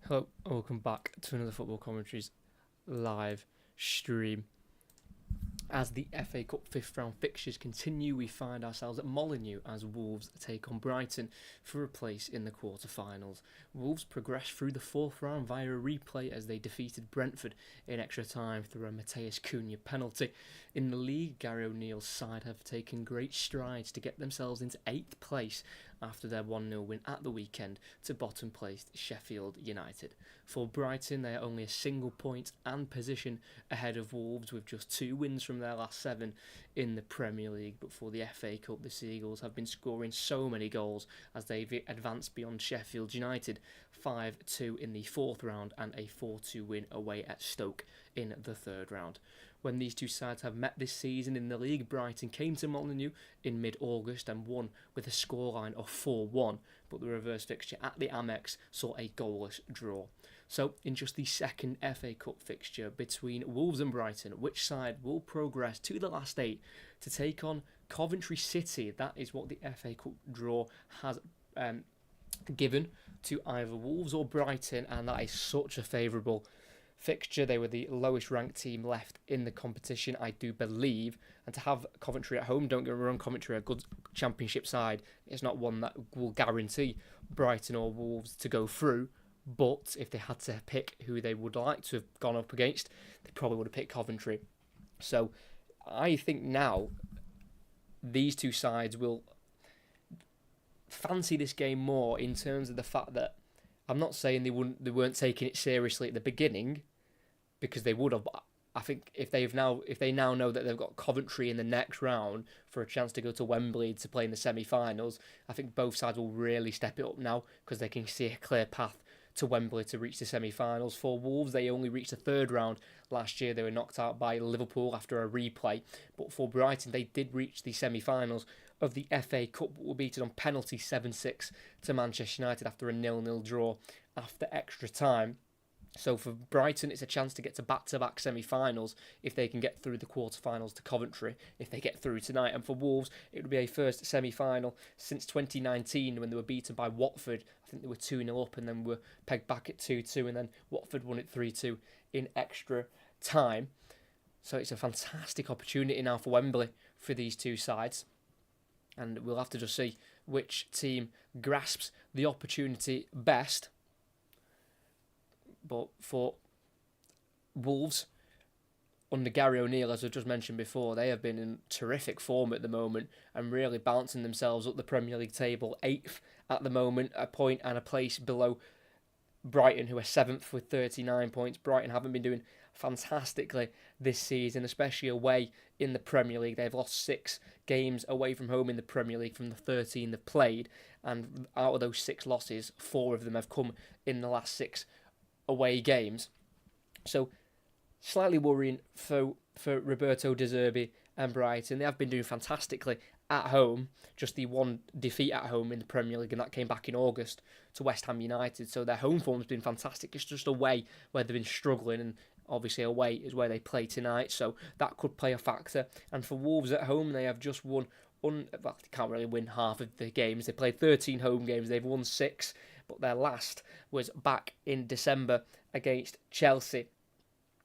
Hello, welcome back to another Football Commentaries live stream. As the FA Cup fifth round fixtures continue, we find ourselves at Molineux as Wolves take on Brighton for a place in the quarter-finals. Wolves progress through the fourth round via a replay as they defeated Brentford in extra time through a Mateus Cunha penalty. In the league, Gary O'Neill's side have taken great strides to get themselves into 8th place after their 1-0 win at the weekend to bottom-placed Sheffield United. For Brighton, they are only a single point and position ahead of Wolves with just 2 wins from their last 7 in the Premier League. But for the FA Cup, the Seagulls have been scoring so many goals as they've advanced beyond Sheffield United, 5-2 in the 4th round and a 4-2 win away at Stoke in the 3rd round. When these two sides have met this season in the league, Brighton came to Molineux in mid-August and won with a scoreline of 4-1, but the reverse fixture at the Amex saw a goalless draw. So, in just the second FA Cup fixture between Wolves and Brighton, which side will progress to the last 8 to take on Coventry City? That is what the FA Cup draw has given to either Wolves or Brighton, and that is such a favourable fixture. They were the lowest ranked team left in the competition, I do believe, and to have Coventry at home, don't get me wrong, Coventry are a good championship side. It's not one that will guarantee Brighton or Wolves to go through, but if they had to pick who they would like to have gone up against, they probably would have picked Coventry. So I think now these two sides will fancy this game more in terms of the fact that I'm not saying they weren't taking it seriously at the beginning, because they would have. But I think if they now know that they've got Coventry in the next round for a chance to go to Wembley to play in the semi-finals, I think both sides will really step it up now because they can see a clear path to Wembley to reach the semi-finals. For Wolves, they only reached the 3rd round last year. They were knocked out by Liverpool after a replay. But for Brighton, they did reach the semi-finals of the FA Cup, but were beaten on penalty 7-6 to Manchester United after a 0-0 draw after extra time. So for Brighton, it's a chance to get to back-to-back semi-finals if they can get through the quarter-finals to Coventry, if they get through tonight. And for Wolves, it would be a first semi-final since 2019 when they were beaten by Watford. I think they were 2-0 up and then were pegged back at 2-2, and then Watford won it 3-2 in extra time. So it's a fantastic opportunity now for Wembley for these two sides. And we'll have to just see which team grasps the opportunity best. But for Wolves, under Gary O'Neill, as I just mentioned before, they have been in terrific form at the moment and really bouncing themselves up the Premier League table, 8th at the moment, a point and a place below Brighton, who are 7th with 39 points. Brighton haven't been doing fantastically this season, especially away in the Premier League. They've lost 6 games away from home in the Premier League from the 13 they've played, and out of those 6 losses, 4 of them have come in the last 6 away games. So slightly worrying for Roberto De Zerbi and Brighton. They have been doing fantastically at home, just the one defeat at home in the Premier League, and that came back in August to West Ham United. So their home form's been fantastic. It's just away where they've been struggling, and obviously away is where they play tonight, so that could play a factor. And for Wolves at home, they have just won, well, they can't really win half of the games. They played 13 home games, they've won 6, but their last was back in December against Chelsea,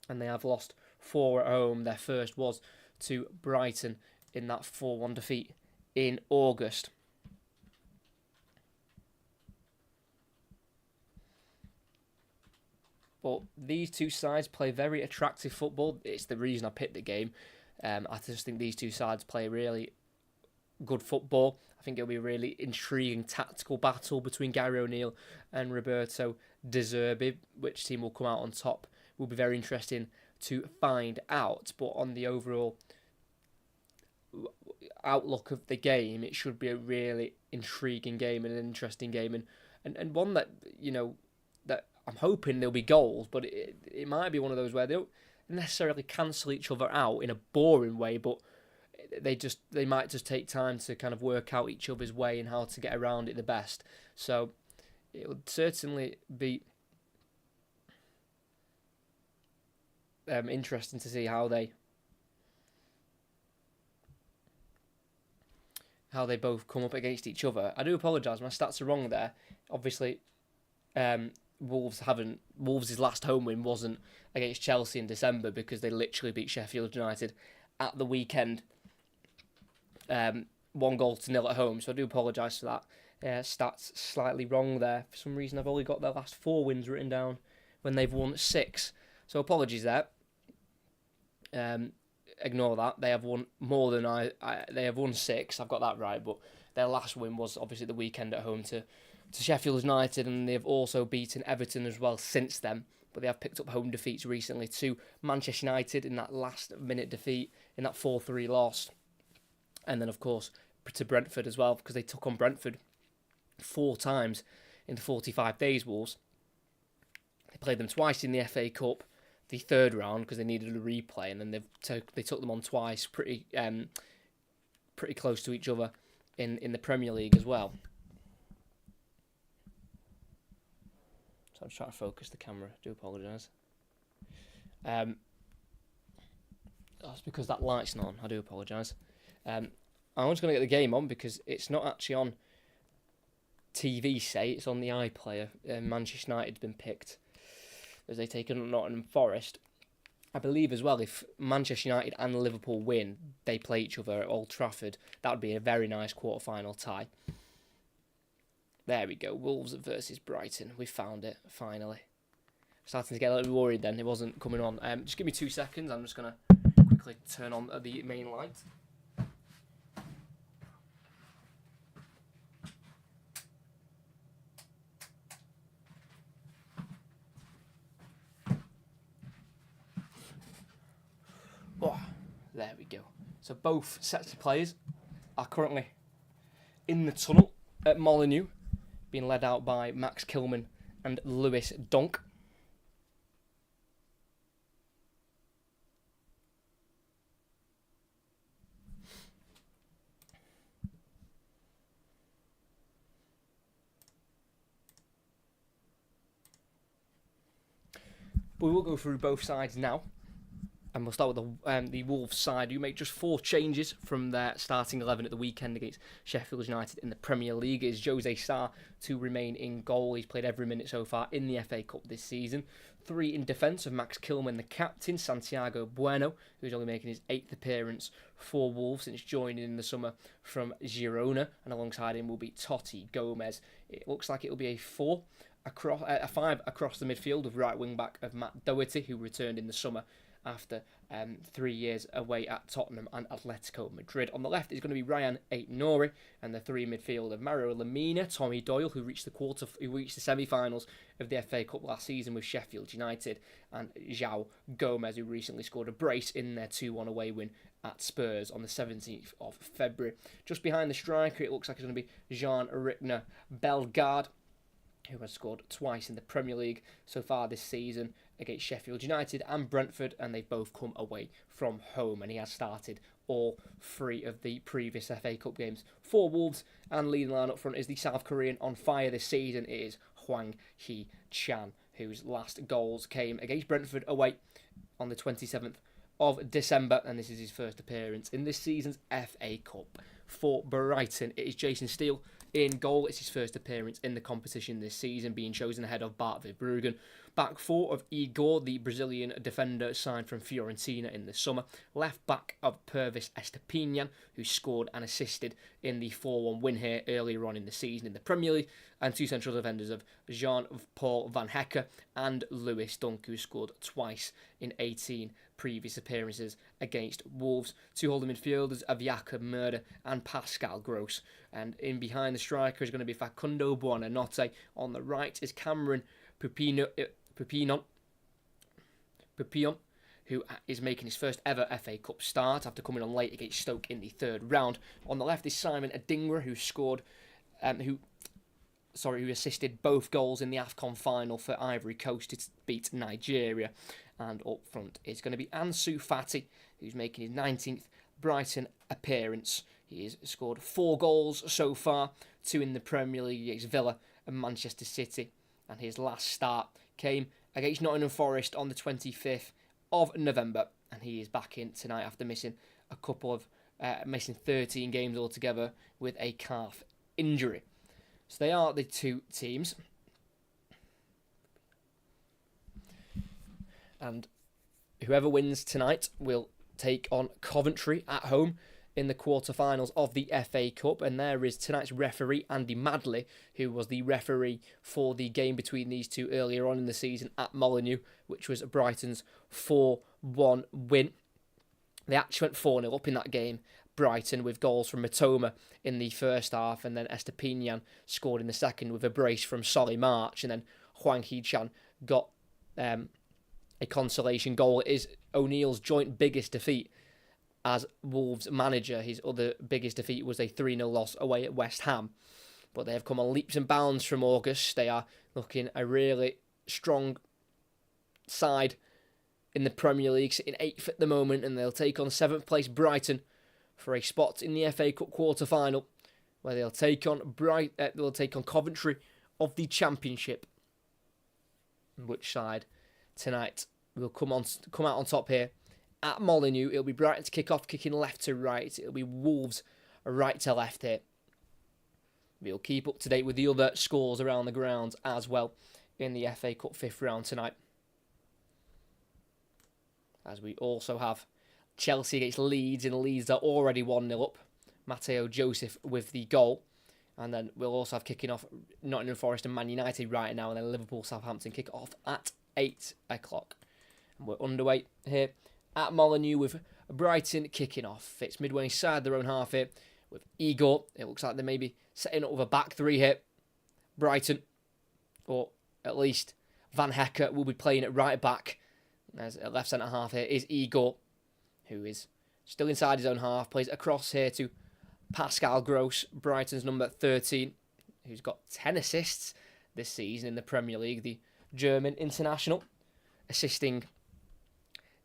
and they have lost 4 at home. Their first was to Brighton in that 4-1 defeat in August. But these two sides play very attractive football. It's the reason I picked the game. I just think these two sides play really good football. I think it'll be a really intriguing tactical battle between Gary O'Neill and Roberto De Zerbi. Which team will come out on top will be very interesting to find out. But on the overall outlook of the game, it should be a really intriguing game and an interesting game, and one that, you know, that I'm hoping there'll be goals, but it might be one of those where they don't necessarily cancel each other out in a boring way, but they might just take time to kind of work out each other's way and how to get around it the best. So it would certainly be interesting to see how they both come up against each other. I do apologise, my stats are wrong there. Obviously, Wolves' last home win wasn't against Chelsea in December because they literally beat Sheffield United at the weekend, 1-0 at home. So I do apologise for that. Stats slightly wrong there. For some reason, I've only got their last 4 wins written down when they've won 6. So apologies there. Ignore that. They have won more than they have won 6. I've got that right, but their last win was obviously the weekend at home to Sheffield United, and they've also beaten Everton as well since then. But they have picked up home defeats recently to Manchester United in that last-minute defeat, in that 4-3 loss. And then, of course, to Brentford as well, because they took on Brentford 4 times in the 45 days, Wolves. They played them twice in the FA Cup, the third round, because they needed a replay, and then they took them on twice, pretty close to each other in the Premier League as well. So I'm trying to focus the camera. I do apologise. That's because that light's not on. I do apologise. I'm just going to get the game on because it's not actually on TV, say. It's on the iPlayer. Manchester United's been picked as they take on Nottingham Forest. I believe as well, if Manchester United and Liverpool win, they play each other at Old Trafford. That would be a very nice quarter-final tie. There we go. Wolves versus Brighton. We found it, finally. Starting to get a little worried then. It wasn't coming on. Just give me 2 seconds. I'm just going to quickly turn on the main light. Oh, there we go. So both sets of players are currently in the tunnel at Molineux, being led out by Max Kilman and Lewis Dunk. We will go through both sides now. And we'll start with the Wolves side, who made just 4 changes from their starting 11 at the weekend against Sheffield United in the Premier League. It is Jose Sarr to remain in goal. He's played every minute so far in the FA Cup this season. 3 in defence of Max Kilman, the captain. Santiago Bueno, who's only making his 8th appearance for Wolves since joining in the summer from Girona. And alongside him will be Totti Gomez. It looks like it will be a 5 across the midfield with right wing back of Matt Doherty, who returned in the summer after 3 years away at Tottenham and Atletico Madrid. On the left is going to be Ryan Aït-Nouri, and the 3 midfield of Mario Lemina, Tommy Doyle, who reached the semi-finals of the FA Cup last season with Sheffield United, and João Gomez, who recently scored a brace in their 2-1 away win at Spurs on the 17th of February. Just behind the striker, it looks like it's going to be Jean-Rickner Bellegarde, who has scored twice in the Premier League so far this season against Sheffield United and Brentford, and they've both come away from home, and he has started all 3 of the previous FA Cup games for Wolves. And leading line up front is the South Korean on fire this season. It is Hwang Hee-chan, whose last goals came against Brentford away on the 27th of December, and this is his first appearance in this season's FA Cup. For Brighton, it is Jason Steele in goal. It's his first appearance in the competition this season, being chosen ahead of Bart Verbruggen. Back 4 of Igor, the Brazilian defender signed from Fiorentina in the summer. Left back of Pervis Estupiñán, who scored and assisted in the 4-1 win here earlier on in the season in the Premier League. And 2 central defenders of Jean-Paul Van Hecke and Lewis Dunk, who scored twice in 18 previous appearances against Wolves. 2 holding midfielders of Jakob Murder and Pascal Gross. And in behind the striker is going to be Facundo Buonanotte. On the right is Cameron Pupillon, who is making his first ever FA Cup start after coming on late against Stoke in the 3rd round. On the left is Simon Adingra, who assisted both goals in the AFCON final for Ivory Coast to beat Nigeria. And up front is going to be Ansu Fati, who's making his 19th Brighton appearance. He has scored 4 goals so far, 2 in the Premier League against Villa and Manchester City. And his last start came against Nottingham Forest on the 25th of November. And he is back in tonight after missing 13 games altogether with a calf injury. So they are the 2 teams. And whoever wins tonight will take on Coventry at home in the quarterfinals of the FA Cup. And there is tonight's referee, Andy Madley, who was the referee for the game between these two earlier on in the season at Molineux, which was Brighton's 4-1 win. They actually went 4-0 up in that game, Brighton, with goals from Matoma in the first half, and then Estepinian scored in the second with a brace from Solly March, and then Hwang Hee-chan got a consolation goal. It is O'Neill's joint biggest defeat as Wolves manager. His other biggest defeat was a 3-0 loss away at West Ham. But they have come on leaps and bounds from August. They are looking a really strong side in the Premier League, sitting 8th at the moment, and they'll take on 7th place Brighton for a spot in the FA Cup quarter-final, where they'll take on Coventry of the Championship. Which side tonight will come out on top here? At Molineux, it'll be Brighton to kick off, kicking left to right. It'll be Wolves right to left here. We'll keep up to date with the other scores around the grounds as well in the FA Cup 5th round tonight. As we also have Chelsea against Leeds, and Leeds are already 1-0 up. Matteo Joseph with the goal. And then we'll also have kicking off Nottingham Forest and Man United right now, and then Liverpool-Southampton kick off at 8 o'clock. And we're underway here at Molineux with Brighton kicking off. It's midway inside their own half here with Igor. It looks like they may be setting up with a back three here. Brighton, or at least Van Hecker, will be playing at right back. As a left centre half here is Igor, who is still inside his own half. Plays across here to Pascal Gross, Brighton's number 13, who's got 10 assists this season in the Premier League. The German international, assisting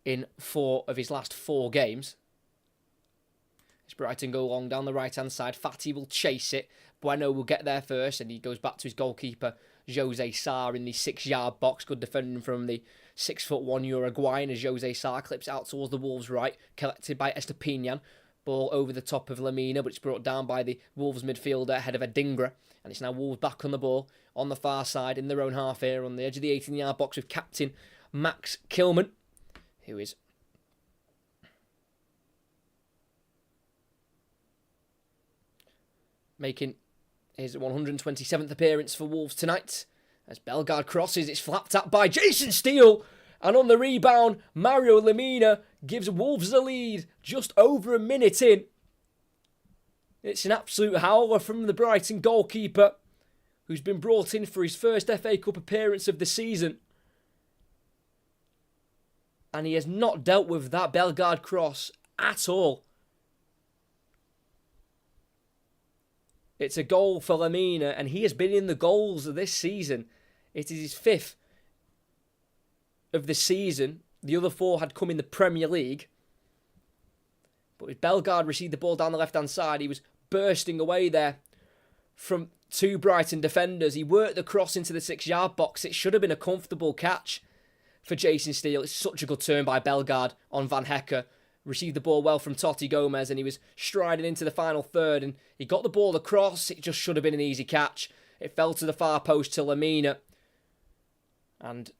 in 4 of his last 4 games. As Brighton go along down the right-hand side, Fati will chase it. Bueno will get there first, and he goes back to his goalkeeper, Jose Sarr, in the 6-yard box. Good defending from the 6'1" Uruguayan as Jose Sarr clips out towards the Wolves' right, collected by Estepinian. Ball over the top of Lamina, but it's brought down by the Wolves midfielder ahead of Adingra. And it's now Wolves back on the ball on the far side in their own half here on the edge of the 18-yard box with captain Max Kilman, who is making his 127th appearance for Wolves tonight. As Bellegarde crosses, it's flapped at by Jason Steele. And on the rebound, Mario Lamina gives Wolves the lead just over a minute in. It's an absolute howler from the Brighton goalkeeper, who's been brought in for his first FA Cup appearance of the season. And he has not dealt with that Bellegarde cross at all. It's a goal for Lamina, and he has been in the goals of this season. It is his 5th of the season. The other 4 had come in the Premier League. But with Bellegarde received the ball down the left-hand side, he was bursting away there from 2 Brighton defenders. He worked the cross into the 6-yard box. It should have been a comfortable catch for Jason Steele. It's such a good turn by Bellegarde on Van Hecker. Received the ball well from Totti Gomez, and he was striding into the final third, and he got the ball across. It just should have been an easy catch. It fell to the far post to Lamina. And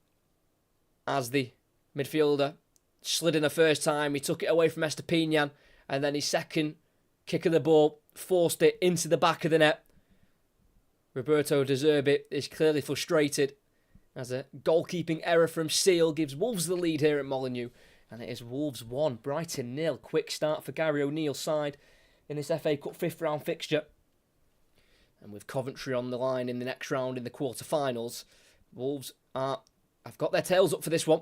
as the midfielder slid in the first time, he took it away from Estepinian, and then his second kick of the ball forced it into the back of the net. Roberto De Zerbi is clearly frustrated as a goalkeeping error from Steele gives Wolves the lead here at Molineux. And it is Wolves 1, Brighton 0. Quick start for Gary O'Neill's side in this FA Cup 5th round fixture. And with Coventry on the line in the next round in the quarter-finals, Wolves have got their tails up for this one.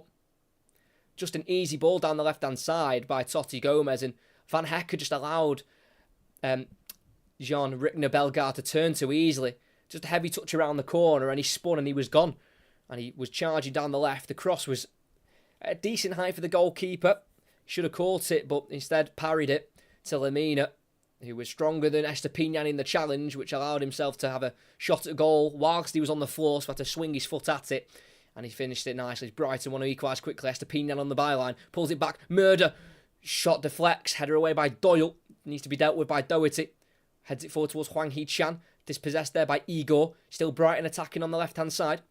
Just an easy ball down the left-hand side by Totti Gomez, and Van Hecker just allowed Jean-Rigner Bellegarde to turn too easily. Just a heavy touch around the corner, and he spun and he was gone. And he was charging down the left. The cross was at a decent height for the goalkeeper. Should have caught it, but instead parried it to Lamina, who was stronger than Estepinian in the challenge, which allowed himself to have a shot at goal whilst he was on the floor, so had to swing his foot at it. And he finished it nicely. Brighton want to equalise quickly. Estepinian on the byline. Pulls it back. Murder. Shot deflects. Header away by Doyle. Needs to be dealt with by Doherty. Heads it forward towards Hwang Hee-chan. Dispossessed there by Igor. Still Brighton attacking on the left-hand side.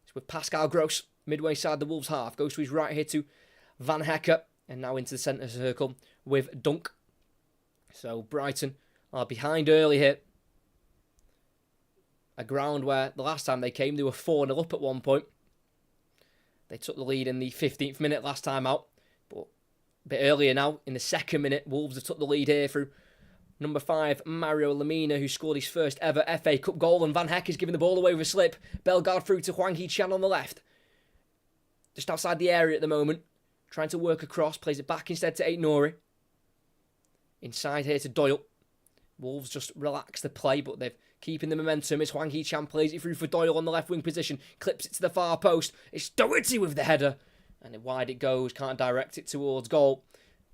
It's with Pascal Gross. midway side the Wolves half. Goes to his right here to Van Hecker. And now into the centre circle with Dunk. So Brighton are behind early here. A ground where the last time they came, they were 4-0 up at one point. They took the lead in the 15th minute last time out. But a bit earlier now, in the second minute, Wolves have took the lead here through number 5, Mario Lemina, who scored his first ever FA Cup goal. And Van Heck is giving the ball away with a slip. Bellegarde through to Hwang Hee-chan on the left. Just outside the area at the moment. Trying to work across, plays it back instead to Aït-Nouri. Inside here to Doyle. Wolves just relax the play, but they're keeping the momentum as Hwang Hee-chan plays it through for Doyle on the left wing position. Clips it to the far post. It's Doherty with the header. And wide it goes, can't direct it towards goal.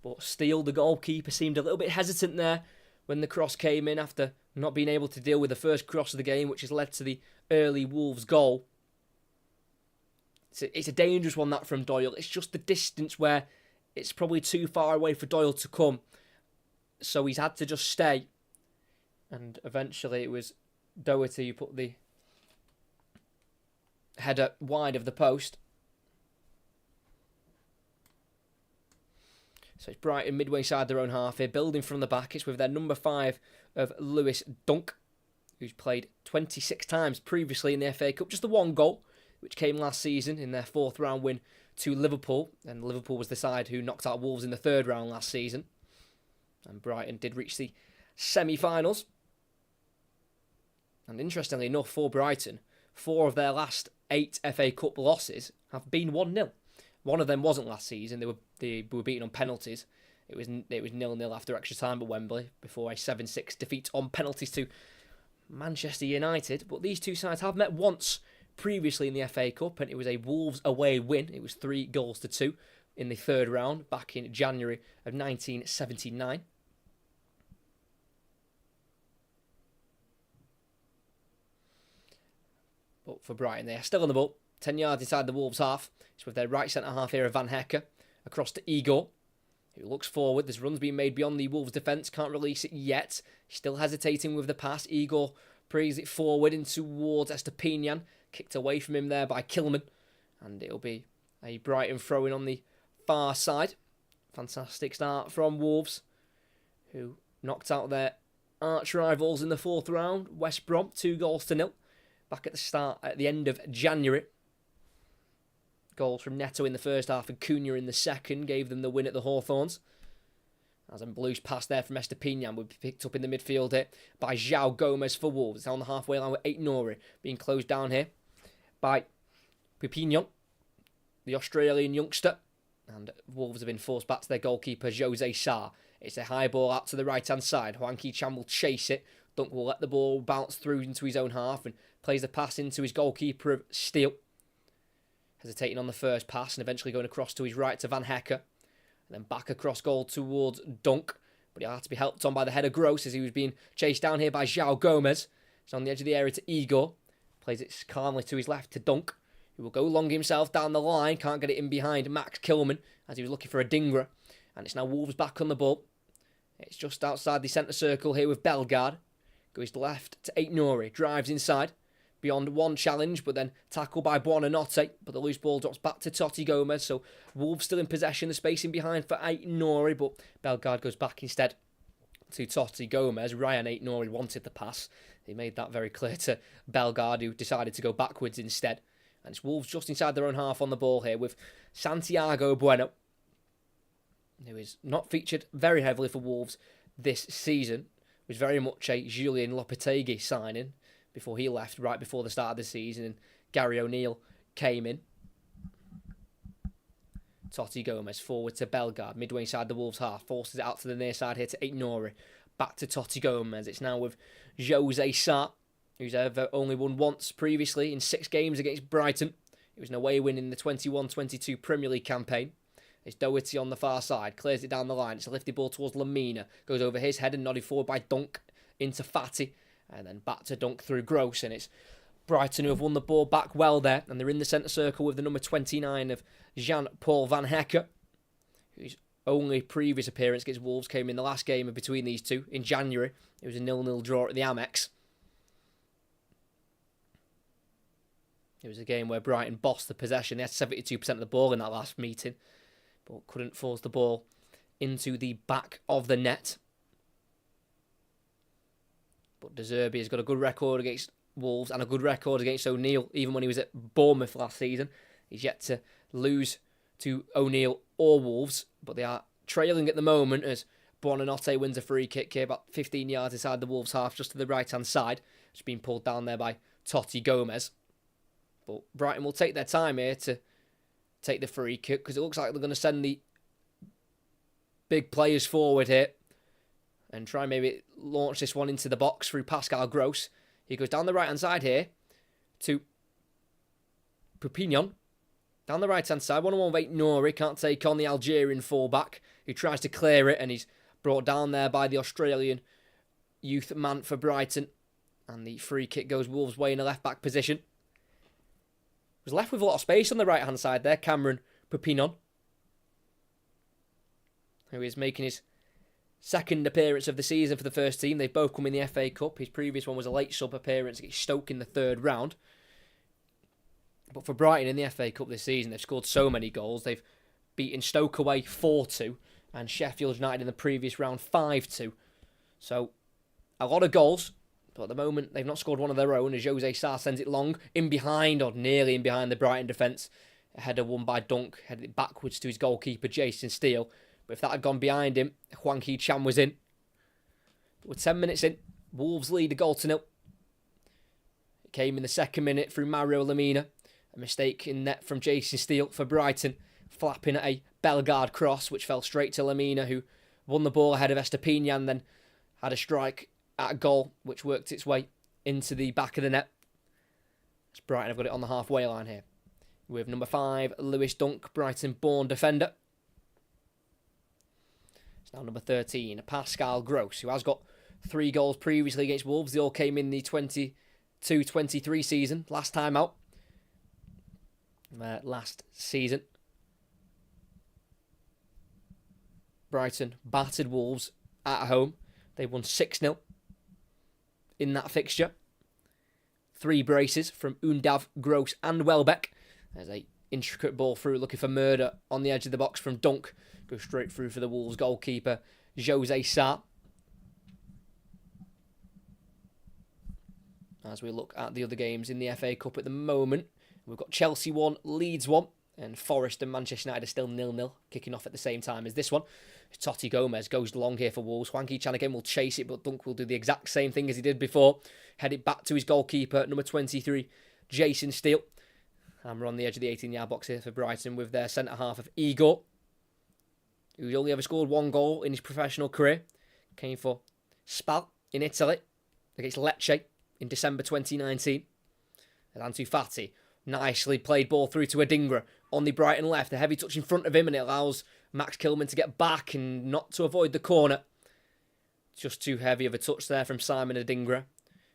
But Steele, the goalkeeper, seemed a little bit hesitant there when the cross came in after not being able to deal with the first cross of the game, which has led to the early Wolves goal. It's a dangerous one, that, from Doyle. It's just the distance where it's probably too far away for Doyle to come. So he's had to just stay. And eventually it was Doherty who put the header wide of the post. So it's Brighton midway side their own half here, building from the back. It's with their number 5 of Lewis Dunk, who's played 26 times previously in the FA Cup. Just the one goal, which came last season in their 4th round win to Liverpool. And Liverpool was the side who knocked out Wolves in the 3rd round last season. And Brighton did reach the semi-finals. And interestingly enough, for Brighton, 4 of their last 8 FA Cup losses have been 1-0. One of them wasn't last season. They were beaten on penalties. It was 0-0 after extra time at Wembley before a 7-6 defeat on penalties to Manchester United. But these two sides have met once previously in the FA Cup, and it was a Wolves away win. It was 3-2 in the 3rd round back in January of 1979. But for Brighton, they are still on the ball. 10 yards inside the Wolves half. It's with their right centre half here of Van Hecker. Across to Igor, who looks forward. There's runs being made beyond the Wolves defence. Can't release it yet. Still hesitating with the pass. Igor prays it forward in towards Estepinian. Kicked away from him there by Kilman. And it'll be a Brighton throw-in on the far side. Fantastic start from Wolves, who knocked out their arch rivals in the 4th round. West Brom, 2-0. Back at the end of January. Goals from Neto in the first half and Cunha in the second gave them the win at the Hawthorns. As in Blues pass there from Estepinian would be picked up in the midfield here by João Gomes for Wolves. It's on the halfway line with Aït-Nouri being closed down here by Pupignon, the Australian youngster. And Wolves have been forced back to their goalkeeper, Jose Sarr. It's a high ball out to the right-hand side. Hwang Hee-chan will chase it. Dunk will let the ball bounce through into his own half and plays the pass into his goalkeeper of Steele. Hesitating on the first pass and eventually going across to his right to Van Hecker. And then back across goal towards Dunk. But he'll have to be helped on by the header Gross as he was being chased down here by João Gomes. It's on the edge of the area to Igor. Plays it calmly to his left to Dunk, who will go long himself down the line. Can't get it in behind Max Kilman as he was looking for a dinger. And it's now Wolves back on the ball. It's just outside the centre circle here with Bellegarde. Goes left to Aït-Nouri. Drives inside. Beyond one challenge, but then tackled by Buonanotte. But the loose ball drops back to Totti Gomez. So Wolves still in possession. The spacing behind for Aït-Nouri, but Bellegarde goes back instead to Totti Gomez. Ryan Aït-Nouri wanted the pass. He made that very clear to Bellegarde, who decided to go backwards instead. And it's Wolves just inside their own half on the ball here with Santiago Bueno, who is not featured very heavily for Wolves this season. It was very much a Julian Lopetegui signing before he left, right before the start of the season, and Gary O'Neill came in. Totti Gomez forward to Bellegarde, midway inside the Wolves half, forces it out to the near side here to Aït-Nouri. Back to Totti Gomez. It's now with Jose Sarr, who's ever only won once previously in 6 games against Brighton. It was an away win in the 21-22 Premier League campaign. It's Doherty on the far side, clears it down the line. It's a lifted ball towards Lemina. Goes over his head and nodded forward by Dunk into Fati. And then back to Dunk through Gross. And it's Brighton who have won the ball back well there. And they're in the centre circle with the number 29 of Jean-Paul Van Hecker, whose only previous appearance against Wolves came in the last game of between these two in January. It was a 0-0 draw at the Amex. It was a game where Brighton bossed the possession. They had 72% of the ball in that last meeting, but couldn't force the ball into the back of the net. But De Zerbi has got a good record against Wolves and a good record against O'Neill, even when he was at Bournemouth last season. He's yet to lose to O'Neill or Wolves, but they are trailing at the moment as Buonanotte wins a free kick here, about 15 yards inside the Wolves half, just to the right-hand side. It's been pulled down there by Totti Gomez. But Brighton will take their time here to take the free kick, because it looks like they're going to send the big players forward here and try and maybe launch this one into the box through Pascal Gross. He goes down the right-hand side here to Pupignon. Down the right-hand side, 1-on-1 with Nori, can't take on the Algerian fullback, who tries to clear it, and he's brought down there by the Australian youth man for Brighton. And the free kick goes Wolves' way in a left-back position. Was left with a lot of space on the right-hand side there, Cameron Pupignon, who is making his second appearance of the season for the first team. They've both come in the FA Cup. His previous one was a late sub appearance against Stoke in the third round. But for Brighton in the FA Cup this season, they've scored so many goals. They've beaten Stoke away 4-2 and Sheffield United in the previous round 5-2. So a lot of goals. But at the moment, they've not scored one of their own as Jose Sarr sends it long, in behind or nearly in behind the Brighton defence. A header won by Dunk, headed it backwards to his goalkeeper, Jason Steele. But if that had gone behind him, Hwang Hee-chan was in. But with 10 minutes in, Wolves lead a 0-0. It came in the second minute through Mario Lemina. A mistake in net from Jason Steele for Brighton, flapping at a Bellegarde cross, which fell straight to Lemina, who won the ball ahead of Estepinian, then had a strike at a goal, which worked its way into the back of the net. As Brighton have got it on the halfway line here. With number 5, Lewis Dunk, Brighton-born defender. It's now number 13, Pascal Gross, who has got 3 goals previously against Wolves. They all came in the 22-23 season, last time out. Last season. Brighton battered Wolves at home. They won 6-0 in that fixture. 3 braces from Undav, Gross and Welbeck. There's a intricate ball through, looking for murder on the edge of the box from Dunk. Goes straight through for the Wolves goalkeeper, Jose Sarr. As we look at the other games in the FA Cup at the moment, we've got Chelsea 1, Leeds 1, and Forest and Manchester United are still 0-0, kicking off at the same time as this one. Totti Gomez goes long here for Wolves. Hwang Hee-chan again will chase it, but Dunk will do the exact same thing as he did before. Head it back to his goalkeeper, number 23, Jason Steele. And we're on the edge of the 18-yard box here for Brighton with their centre-half of Igor, who's only ever scored 1 goal in his professional career. Came for Spal in Italy against Lecce in December 2019. And Ansu Fati, nicely played ball through to Adingra on the Brighton left. A heavy touch in front of him, and it allows Max Kilman to get back and not to avoid the corner. Just too heavy of a touch there from Simon Adingra,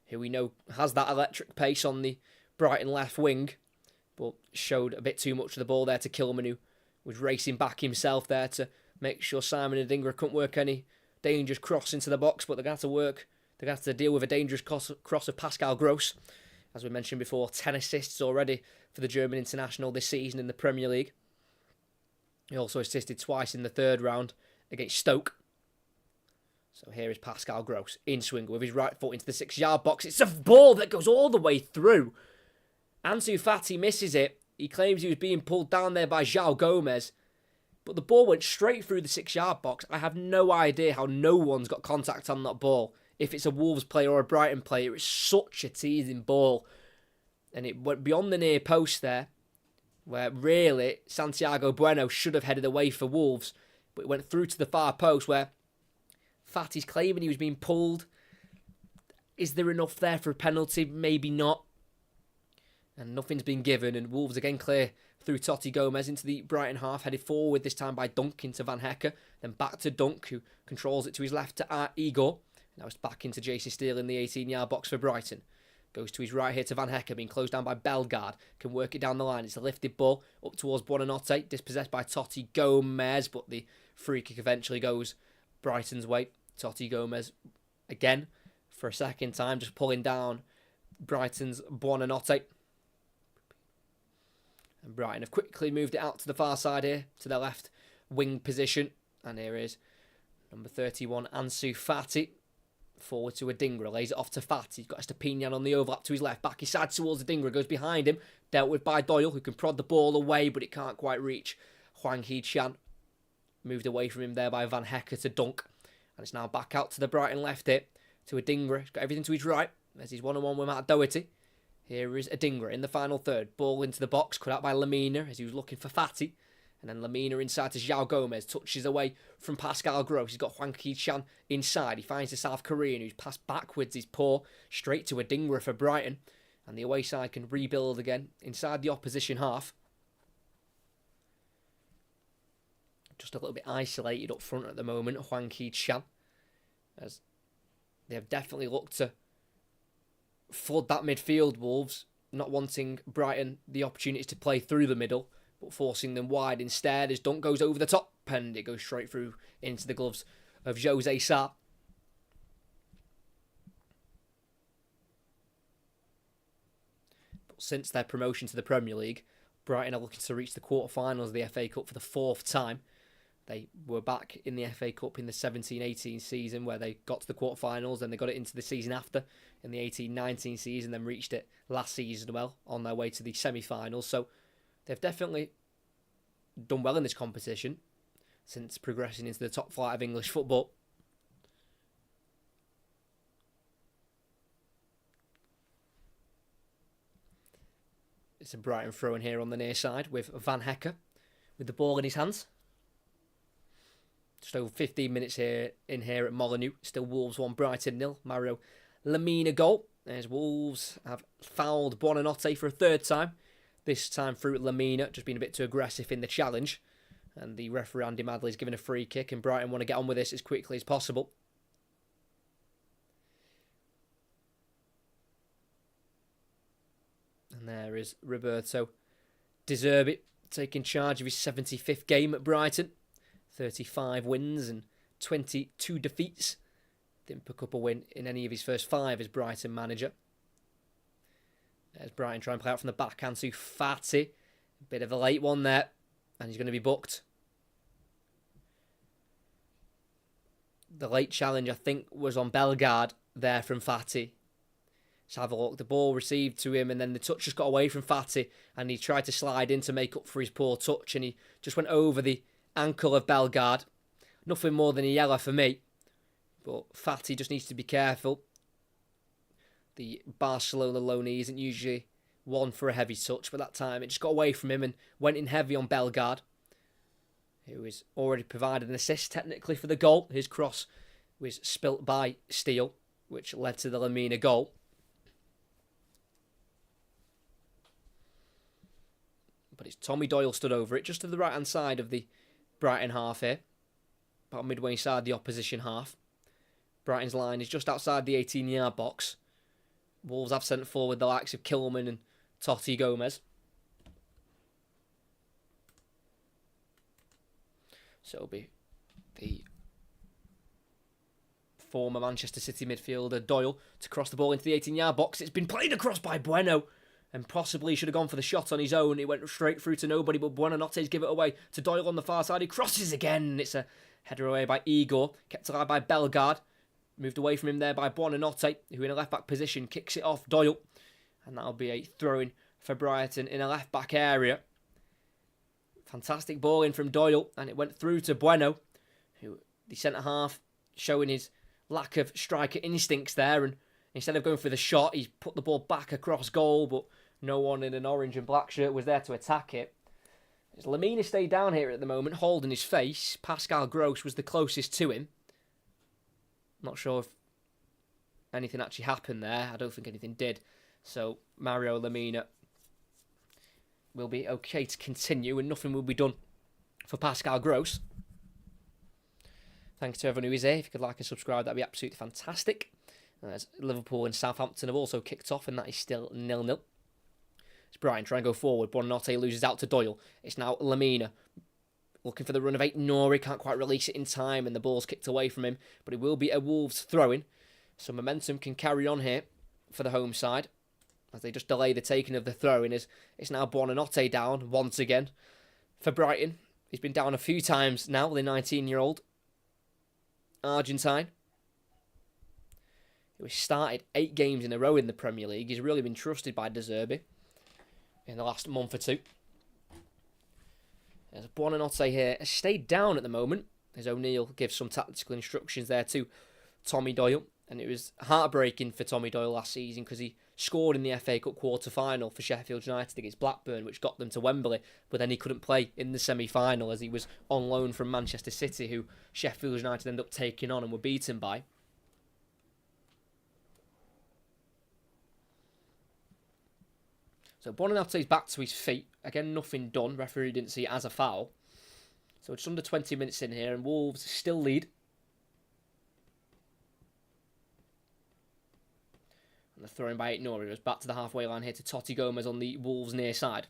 who we know has that electric pace on the Brighton left wing, but showed a bit too much of the ball there to Kilman, who was racing back himself there to make sure Simon Adingra couldn't work any dangerous cross into the box. But they're going to have to work. They're going to have to deal with a dangerous cross of Pascal Gross. As we mentioned before, 10 assists already for the German international this season in the Premier League. He also assisted twice in the third round against Stoke. So here is Pascal Gross in swing with his right foot into the 6-yard box. It's a ball that goes all the way through. Ansu Fati misses it. He claims he was being pulled down there by João Gomez, but the ball went straight through the 6-yard box. I have no idea how no one's got contact on that ball. If it's a Wolves player or a Brighton player, it's such a teasing ball. And it went beyond the near post there, where really Santiago Bueno should have headed away for Wolves, but it went through to the far post where Fati's claiming he was being pulled. Is there enough there for a penalty? Maybe not. And nothing's been given, and Wolves again clear through Totti Gomez into the Brighton half, headed forward this time by Dunk into Van Hecke, then back to Dunk, who controls it to his left to Igor. Now it's back into Jason Steele in the 18-yard box for Brighton. Goes to his right here to Van Hecke, being closed down by Bellegarde. Can work it down the line. It's a lifted ball up towards Buonanotte, dispossessed by Totti Gomez, but the free kick eventually goes Brighton's way. Totti Gomez, again, for a second time, just pulling down Brighton's Buonanotte. And Brighton have quickly moved it out to the far side here, to their left wing position. And here is number 31, Ansu Fati. Forward to Adingra, lays it off to Fati. He's got Estepinian on the overlap to his left. Back his side towards Adingra, goes behind him. Dealt with by Doyle, who can prod the ball away, but it can't quite reach Hwang Hee-chan. Moved away from him there by Van Hecker to Dunk. And it's now back out to the Brighton left here, to Adingra. He's got everything to his right, as he's one-on-one with Matt Doherty. Here is Adingra in the final third. Ball into the box, cut out by Lamina, as he was looking for Fati. And then Lamina inside to João Gomez, touches away from Pascal Gross. He's got Hwang Hee-chan inside. He finds the South Korean, who's passed backwards. He's poor, straight to Adingra for Brighton. And the away side can rebuild again inside the opposition half. Just a little bit isolated up front at the moment, Hwang Hee-chan. As they have definitely looked to flood that midfield, Wolves. Not wanting Brighton the opportunities to play through the middle, but forcing them wide instead as Dunk goes over the top and it goes straight through into the gloves of Jose Sa. But since their promotion to the Premier League, Brighton are looking to reach the quarter-finals of the FA Cup for the 4th time. They were back in the FA Cup in the 17-18 season where they got to the quarter-finals, and they got it into the season after in the 18-19 season, then reached it last season well on their way to the semi-finals. So they've definitely done well in this competition since progressing into the top flight of English football. It's a Brighton throw-in here on the near side with Van Hecker with the ball in his hands. Just over 15 minutes here at Molineux. Still Wolves 1, Brighton 0. Mario Lamina goal. As Wolves have fouled Buonanotte for a 3rd time. This time through Lamina, just being a bit too aggressive in the challenge. And the referee Andy Madley's given a free kick, and Brighton want to get on with this as quickly as possible. And there is Roberto De Zerbi taking charge of his 75th game at Brighton. 35 wins and 22 defeats. Didn't pick up a win in any of his first 5 as Brighton manager. There's Brighton trying to play out from the back. Ansu Fati. A bit of a late one there. And he's going to be booked. The late challenge, I think, was on Bellegarde there from Fati. Let's have a look. The ball received to him, and then the touch just got away from Fati, and he tried to slide in to make up for his poor touch, and he just went over the ankle of Bellegarde. Nothing more than a yellow for me. But Fati just needs to be careful. The Barcelona loanee isn't usually one for a heavy touch, but that time it just got away from him and went in heavy on Bellegarde, who has already provided an assist technically for the goal. His cross was spilt by Steele, which led to the Lamina goal. But it's Tommy Doyle stood over it, just to the right-hand side of the Brighton half here. About midway inside the opposition half. Brighton's line is just outside the 18-yard box. Wolves have sent forward the likes of Kilman and Totti Gomez. So it'll be the former Manchester City midfielder Doyle to cross the ball into the 18-yard box. It's been played across by Bueno, and possibly should have gone for the shot on his own. It went straight through to nobody, but Buonanotte's give it away to Doyle on the far side. He crosses again. It's a header away by Igor, kept alive by Bellegarde. Moved away from him there by Buonanotte, who in a left-back position kicks it off Doyle. And that'll be a throw-in for Brighton in a left-back area. Fantastic ball in from Doyle, and it went through to Bueno, who the centre-half showing his lack of striker instincts there. And instead of going for the shot, he's put the ball back across goal, but no one in an orange and black shirt was there to attack it. As Lamina stayed down here at the moment, holding his face. Pascal Gross was the closest to him. Not sure if anything actually happened there. I don't think anything did. So Mario Lamina will be okay to continue, and nothing will be done for Pascal Gross. Thanks to everyone who is here. If you could like and subscribe, that'd be absolutely fantastic. As Liverpool and Southampton have also kicked off, and that is still 0-0. It's Brighton trying to go forward. Buonanotte loses out to Doyle. It's now Lamina looking for the run of 8. Nori can't quite release it in time, and the ball's kicked away from him. But it will be a Wolves throw-in. So momentum can carry on here for the home side. as they just delay the taking of the throw-in. It's now Buonanotte down once again for Brighton. He's been down a few times now, the 19-year-old Argentine. He started 8 games in a row in the Premier League. He's really been trusted by De Zerbi in the last month or two. As Buonanotte here has stayed down at the moment, as O'Neill gives some tactical instructions there to Tommy Doyle. And it was heartbreaking for Tommy Doyle last season because he scored in the FA Cup quarter-final for Sheffield United against Blackburn, which got them to Wembley, but then he couldn't play in the semi-final as he was on loan from Manchester City, who Sheffield United ended up taking on and were beaten by. So Buonanotte's back to his feet. Again, nothing done. Referee didn't see it as a foul. So it's under 20 minutes in here and Wolves still lead. And the throw-in by Aït-Nouri goes back to the halfway line here to Totti Gomez on the Wolves' near side.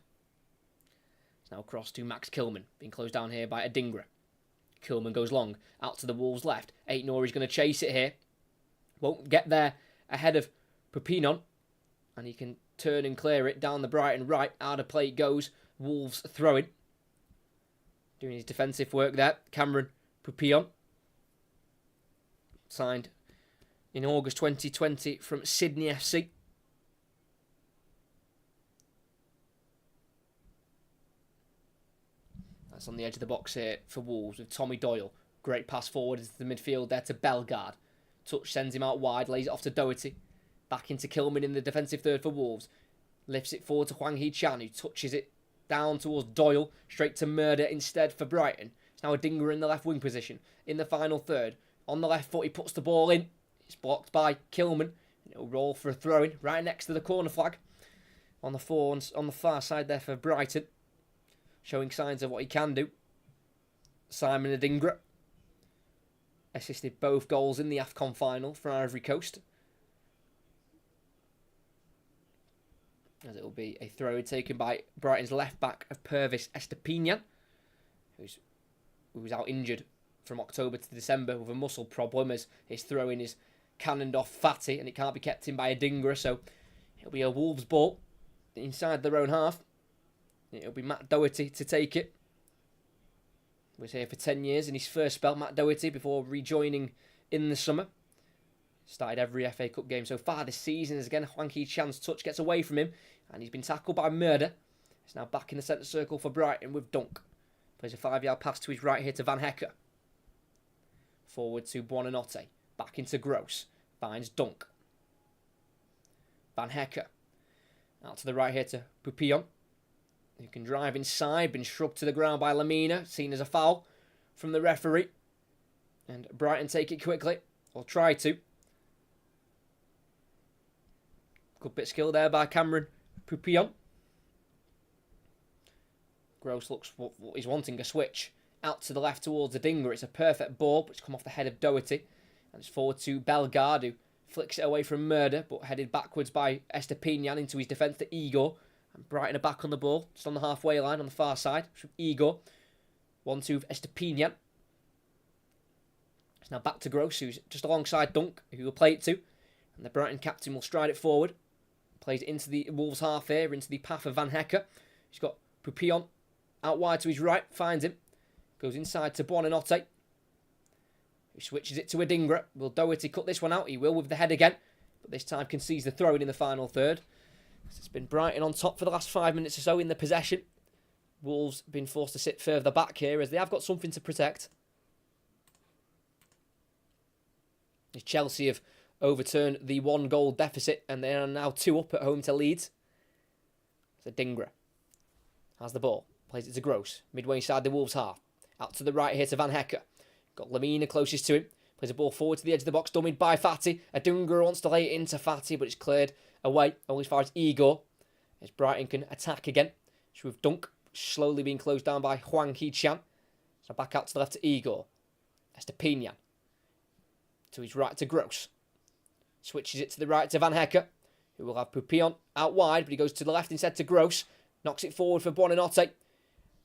It's now crossed to Max Kilman, being closed down here by Adingra. Kilman goes long, out to the Wolves' left. Aït-Nouri's going to chase it here. Won't get there ahead of Pupinon. And he can turn and clear it down the Brighton right. Out of play it goes. Wolves throwing. Doing his defensive work there. Cameron Pupinon. Signed in August 2020 from Sydney FC. That's on the edge of the box here for Wolves with Tommy Doyle. Great pass forward into the midfield there to Bellegarde. Touch sends him out wide, lays it off to Doherty. Back into Kilman in the defensive third for Wolves. Lifts it forward to Hwang Hee-chan, who touches it down towards Doyle. Straight to Murder instead for Brighton. It's now Adingra in the left wing position. In the final third. On the left foot, he puts the ball in. It's blocked by Kilman. It'll roll for a throw-in right next to the corner flag. On the far side there for Brighton. Showing signs of what he can do. Simon Adingra. Assisted both goals in the AFCON final for Ivory Coast. As it will be a throw taken by Brighton's left-back of Pervis Estepinian, who was out injured from October to December with a muscle problem, as his throw-in is cannoned off Fatty and it can't be kept in by Adingra, so it'll be a Wolves ball inside their own half. It'll be Matt Doherty to take it. He was here for 10 years in his first spell, Matt Doherty, before rejoining in the summer. Started every FA Cup game so far this season. As again, Hwang Hee-chan's touch gets away from him. And he's been tackled by Murder. He's now back in the centre circle for Brighton with Dunk. Plays a 5-yard pass to his right here to Van Hecke. Forward to Buonanotte. Back into Gross. Finds Dunk. Van Hecke. Out to the right here to Pupion. Who can drive inside. Been shrugged to the ground by Lamina. Seen as a foul from the referee. And Brighton take it quickly. Or try to. Good bit of skill there by Cameron Pupion. Gross looks what he's wanting, a switch. Out to the left towards Adingra. It's a perfect ball, but it's come off the head of Doherty. And it's forward to Bellegarde, who flicks it away from Murder, but headed backwards by Estepinian into his defence to Igor. And Brighton are back on the ball, just on the halfway line on the far side. From Igor. 1-2 of Estepinian. It's now back to Gross, who's just alongside Dunk, who will play it to. And the Brighton captain will stride it forward. Plays it into the Wolves half here, into the path of Van Hecke. He's got Pupion out wide to his right, finds him. Goes inside to Buonanotte, who switches it to Adingra. Will Doherty cut this one out? He will with the head again. But this time concedes the throw-in the final third. It's been Brighton on top for the last 5 minutes or so in the possession. Wolves been forced to sit further back here as they have got something to protect. As Chelsea have overturned the 1-goal deficit and they are now 2 up at home to Leeds. So Adingra has the ball. Plays it to Gross. Midway inside the Wolves half. Out to the right here to Van Hecke. Got Lamina closest to him. Plays the ball forward to the edge of the box. Dummied by Fatty. Adingra wants to lay it into Fatty, but it's cleared away. Only as far as Igor. As Brighton can attack again. So with Dunk slowly being closed down by Hwang Hee-chan. So back out to the left to Igor. Estepinian. To his right to Gross. Switches it to the right to Van Hecke, who will have Pupion out wide, but he goes to the left instead to Gross. Knocks it forward for Buonanotte.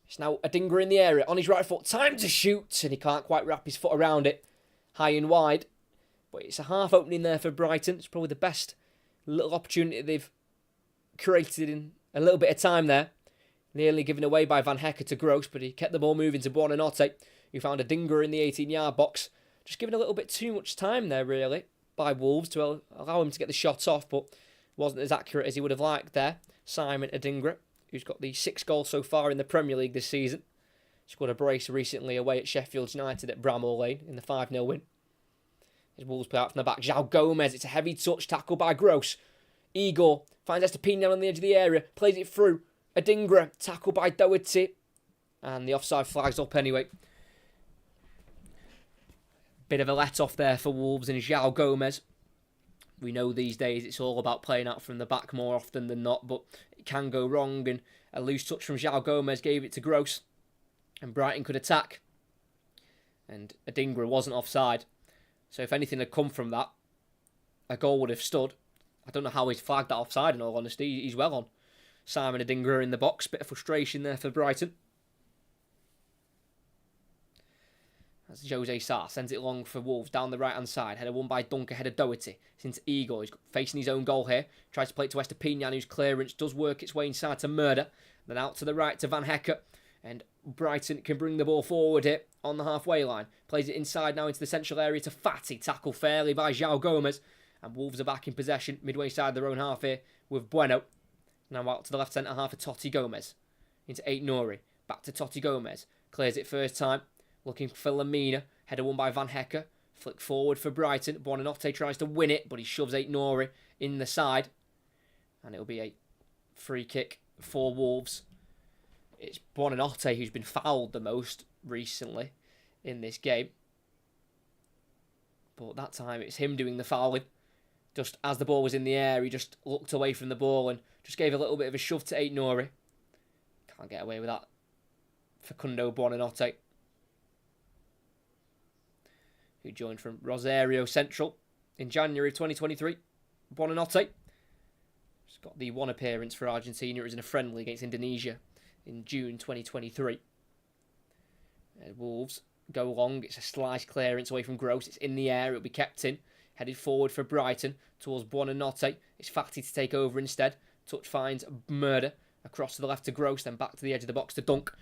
It's now Adingra in the area, on his right foot. Time to shoot, and he can't quite wrap his foot around it. High and wide. But it's a half opening there for Brighton. It's probably the best little opportunity they've created in a little bit of time there. Nearly given away by Van Hecker to Gross, but he kept the ball moving to Buonanotte, who found a dinger in the 18-yard box. Just given a little bit too much time there, really, by Wolves to allow him to get the shot off, but wasn't as accurate as he would have liked there. Simon Adingra, who's got the 6 goals so far in the Premier League this season. Scored a brace recently away at Sheffield United at Bramall Lane in the 5-0 win. As Wolves play out from the back, João Gomez, it's a heavy touch tackle by Gross. Igor finds Estepinian on the edge of the area, plays it through. Adingra, tackle by Doherty. And the offside flag's up anyway. Bit of a let-off there for Wolves and João Gomez. We know these days it's all about playing out from the back more often than not, but it can go wrong, and a loose touch from João Gomez gave it to Gross. And Brighton could attack. And Adingra wasn't offside. So if anything had come from that, a goal would have stood. I don't know how he's flagged that offside, in all honesty. He's well on. Simon Adingra in the box. Bit of frustration there for Brighton. As Jose Sarr sends it long for Wolves down the right-hand side. Header won by Dunk ahead of Doherty. It's into Igor. He's facing his own goal here. Tries to play it to Estepinian, whose clearance does work its way inside to Murder. Then out to the right to Van Hecker. And Brighton can bring the ball forward here on the halfway line. Plays it inside now into the central area to Fati. Tackle fairly by João Gomez. And Wolves are back in possession midway side their own half here with Bueno. Now out to the left centre half of Totti Gomez. Into Aït-Nouri. Back to Totti Gomez. Clears it first time. Looking for Lamina. Header won by Van Hecker. Flick forward for Brighton. Buonanotte tries to win it, but he shoves Aït-Nouri in the side. And it'll be a free kick for Wolves. It's Buonanotte who's been fouled the most recently in this game. But that time it's him doing the fouling. Just as the ball was in the air, he just looked away from the ball and just gave a little bit of a shove to Aït-Nouri. Can't get away with that. Facundo Buonanotte, who joined from Rosario Central in January 2023. Buonanotte has got the one appearance for Argentina. It was in a friendly against Indonesia in June 2023. Wolves go long. It's a slice clearance away from Gross. It's in the air. It'll be kept in. Headed forward for Brighton towards Buonanotte. It's Fati to take over instead. Touch finds Murder. Across to the left to Gross. Then back to the edge of the box to Dunk.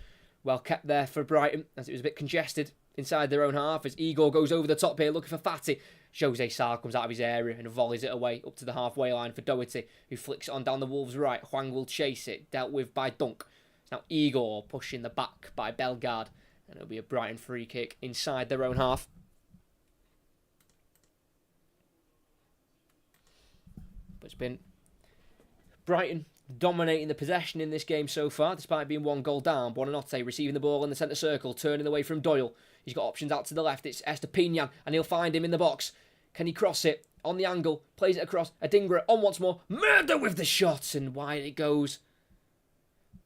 Well kept there for Brighton as it was a bit congested inside their own half as Igor goes over the top here looking for Fati. Jose Sarr comes out of his area and volleys it away up to the halfway line for Doherty, who flicks it on down the Wolves' right. Hwang will chase it. Dealt with by Dunk. It's now Igor pushing the back by Bellegarde. And it'll be a Brighton free kick inside their own half. But it's been Brighton dominating the possession in this game so far, despite being 1 goal down. Buonanotte receiving the ball in the centre circle, turning away from Doyle. He's got options out to the left. It's Estepinian, and he'll find him in the box. Can he cross it? On the angle, plays it across. Adingra on once more. Murder with the shot, and wide it goes.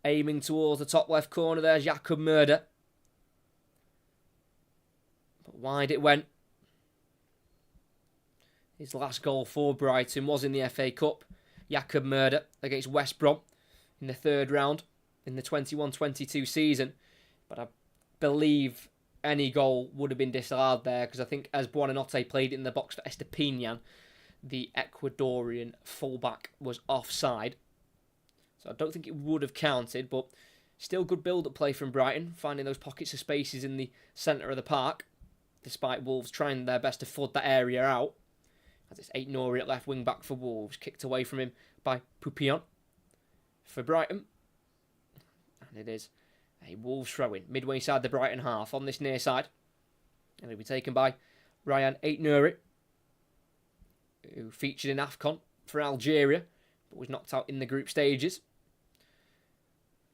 Aiming towards the top left corner there, Jakob Murder. But wide it went. His last goal for Brighton was in the FA Cup. Jakob Murder against West Brom in the 3rd round in the 21-22 season. But I believe any goal would have been disallowed there because I think as Buonanotte played it in the box for Estepinian, the Ecuadorian fullback was offside. So I don't think it would have counted, but still good build-up play from Brighton, finding those pockets of spaces in the centre of the park, despite Wolves trying their best to flood that area out. As it's Aït-Nouri at left wing back for Wolves, kicked away from him by Pupillon for Brighton. And it is a Wolves throw-in, midway side the Brighton half on this near side. And it'll be taken by Ryan Aït-Nouri, who featured in AFCON for Algeria, but was knocked out in the group stages.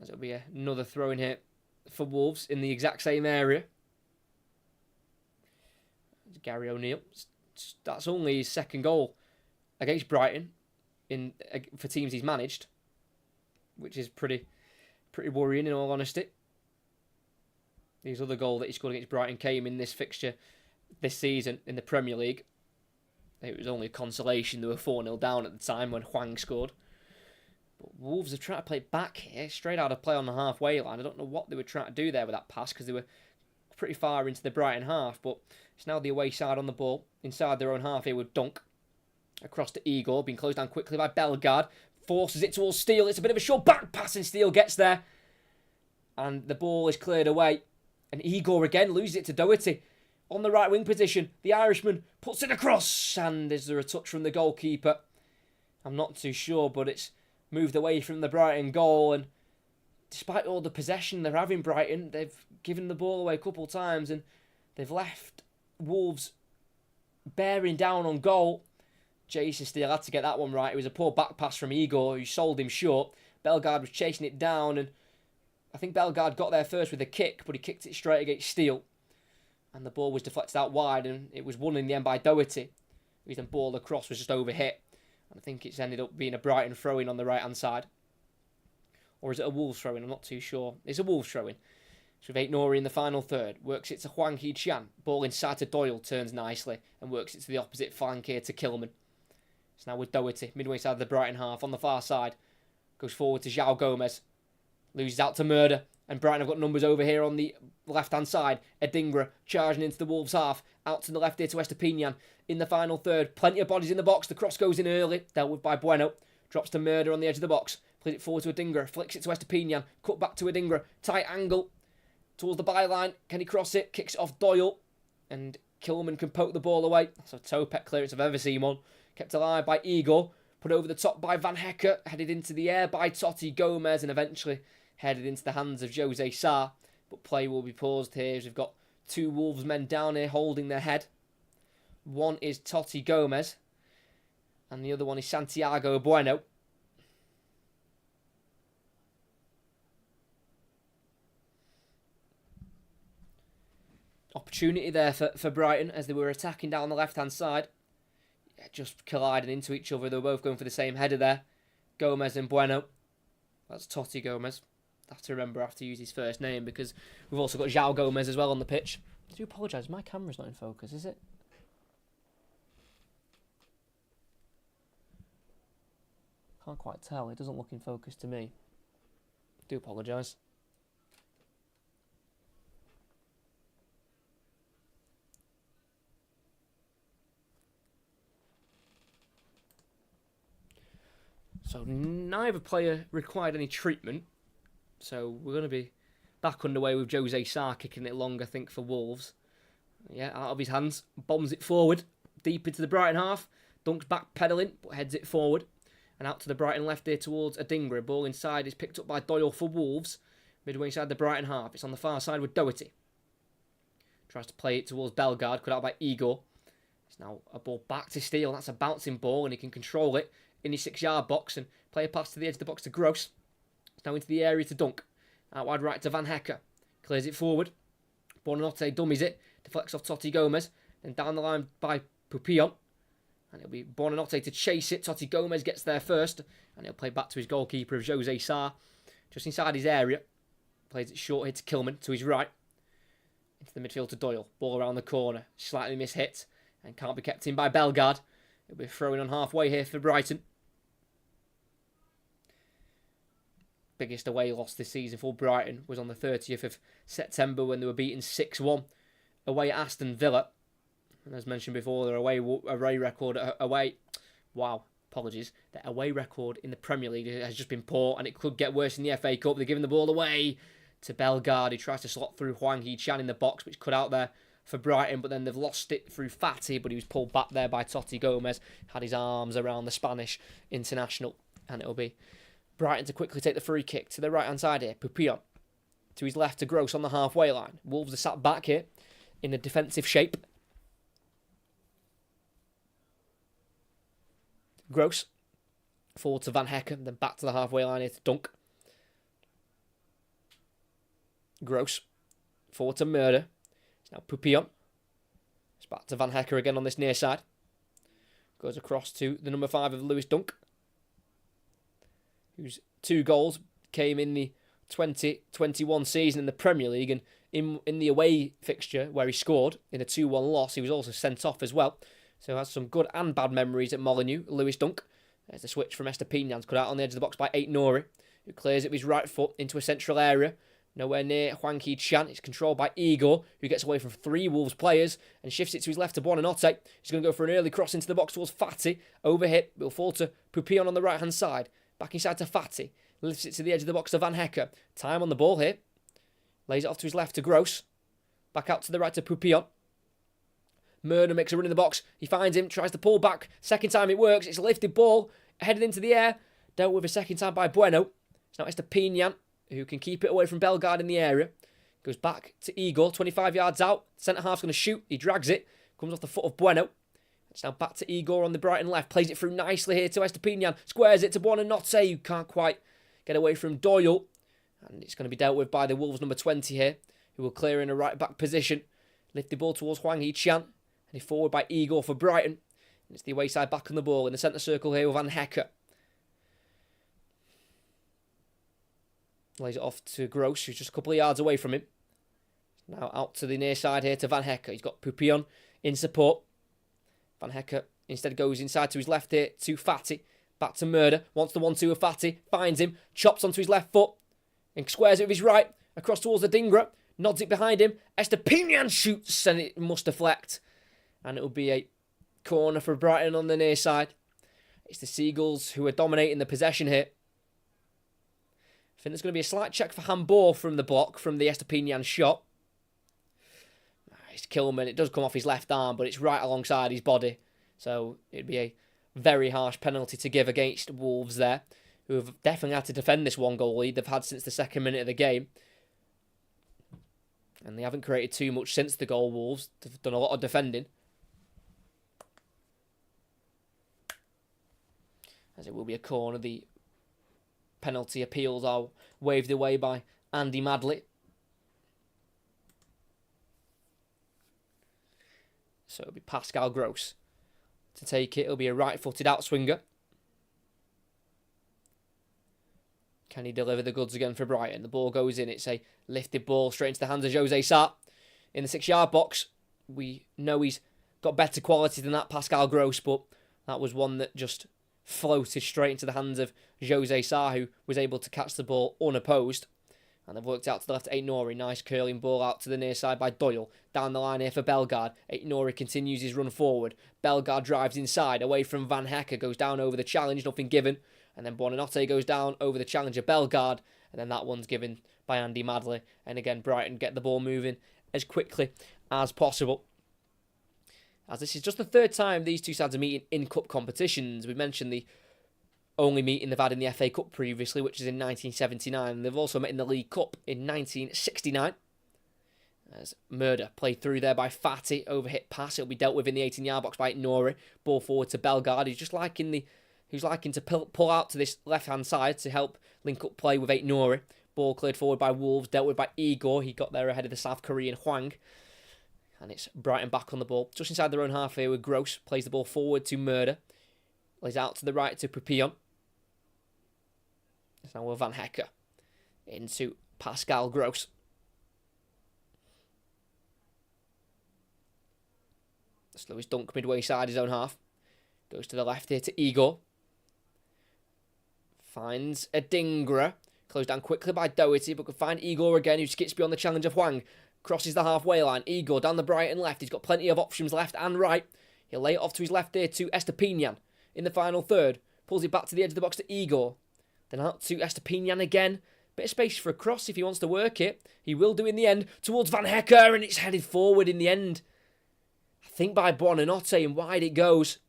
As it'll be another throw-in here for Wolves in the exact same area. Gary O'Neill. That's only his 2nd goal against Brighton for teams he's managed, which is pretty worrying in all honesty. His other goal that he scored against Brighton came in this fixture this season in the Premier League. It was only a consolation. They were 4-0 down at the time when Hwang scored. But Wolves have tried to play back here, straight out of play on the halfway line. I don't know what they were trying to do there with that pass because they were pretty far into the Brighton half, but it's now the away side on the ball, inside their own half here with Dunk. Across to Igor, being closed down quickly by Bellegarde. forces it towards Steele. It's a bit of a short back pass and Steele gets there. And the ball is cleared away. And Igor again loses it to Doherty. On the right wing position, the Irishman puts it across. And is there a touch from the goalkeeper? I'm not too sure, but it's moved away from the Brighton goal. And despite all the possession they're having, Brighton, they've given the ball away a couple of times and they've left Wolves bearing down on goal. Jason Steele had to get that one right. It was a poor back pass from Igor, who sold him short. Bellegarde was chasing it down, and I think Bellegarde got there first with a kick, but he kicked it straight against Steele. And the ball was deflected out wide, and it was won in the end by Doherty, whose then ball across was just overhit. And I think it's ended up being a Brighton throw-in on the right-hand side. Or is it a Wolves throw-in? I'm not too sure. It's a Wolves throw-in. So with Aït-Nouri in the final third. Works it to Hwang Hee-chan. Ball inside to Doyle. Turns nicely. And works it to the opposite flank here to Kilman. It's now with Doherty. Midway side of the Brighton half. On the far side. Goes forward to João Gomez. Loses out to Murder. And Brighton have got numbers over here on the left-hand side. Adingra charging into the Wolves half. Out to the left here to Estepinian. In the final third. Plenty of bodies in the box. The cross goes in early. Dealt with by Bueno. Drops to Murder on the edge of the box. Plays it forward to Adingra. Flicks it to Estepinian. Cut back to Adingra. Tight angle. Towards the byline. Can he cross it? Kicks it off Doyle. And Kilman can poke the ball away. That's a toe-pet clearance I've ever seen one. Kept alive by Igor. Put over the top by Van Hecke. Headed into the air by Totti Gomez. And eventually headed into the hands of Jose Sarr. But play will be paused here as we've got two Wolves men down here holding their head. One is Totti Gomez. And the other one is Santiago Bueno. Opportunity there for Brighton as they were attacking down the left-hand side. Yeah, just colliding into each other. They were both going for the same header there. Gomez and Bueno. That's Totti Gomez. I have to remember I have to use his first name because we've also got João Gomez as well on the pitch. I do apologise, my camera's not in focus, is it? Can't quite tell. It doesn't look in focus to me. I do apologise. So neither player required any treatment. So we're going to be back underway with Jose Sarr kicking it long, I think, for Wolves. Yeah, out of his hands. Bombs it forward. Deep into the Brighton half. Dunks back pedaling, but heads it forward. And out to the Brighton left here towards Adingra. Ball inside is picked up by Doyle for Wolves. Midway inside the Brighton half. It's on the far side with Doherty. Tries to play it towards Bellegarde. Cut out by Igor. It's now a ball back to Steele. That's a bouncing ball and he can control it in his 6-yard box and play a pass to the edge of the box to Gross. It's now into the area to Dunk. Out wide right to Van Hecke. Clears it forward. Buonanotte dummies it. Deflects off Totti Gomez. Then down the line by Pupillon. And it'll be Buonanotte to chase it. Totti Gomez gets there first. And he'll play back to his goalkeeper of Jose Sarr. Just inside his area. Plays it short here to Kilman to his right. Into the midfield to Doyle. Ball around the corner. Slightly mishit. And can't be kept in by Bellegarde. It'll be throwing on halfway here for Brighton. Biggest away loss this season for Brighton was on the 30th of September when they were beaten 6-1 away at Aston Villa. And as mentioned before, their away record their away record in the Premier League has just been poor, and it could get worse in the FA Cup. They're giving the ball away to Bellegarde. He tries to slot through Hwang Hee-chan in the box, which cut out there for Brighton, but then they've lost it through Fati, but he was pulled back there by Totti Gomez. Had his arms around the Spanish international, and it'll be Brighton to quickly take the free kick to the right-hand side here. Pupillon to his left to Gross on the halfway line. Wolves are sat back here in a defensive shape. Gross forward to Van Hecke, then back to the halfway line here to Dunk. Gross forward to Murder. It's now Pupillon. It's back to Van Hecke again on this near side. Goes across to the number 5 of Lewis Dunk, whose 2 goals came in the 2021 season in the Premier League, and in the away fixture where he scored in a 2-1 loss, he was also sent off as well. So has some good and bad memories at Molineux. Lewis Dunk. There's the switch from Estepinian, cut out on the edge of the box by Aït-Nouri, who clears it with his right foot into a central area. Nowhere near Hwang Hee-chan. It's controlled by Igor, who gets away from 3 Wolves players and shifts it to his left to Buonanotte. He's going to go for an early cross into the box towards Fati. Overhit. Will fall to Pupillon on the right-hand side. Back inside to Fatty. Lifts it to the edge of the box to Van Hecker. Time on the ball here. Lays it off to his left to Gross. Back out to the right to Pupillon. Murder makes a run in the box. He finds him, tries to pull back. Second time it works. It's a lifted ball. Headed into the air. Dealt with a second time by Bueno. It's now Estepinian, who can keep it away from Bellegarde in the area. Goes back to Igor, 25 yards out. Centre half's going to shoot. He drags it. Comes off the foot of Bueno. It's now back to Igor on the Brighton left. Plays it through nicely here to Estepinian. Squares it to Buonanotte, who can't quite get away from Doyle. And it's going to be dealt with by the Wolves number 20 here, who will clear in a right-back position. Lift the ball towards Hwang Hee-chan. And he's forward by Igor for Brighton. And it's the away side back on the ball in the centre circle here with Van Hecker. Lays it off to Gross, who's just a couple of yards away from him. Now out to the near side here to Van Hecker. He's got Pupillon in support. Van Hecker instead goes inside to his left here to Fatty. Back to Murder. Wants the 1-2 with Fatty. Finds him. Chops onto his left foot. And squares it with his right. Across towards the Dingra. Nods it behind him. Estepinian shoots and it must deflect. And it will be a corner for Brighton on the near side. It's the Seagulls who are dominating the possession here. I think there's going to be a slight check for handball from the block from the Estepinian shot. It's Kilman. It does come off his left arm, but it's right alongside his body. So it'd be a very harsh penalty to give against Wolves there, who have definitely had to defend this one-goal lead they've had since the second minute of the game. And they haven't created too much since the goal, Wolves. They've done a lot of defending. As it will be a corner, the penalty appeals are waved away by Andy Madley. So it'll be Pascal Gross to take it. It'll be a right-footed outswinger. Can he deliver the goods again for Brighton? The ball goes in. It's a lifted ball straight into the hands of Jose Sarr in the 6-yard box. We know he's got better quality than that Pascal Gross, but that was one that just floated straight into the hands of Jose Sarr, who was able to catch the ball unopposed. And they've worked out to the left, Aït-Nouri. Nice curling ball out to the near side by Doyle. Down the line here for Bellegarde. Aït-Nouri continues his run forward. Bellegarde drives inside, away from Van Hecker. Goes down over the challenge, nothing given. And then Buonanotte goes down over the challenge of Bellegarde. And then that one's given by Andy Madley. And again, Brighton get the ball moving as quickly as possible. As this is just the third time these two sides are meeting in cup competitions. We mentioned the only meeting they've had in the FA Cup previously, which is in 1979. They've also met in the League Cup in 1969. As Murder played through there by Fatty, overhit pass. It'll be dealt with in the 18-yard box by Aït-Nouri. Ball forward to Bellegarde. Who's liking to pull out to this left-hand side to help link up play with Aït-Nouri. Ball cleared forward by Wolves, dealt with by Igor. He got there ahead of the South Korean Hwang. And it's Brighton back on the ball. Just inside their own half here with Gross. Plays the ball forward to Murder. Lays out to the right to Pupillon. It's now with Van Hecker into Pascal Gross. Slow his dunk midway side his own half. Goes to the left here to Igor. Finds a Dingra. Closed down quickly by Doherty, but could find Igor again, who skips beyond the challenge of Hwang. Crosses the halfway line. Igor down the Brighton left. He's got plenty of options left and right. He'll lay it off to his left here to Estepinian in the final third. Pulls it back to the edge of the box to Igor. Then out to Estepinian again. Bit of space for a cross if he wants to work it. He will do in the end towards Van Hecker, and it's headed forward in the end. I think by Buonanotte, and wide it goes.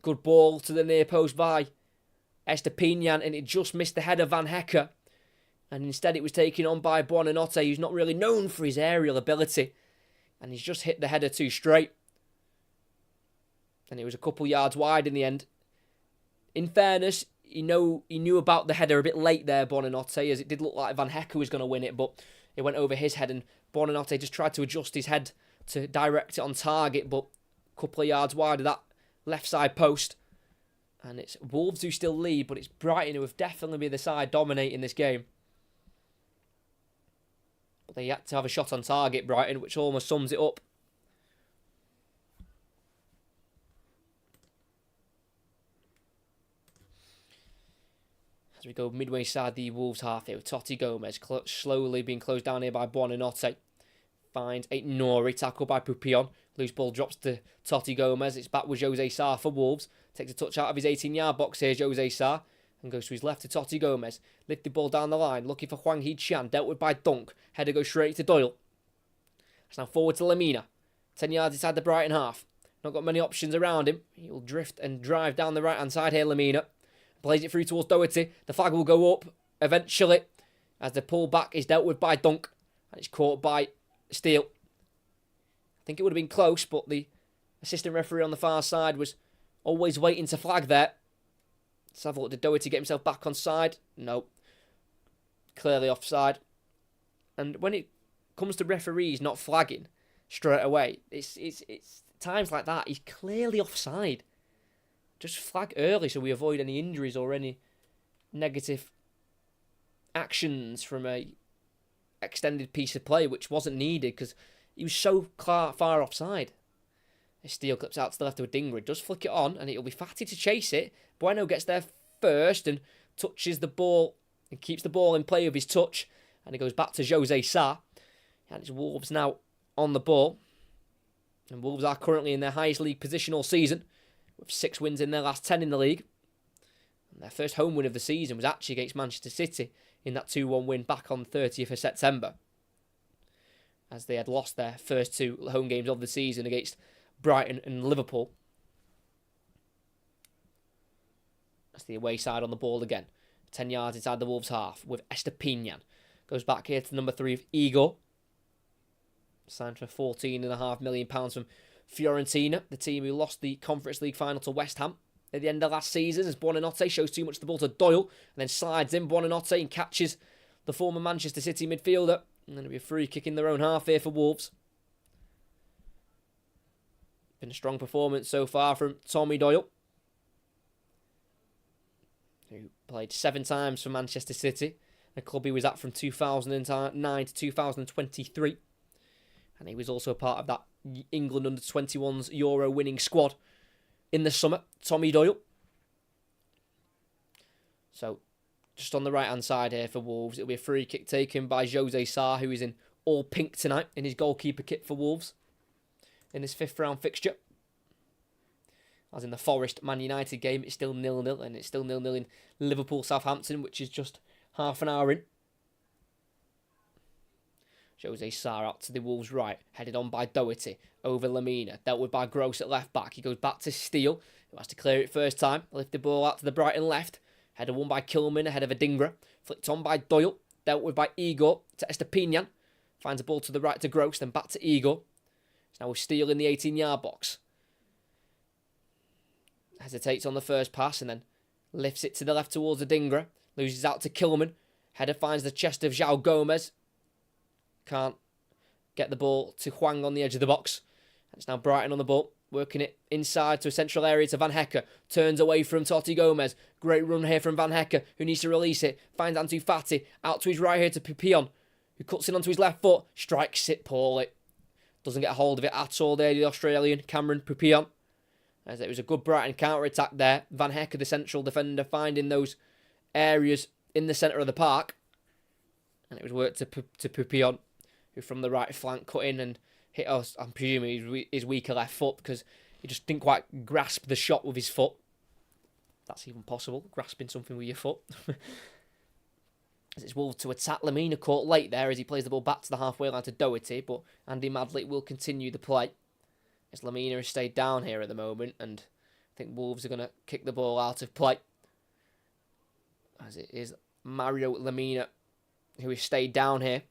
Good ball to the near post by Estepinian, and it just missed the head of Van Hecker. And instead it was taken on by Buonanotte, who's not really known for his aerial ability. And he's just hit the header too straight. And it was a couple yards wide in the end. In fairness, he knew about the header a bit late there, Buonanotte, as it did look like Van Hecker was going to win it, but it went over his head, and Buonanotte just tried to adjust his head to direct it on target, but a couple of yards wide of that left side post. And it's Wolves who still lead, but it's Brighton who have definitely been the side dominating this game. But they had to have a shot on target, Brighton, which almost sums it up. As we go midway side the Wolves half here with Totti Gomez slowly being closed down here by Buonanotte. finds a Nori tackle by Pupillon. Loose ball drops to Totti Gomez. It's back with Jose Sarr for Wolves. Takes a touch out of his 18-yard box here, Jose Sarr. And goes to his left to Totti Gomez. Lifted ball down the line, looking for Hwang Hee-chan. Dealt with by Dunk. Header goes straight to Doyle. It's now forward to Lamina. 10 yards inside the Brighton half. Not got many options around him. He'll drift and drive down the right-hand side here, Lamina. Plays it through towards Doherty. The flag will go up eventually as the pull back is dealt with by Dunk. And it's caught by Steele. I think it would have been close, but the assistant referee on the far side was always waiting to flag there. Let's have a look. Did Doherty get himself back on side? No. Clearly offside. And when it comes to referees not flagging straight away, it's times like that, he's clearly offside. Just flag early so we avoid any injuries or any negative actions from a extended piece of play, which wasn't needed because he was so far offside. Steele clips out to the left of Dingra. Does flick it on, and it'll be Fatty to chase it. Bueno gets there first and touches the ball and keeps the ball in play with his touch. And it goes back to Jose Sarr. And it's Wolves now on the ball. And Wolves are currently in their highest league position all season, with 6 wins in their last 10 in the league. And their first home win of the season was actually against Manchester City in that 2-1 win back on 30th of September, as they had lost their first 2 home games of the season against Brighton and Liverpool. That's the away side on the ball again. 10 yards inside the Wolves half with Estepinian. Goes back here to number 3 of Igor. Signed for £14.5 million from Fiorentina, the team who lost the Conference League final to West Ham at the end of last season, as Buonanotte shows too much of the ball to Doyle and then slides in Buonanotte and catches the former Manchester City midfielder. And then it'll be a free kick in their own half here for Wolves. Been a strong performance so far from Tommy Doyle, who played 7 times for Manchester City, a club he was at from 2009 to 2023. And he was also a part of that England under-21s Euro winning squad in the summer, Tommy Doyle. So, just on the right-hand side here for Wolves, it'll be a free kick taken by Jose Sarr, who is in all pink tonight in his goalkeeper kit for Wolves in this 5th round fixture. As in the Forest Man United game, it's still 0-0, and it's still 0-0 in Liverpool-Southampton, which is just half an hour in. Jose Sarr out to the Wolves' right, headed on by Doherty, over Lamina, dealt with by Gross at left-back. He goes back to Steele, who has to clear it first time, lift the ball out to the Brighton left, header won by Kilman ahead of Adingra, flicked on by Doyle, dealt with by Igor to Estepinian, finds a ball to the right to Gross, then back to Igor. It's now with Steele in the 18-yard box. Hesitates on the first pass and then lifts it to the left towards Adingra, loses out to Kilman, header finds the chest of João Gomez. Can't get the ball to Hwang on the edge of the box. And it's now Brighton on the ball, working it inside to a central area to Van Hecke. Turns away from Totti Gomez. Great run here from Van Hecke, who needs to release it. Finds Ansu Fati, out to his right here to Pupillon, who cuts in onto his left foot. Strikes it poorly. Doesn't get a hold of it at all there, the Australian Cameron Pupillon. As it was a good Brighton counter-attack there. Van Hecke, the central defender, finding those areas in the centre of the park. And it was worked to Pupillon, who from the right flank cut in and hit us. I'm presuming his weaker left foot because he just didn't quite grasp the shot with his foot. That's even possible, grasping something with your foot. As it's Wolves to attack. Lamina caught late there as he plays the ball back to the halfway line to Doherty, but Andy Madlick will continue the play. As Lamina has stayed down here at the moment, and I think Wolves are going to kick the ball out of play. As it is Mario Lamina who has stayed down here.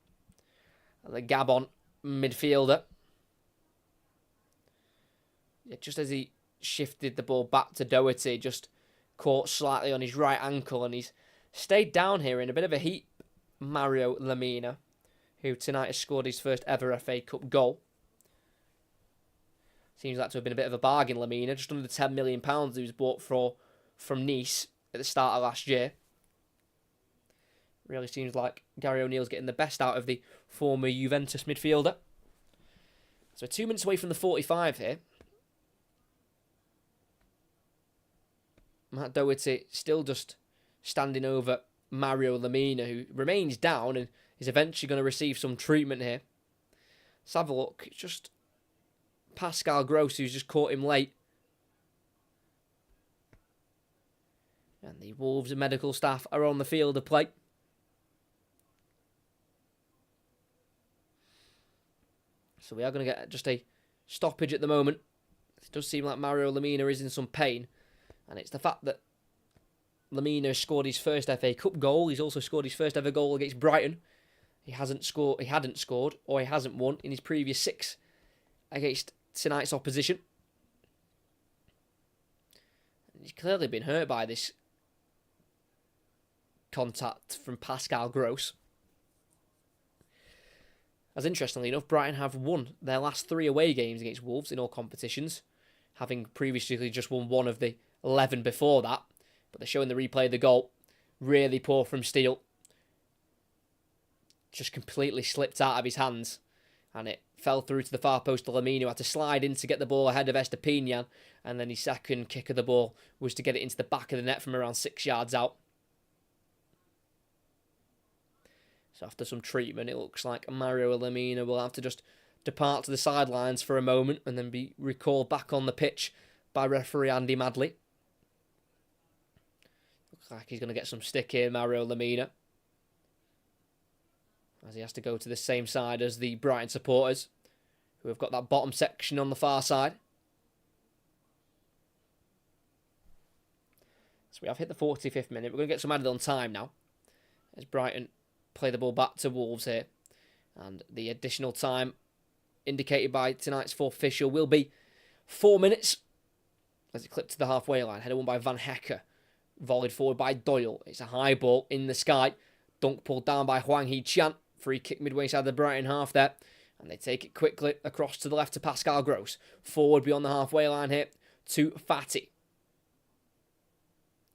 The Gabon midfielder. Yeah, just as he shifted the ball back to Doherty, just caught slightly on his right ankle, and he's stayed down here in a bit of a heap. Mario Lamina, who tonight has scored his first ever FA Cup goal. Seems like to have been a bit of a bargain, Lamina. Just under £10 million he was bought for from Nice at the start of last year. Really seems like Gary O'Neill's getting the best out of the former Juventus midfielder. So 2 minutes away from the 45 here. Matt Doherty still just standing over Mario Lamina, who remains down and is eventually going to receive some treatment here. Let's have a look. It's just Pascal Gross who's just caught him late. And the Wolves and medical staff are on the field of play. So we are going to get just a stoppage at the moment. It does seem like Mario Lemina is in some pain. And it's the fact that Lemina scored his first FA Cup goal. He's also scored his first ever goal against Brighton. He hadn't scored, or he hasn't won in his previous 6 against tonight's opposition. He's clearly been hurt by this contact from Pascal Gross. As interestingly enough, Brighton have won their last 3 away games against Wolves in all competitions, having previously just won 1 of the 11 before that. But they're showing the replay of the goal. Really poor from Steele. Just completely slipped out of his hands. And it fell through to the far post to Lemina, who had to slide in to get the ball ahead of Estepinian. And then his second kick of the ball was to get it into the back of the net from around 6 yards out. So after some treatment, it looks like Mario Lemina will have to just depart to the sidelines for a moment and then be recalled back on the pitch by referee Andy Madley. Looks like he's going to get some stick here, Mario Lemina, as he has to go to the same side as the Brighton supporters, who have got that bottom section on the far side. So we have hit the 45th minute. We're going to get some added on time now, as Brighton play the ball back to Wolves here. And the additional time indicated by tonight's fourth official will be 4 minutes. As it clipped to the halfway line. Header won by Van Hecke. Volleyed forward by Doyle. It's a high ball in the sky. Dunk pulled down by Hwang Hee-chan. Free kick midway inside the Brighton half there. And they take it quickly across to the left to Pascal Gross. Forward beyond the halfway line here to Fati.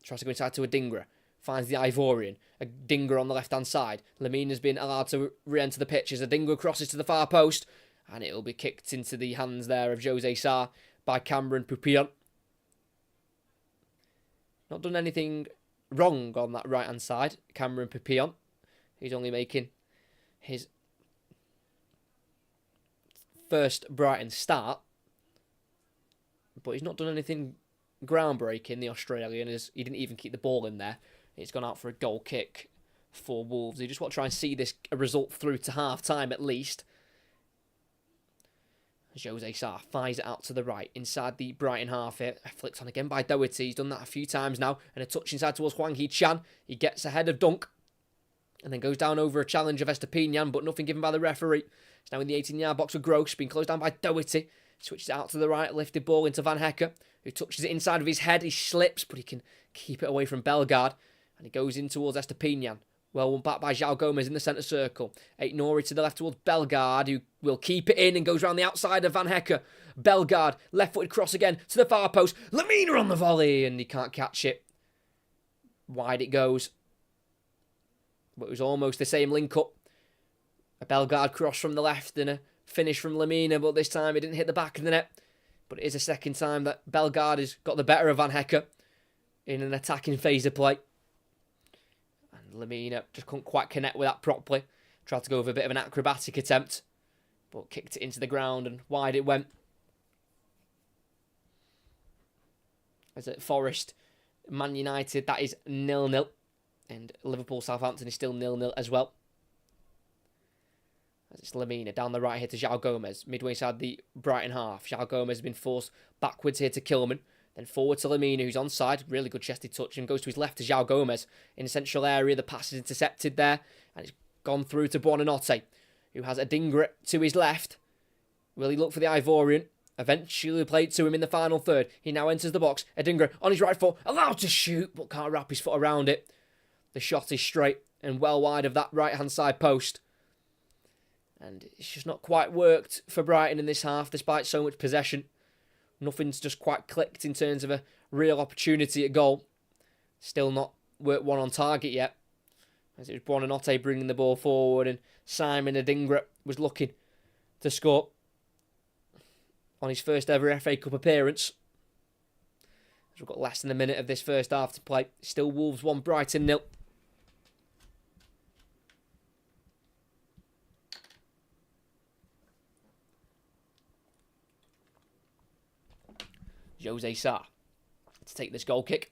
Tries to go inside to Adingra. Finds the Ivorian. Adingra on the left-hand side. Lemina's been allowed to re-enter the pitch as Adingra crosses to the far post. And it'll be kicked into the hands there of Jose Sarr by Cameron Pupillon. Not done anything wrong on that right-hand side. Cameron Pupillon. He's only making his first Brighton start. But he's not done anything groundbreaking, the Australian, as he didn't even keep the ball in there. It's gone out for a goal kick for Wolves. They just want to try and see this result through to half-time at least. Jose Sarr fires it out to the right, inside the Brighton half here. Flicked on again by Doherty. He's done that a few times now. And a touch inside towards Hwang Hee-chan. He gets ahead of Dunk. And then goes down over a challenge of Estepinian, but nothing given by the referee. It's now in the 18-yard box with Gross, being closed down by Doherty. Switches it out to the right, lifted ball into Van Hecke, who touches it inside of his head. He slips, but he can keep it away from Bellegarde. And he goes in towards Estepinian. Well won back by João Gomez in the centre circle. Aït-Nouri to the left towards Bellegarde, who will keep it in and goes around the outside of Van Hecke. Bellegarde, left-footed cross again to the far post. Lemina on the volley, and he can't catch it. Wide it goes. But it was almost the same link-up. A Bellegarde cross from the left and a finish from Lemina, but this time it didn't hit the back of the net. But it is the second time that Bellegarde has got the better of Van Hecke in an attacking phase of play. Lemina just couldn't quite connect with that properly. Tried to go with a bit of an acrobatic attempt, but kicked it into the ground and wide it went. As at Forest, Man United, that is 0-0. And Liverpool-Southampton is still 0-0 as well. As it's Lemina down the right here to João Gomez. Midway inside the Brighton half. João Gomez has been forced backwards here to Kilman. Then forward to Lemina, who's onside. Really good chested touch. And goes to his left to João Gomez. In the central area, the pass is intercepted there. And it's gone through to Buonanotte, who has Adingra to his left. Will he look for the Ivorian? Eventually played to him in the final third. He now enters the box. Adingra on his right foot. Allowed to shoot, but can't wrap his foot around it. The shot is straight and well wide of that right-hand side post. And it's just not quite worked for Brighton in this half, despite so much possession. Nothing's just quite clicked in terms of a real opportunity at goal. Still not worked one on target yet. As it was Buonanotte bringing the ball forward, and Simon Adingra was looking to score on his first ever FA Cup appearance. As we've got less than a minute of this first half to play. Still Wolves 1, Brighton 0. Jose Sarr to take this goal kick.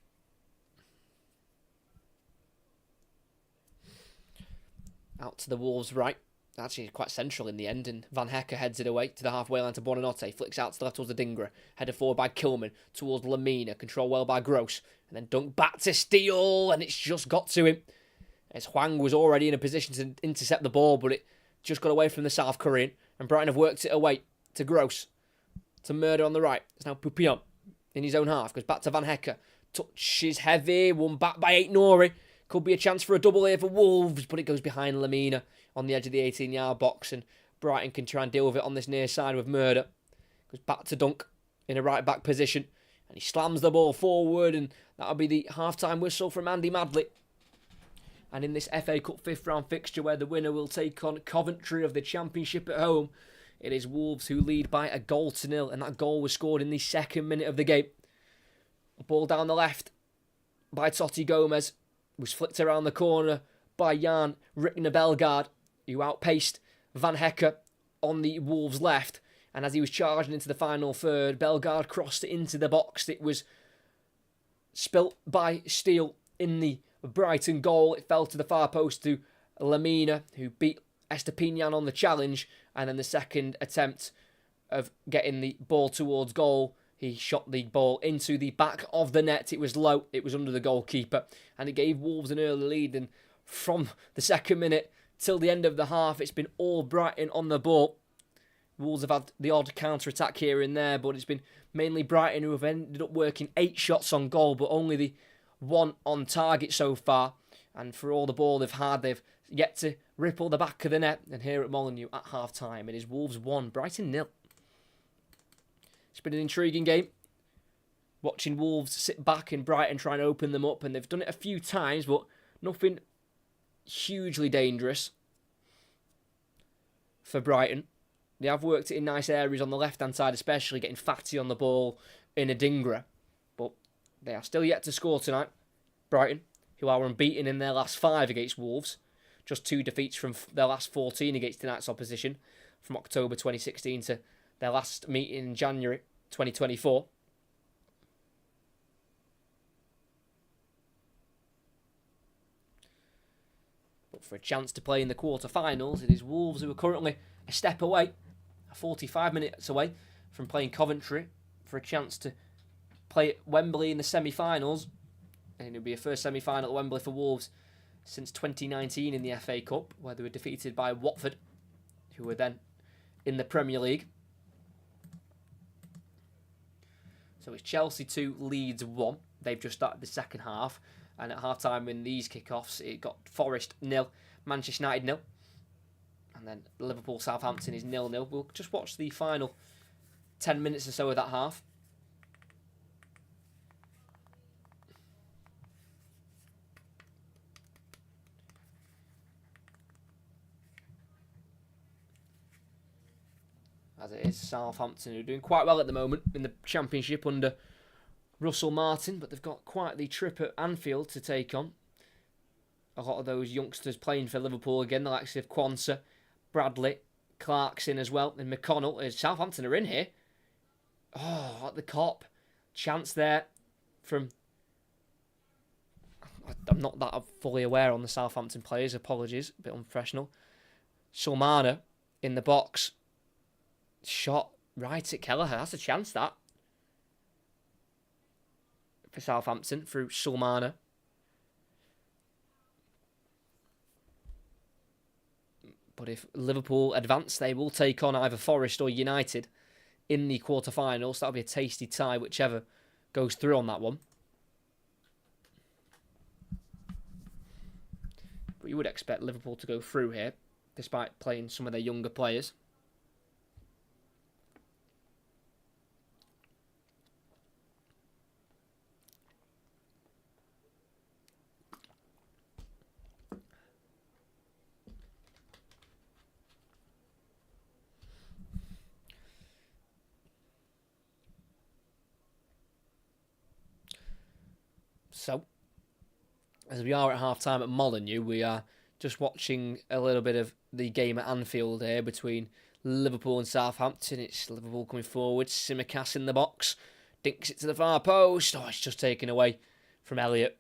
Out to the Wolves' right. Actually, quite central in the end, and Van Hecke heads it away to the halfway line to Buonanotte. Flicks out to the left towards the Dingra. Headed forward by Kilman towards Lamina. Controlled well by Gross. And then dunked back to Steele, and it's just got to him. As Hwang was already in a position to intercept the ball, but it just got away from the South Korean. And Brighton have worked it away to Gross. To Murder on the right. It's now Pupillon in his own half. Goes back to Van Hecke. Touches heavy. Won back by Aït-Nouri. Could be a chance for a double here for Wolves, but it goes behind Lamina on the edge of the 18-yard box, and Brighton can try and deal with it on this near side with Murder. Goes back to Dunk in a right-back position, and he slams the ball forward, and that'll be the half-time whistle from Andy Madley. And in this FA Cup fifth-round fixture where the winner will take on Coventry of the Championship at home, it is Wolves who lead by 1-0, and that goal was scored in the second minute of the game. A ball down the left by Totti Gomez. Was flicked around the corner by Jan Rickner Bellegarde, who outpaced Van Hecke on the Wolves' left. And as he was charging into the final third, Bellegarde crossed it into the box. It was spilt by Steele in the Brighton goal. It fell to the far post to Lamina, who beat Estepinian on the challenge. And then the second attempt of getting the ball towards goal, he shot the ball into the back of the net. It was low. It was under the goalkeeper. And it gave Wolves an early lead. And from the second minute till the end of the half, it's been all Brighton on the ball. Wolves have had the odd counter-attack here and there, but it's been mainly Brighton who have ended up working 8 shots on goal, but only the 1 on target so far. And for all the ball they've had, they've yet to ripple the back of the net. And here at Molineux at half-time, it is Wolves 1, Brighton 0. It's been an intriguing game. Watching Wolves sit back and Brighton try and open them up. And they've done it a few times, but nothing hugely dangerous for Brighton. They have worked it in nice areas on the left-hand side, especially getting Fatty on the ball in Adingra. But they are still yet to score tonight. Brighton, who are unbeaten in their last 5 against Wolves. Just 2 defeats from their last 14 against tonight's opposition. From October 2016 to their last meeting in January 2024. But for a chance to play in the quarter-finals, it is Wolves who are currently a step away, 45 minutes away from playing Coventry for a chance to play at Wembley in the semi-finals. And it'll be a first semi-final at Wembley for Wolves since 2019 in the FA Cup, where they were defeated by Watford, who were then in the Premier League. So it's Chelsea 2, Leeds 1. They've just started the second half. And at half-time in these kick-offs, it got Forest 0, Manchester United 0. And then Liverpool-Southampton is 0-0. We'll just watch the final 10 minutes or so of that half. As it is Southampton, who are doing quite well at the moment in the Championship under Russell Martin, but they've got quite the trip at Anfield to take on. A lot of those youngsters playing for Liverpool again, the likes of Quansah, Bradley, Clarkson as well, and McConnell. As Southampton are in here. Oh, at the Kop. Chance there from... I'm not that fully aware on the Southampton players, apologies, a bit unprofessional. Sulmana in the box. Shot right at Kelleher. That's a chance, that. For Southampton through Sulmana. But if Liverpool advance, they will take on either Forest or United in the quarter-finals. That'll be a tasty tie, whichever goes through on that one. But you would expect Liverpool to go through here, despite playing some of their younger players. So, as we are at half-time at Molineux, we are just watching a little bit of the game at Anfield here between Liverpool and Southampton. It's Liverpool coming forward, Tsimikas in the box, Dinks it to the far post. Oh, it's just taken away from Elliott.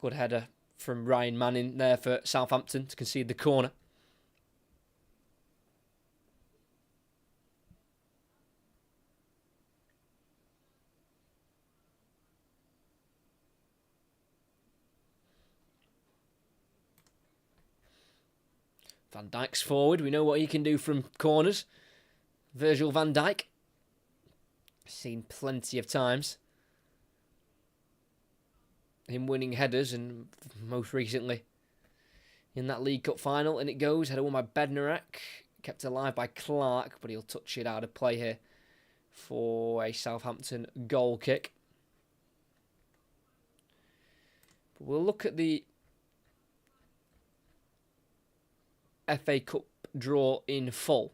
Good header from Ryan Manning there for Southampton to concede the corner. Van Dijk's forward. We know what he can do from corners. Virgil van Dijk. Seen plenty of times him winning headers, and most recently in that League Cup final. And it goes. Header won by Bednarek. Kept alive by Clark, but he'll touch it out of play here for a Southampton goal kick. But we'll look at the FA Cup draw in full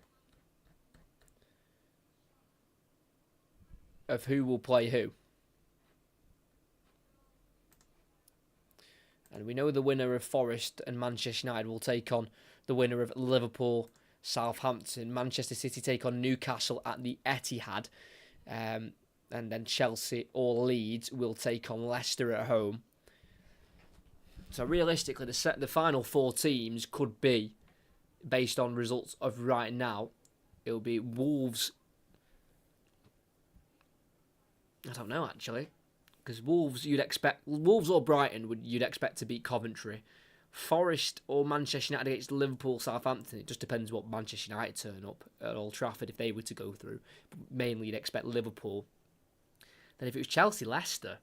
of who will play who. And we know the winner of Forest and Manchester United will take on the winner of Liverpool, Southampton. Manchester City take on Newcastle at the Etihad. And then Chelsea or Leeds will take on Leicester at home. So realistically, the final four teams could be, based on results of right now, it'll be Wolves. I don't know, actually. Because Wolves, Wolves or Brighton, you'd expect to beat Coventry. Forest or Manchester United against Liverpool, Southampton. It just depends what Manchester United turn up at Old Trafford if they were to go through. But mainly you'd expect Liverpool. Then if it was Chelsea, Leicester,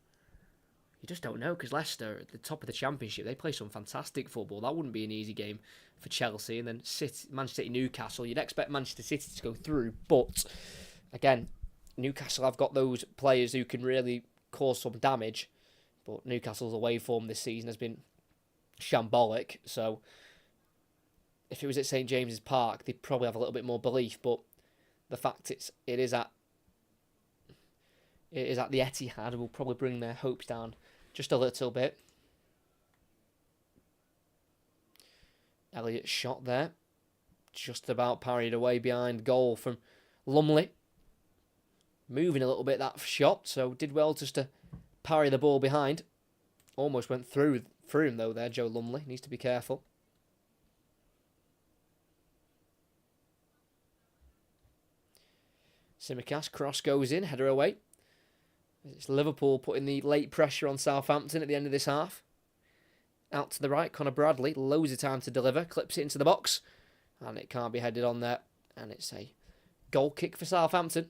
you just don't know, because Leicester, at the top of the Championship, they play some fantastic football. That wouldn't be an easy game for Chelsea. And then Manchester City, Newcastle, you'd expect Manchester City to go through. But, again, Newcastle have got those players who can really cause some damage. But Newcastle's away form this season has been shambolic. So, if it was at St James's Park, they'd probably have a little bit more belief. But the fact it is at the Etihad will probably bring their hopes down just a little bit. Elliott's shot there. Just about parried away behind goal from Lumley. Moving a little bit, that shot, so did well just to parry the ball behind. Almost went through him though there, Joe Lumley. Needs to be careful. Tsimikas, cross goes in, header away. It's Liverpool putting the late pressure on Southampton at the end of this half. Out to the right, Conor Bradley, loads of time to deliver, clips it into the box, and it can't be headed on there. And it's a goal kick for Southampton.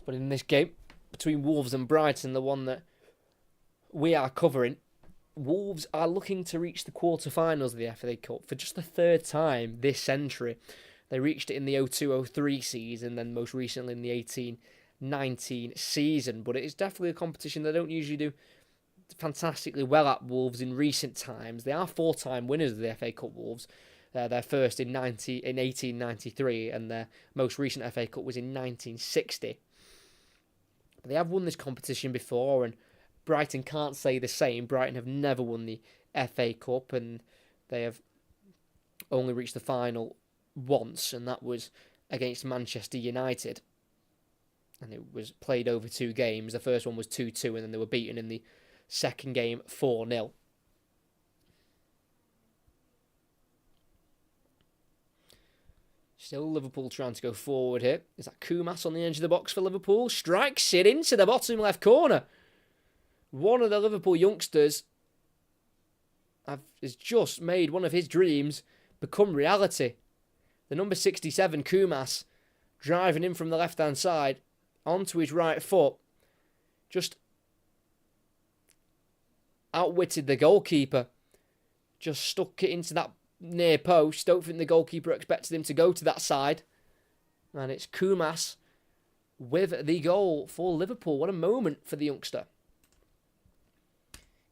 But in this game, between Wolves and Brighton, the one that we are covering, Wolves are looking to reach the quarter-finals of the FA Cup for just the third time this century. They reached it in the 02-03 season, then most recently in the 18-19 season. But it is definitely a competition they don't usually do fantastically well at, Wolves, in recent times. They are four-time winners of the FA Cup, Wolves. Their first in 1893, and their most recent FA Cup was in 1960. But they have won this competition before, and Brighton can't say the same. Brighton have never won the FA Cup, and they have only reached the final once, and that was against Manchester United. And it was played over 2 games. The first one was 2-2, and then they were beaten in the second game 4-0. Still Liverpool trying to go forward here. Is that Kumas on the edge of the box for Liverpool? Strikes it into the bottom left corner. One of the Liverpool youngsters has just made one of his dreams become reality. The number 67, Kumas, driving in from the left-hand side onto his right foot. Just outwitted the goalkeeper. Just stuck it into that near post. Don't think the goalkeeper expected him to go to that side. And it's Kumas with the goal for Liverpool. What a moment for the youngster.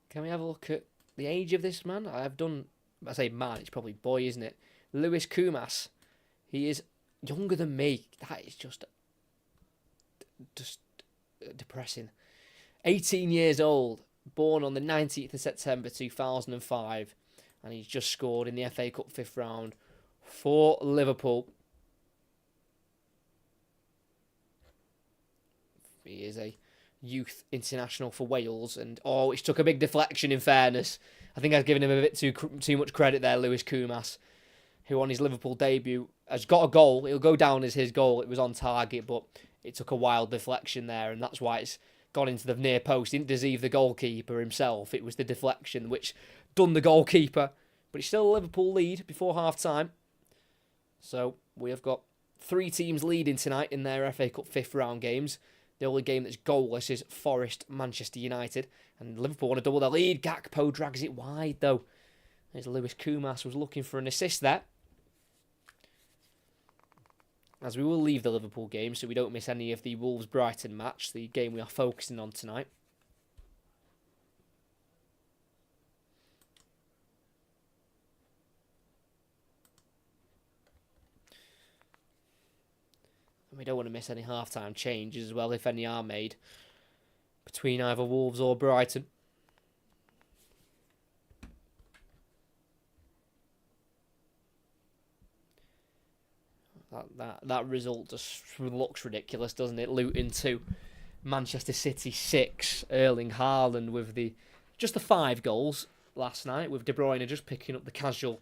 Can we have a look at the age of this man? I say man, it's probably boy, isn't it? Lewis Kumas. He is Younger than me. That is just depressing. 18 years old, born on the 19th of September 2005, and he's just scored in the FA Cup 5th round for Liverpool. He is a youth international for Wales, and it took a big deflection in fairness. I think I've given him a bit too much credit there, Lewis Koumas, who on his Liverpool debut has got a goal. It'll go down as his goal. It was on target, but it took a wild deflection there, and that's why it's gone into the near post. He didn't deceive the goalkeeper himself. It was the deflection which done the goalkeeper, but it's still a Liverpool lead before half-time. So we have got 3 teams leading tonight in their FA Cup 5th round games. The only game that's goalless is Forest Manchester United. And Liverpool want to double their lead. Gakpo drags it wide, though. As Lewis Koumas was looking for an assist there. As we will leave the Liverpool game so we don't miss any of the Wolves-Brighton match, the game we are focusing on tonight. And we don't want to miss any half-time changes as well, if any are made, between either Wolves or Brighton. That result just looks ridiculous, doesn't it? Luton 2, Manchester City 6. Erling Haaland with just the 5 goals last night, with De Bruyne just picking up the casual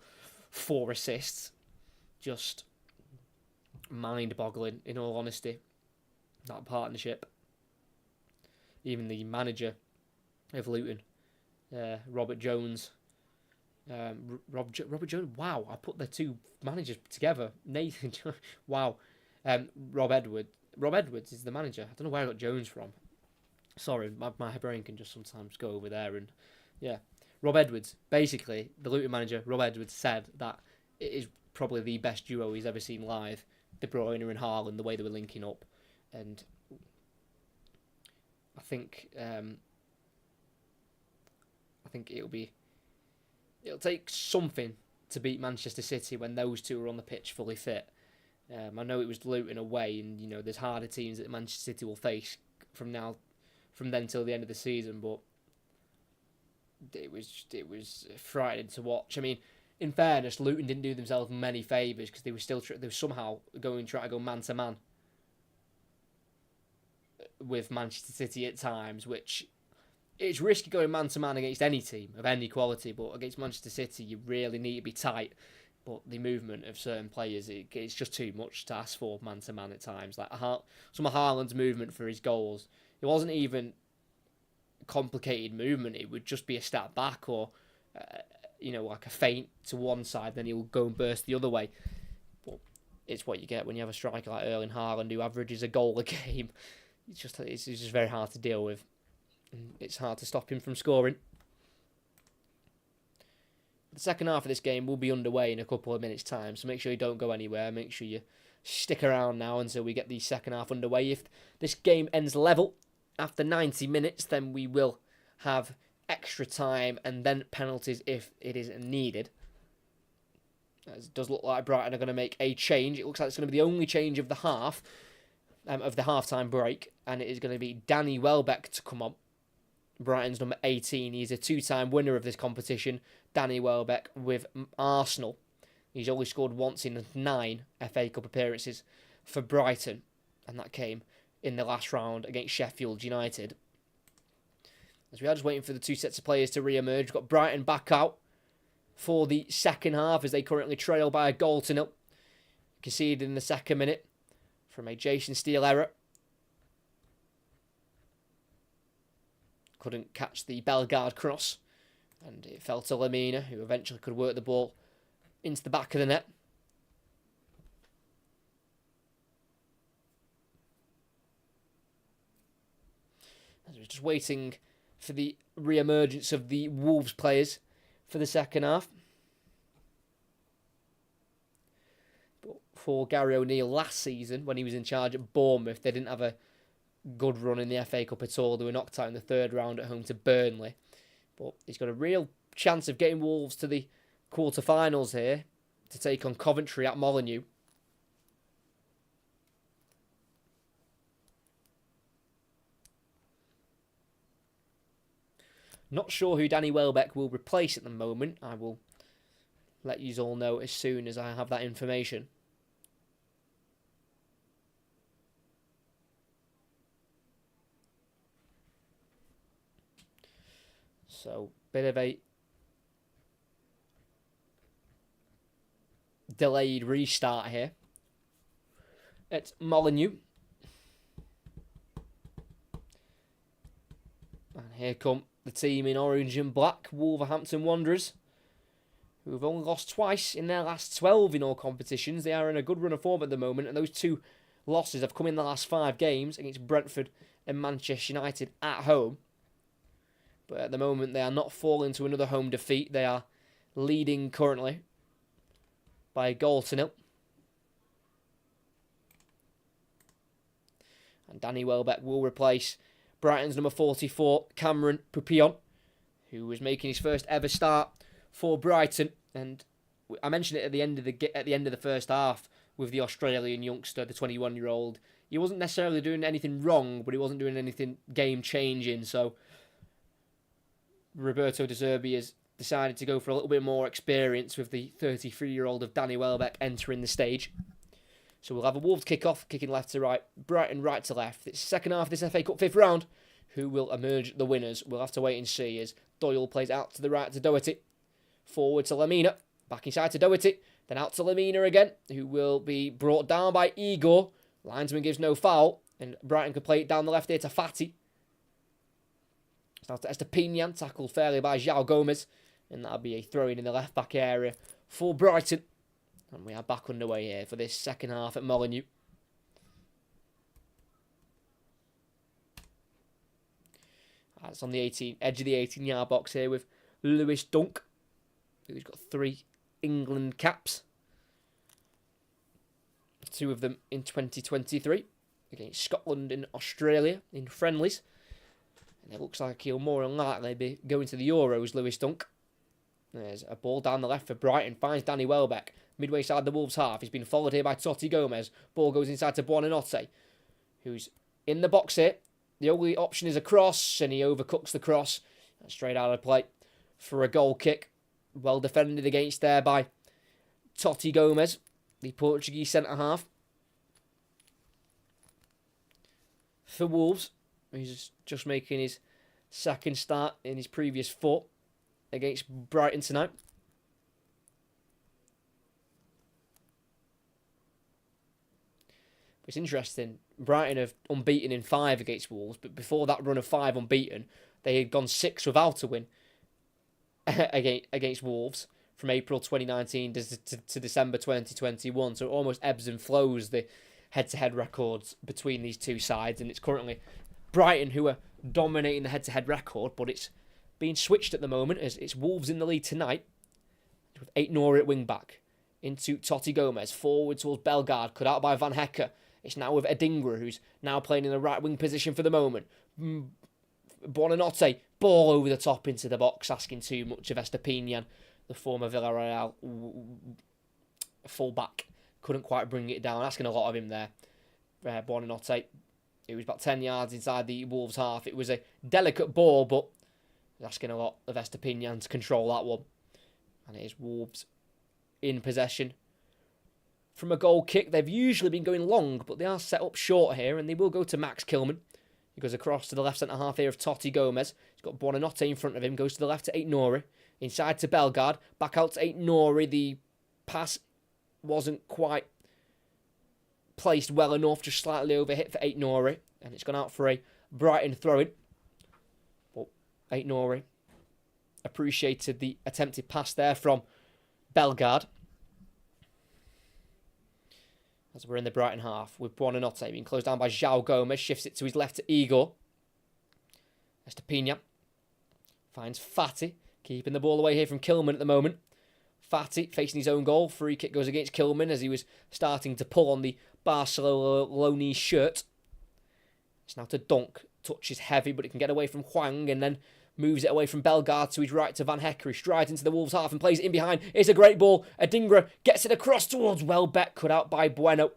4 assists. Just mind-boggling, in all honesty, that partnership. Even the manager of Luton, Robert Jones. Robert Jones. Wow, I put the 2 managers together. Nathan. Wow. Rob Edwards is the manager. I don't know where I got Jones from. Sorry, my brain can just sometimes go over there. And yeah, Rob Edwards. Basically, the Luton manager, Rob Edwards, said that it is probably the best duo he's ever seen live. De Bruyne and Haaland, the way they were linking up, and I think it'll take something to beat Manchester City when those 2 are on the pitch fully fit. I know it was Luton away, and there's harder teams that Manchester City will face from then till the end of the season. But it was frightening to watch. I mean, in fairness, Luton didn't do themselves many favours because they were somehow trying to go man to man with Manchester City at times, which it's risky going man to man against any team of any quality, but against Manchester City you really need to be tight. But the movement of certain players, it's just too much to ask for man to man at times. Like some of Haaland's movement for his goals, it wasn't even complicated movement. It would just be a step back or like a feint to one side, then he'll go and burst the other way. But it's what you get when you have a striker like Erling Haaland who averages a goal a game. It's just very hard to deal with. It's hard to stop him from scoring. The second half of this game will be underway in a couple of minutes' time, so make sure you don't go anywhere. Make sure you stick around now until we get the second half underway. If this game ends level after 90 minutes, then we will have extra time and then penalties if it is needed. As it does look like Brighton are going to make a change. It looks like it's going to be the only change of the half, of the half-time break, and it is going to be Danny Welbeck to come on. Brighton's number 18. He's a 2-time winner of this competition. Danny Welbeck with Arsenal. He's only scored once in 9 FA Cup appearances for Brighton, and that came in the last round against Sheffield United. As we are just waiting for the 2 sets of players to re-emerge, we've got Brighton back out for the second half as they currently trail by a goal to 0. Conceded in the second minute from a Jason Steele error. Couldn't catch the Bellegarde cross, and it fell to Lamina, who eventually could work the ball into the back of the net. As we're just waiting for the re-emergence of the Wolves players for the second half. But for Gary O'Neill last season, when he was in charge at Bournemouth, they didn't have a good run in the FA Cup at all. They were knocked out in the third round at home to Burnley. But he's got a real chance of getting Wolves to the quarter-finals here to take on Coventry at Molineux. Not sure who Danny Welbeck will replace at the moment. I will let you all know as soon as I have that information. So, bit of a delayed restart here. It's Molineux. And here come the team in orange and black, Wolverhampton Wanderers, who have only lost twice in their last 12 in all competitions. They are in a good run of form at the moment, and those 2 losses have come in the last 5 games against Brentford and Manchester United at home. But at the moment, they are not falling to another home defeat. They are leading currently by a goal to 0. And Danny Welbeck will replace Brighton's number 44, Cameron Pupillon, who was making his first ever start for Brighton. And I mentioned it at the end of the first half with the Australian youngster, the 21-year-old. He wasn't necessarily doing anything wrong, but he wasn't doing anything game-changing. So Roberto De Zerbi has decided to go for a little bit more experience with the 33-year-old of Danny Welbeck entering the stage. So we'll have a Wolves kick-off, kicking left to right, Brighton right to left. It's the second half of this FA Cup 5th round. Who will emerge the winners? We'll have to wait and see as Doyle plays out to the right to Doherty. Forward to Lamina. Back inside to Doherty. Then out to Lamina again, who will be brought down by Igor. Linesman gives no foul. And Brighton could play it down the left here to Fati. It's now to Estepinian, tackled fairly by João Gomez. And that'll be a throw-in the left-back area for Brighton. And we are back underway here for this second half at Molineux. It's on the edge of the 18-yard box here with Lewis Dunk, who's got 3 England caps. 2 of them in 2023 against Scotland and Australia in friendlies. And it looks like he'll more than likely be going to the Euros, Lewis Dunk. There's a ball down the left for Brighton. Finds Danny Welbeck. Midway side the Wolves half. He's been followed here by Totti Gomez. Ball goes inside to Buonanotte, who's in the box here. The only option is a cross, and he overcooks the cross. Straight out of play for a goal kick. Well defended against there by Totti Gomez, the Portuguese centre-half. For Wolves, he's just making his second start in his previous 4 against Brighton tonight. It's interesting. Brighton have unbeaten in 5 against Wolves, but before that run of 5 unbeaten, they had gone 6 without a win against Wolves from April 2019 to December 2021. So it almost ebbs and flows the head-to-head records between these 2 sides, and it's currently Brighton who are dominating the head-to-head record, but it's being switched at the moment as it's Wolves in the lead tonight with Aït-Nouri at wing-back. Into Totti Gomez, forward towards Bellegarde, cut out by Van Hecke. It's now with Adingra, who's now playing in the right wing position for the moment. Buonanotte, ball over the top into the box, asking too much of Estepinian, the former Villarreal full-back. Couldn't quite bring it down, asking a lot of him there. Buonanotte, it was about 10 yards inside the Wolves half. It was a delicate ball, but asking a lot of Estepinian to control that one. And it is Wolves in possession. From a goal kick, they've usually been going long, but they are set up short here, and they will go to Max Kilman. He goes across to the left centre-half here of Totti Gomez. He's got Buonanotte in front of him, goes to the left to Aït-Nouri. Inside to Bellegarde, back out to Aït-Nouri. The pass wasn't quite placed well enough, just slightly overhit for Aït-Nouri, and it's gone out for a Brighton throw-in. But Aït-Nouri appreciated the attempted pass there from Bellegarde. As we're in the Brighton half with Buonanotte being closed down by João Gomez. Shifts it to his left to Igor. Estepinian finds Fati. Keeping the ball away here from Kilman at the moment. Fati facing his own goal. Free kick goes against Kilman as he was starting to pull on the Barcelona shirt. It's now to Dunk. Touch is heavy, but it can get away from Hwang and then moves it away from Bellegarde to his right to Van Hecke. He strides into the Wolves half and plays it in behind. It's a great ball. Adingra gets it across towards Welbeck, cut out by Bueno.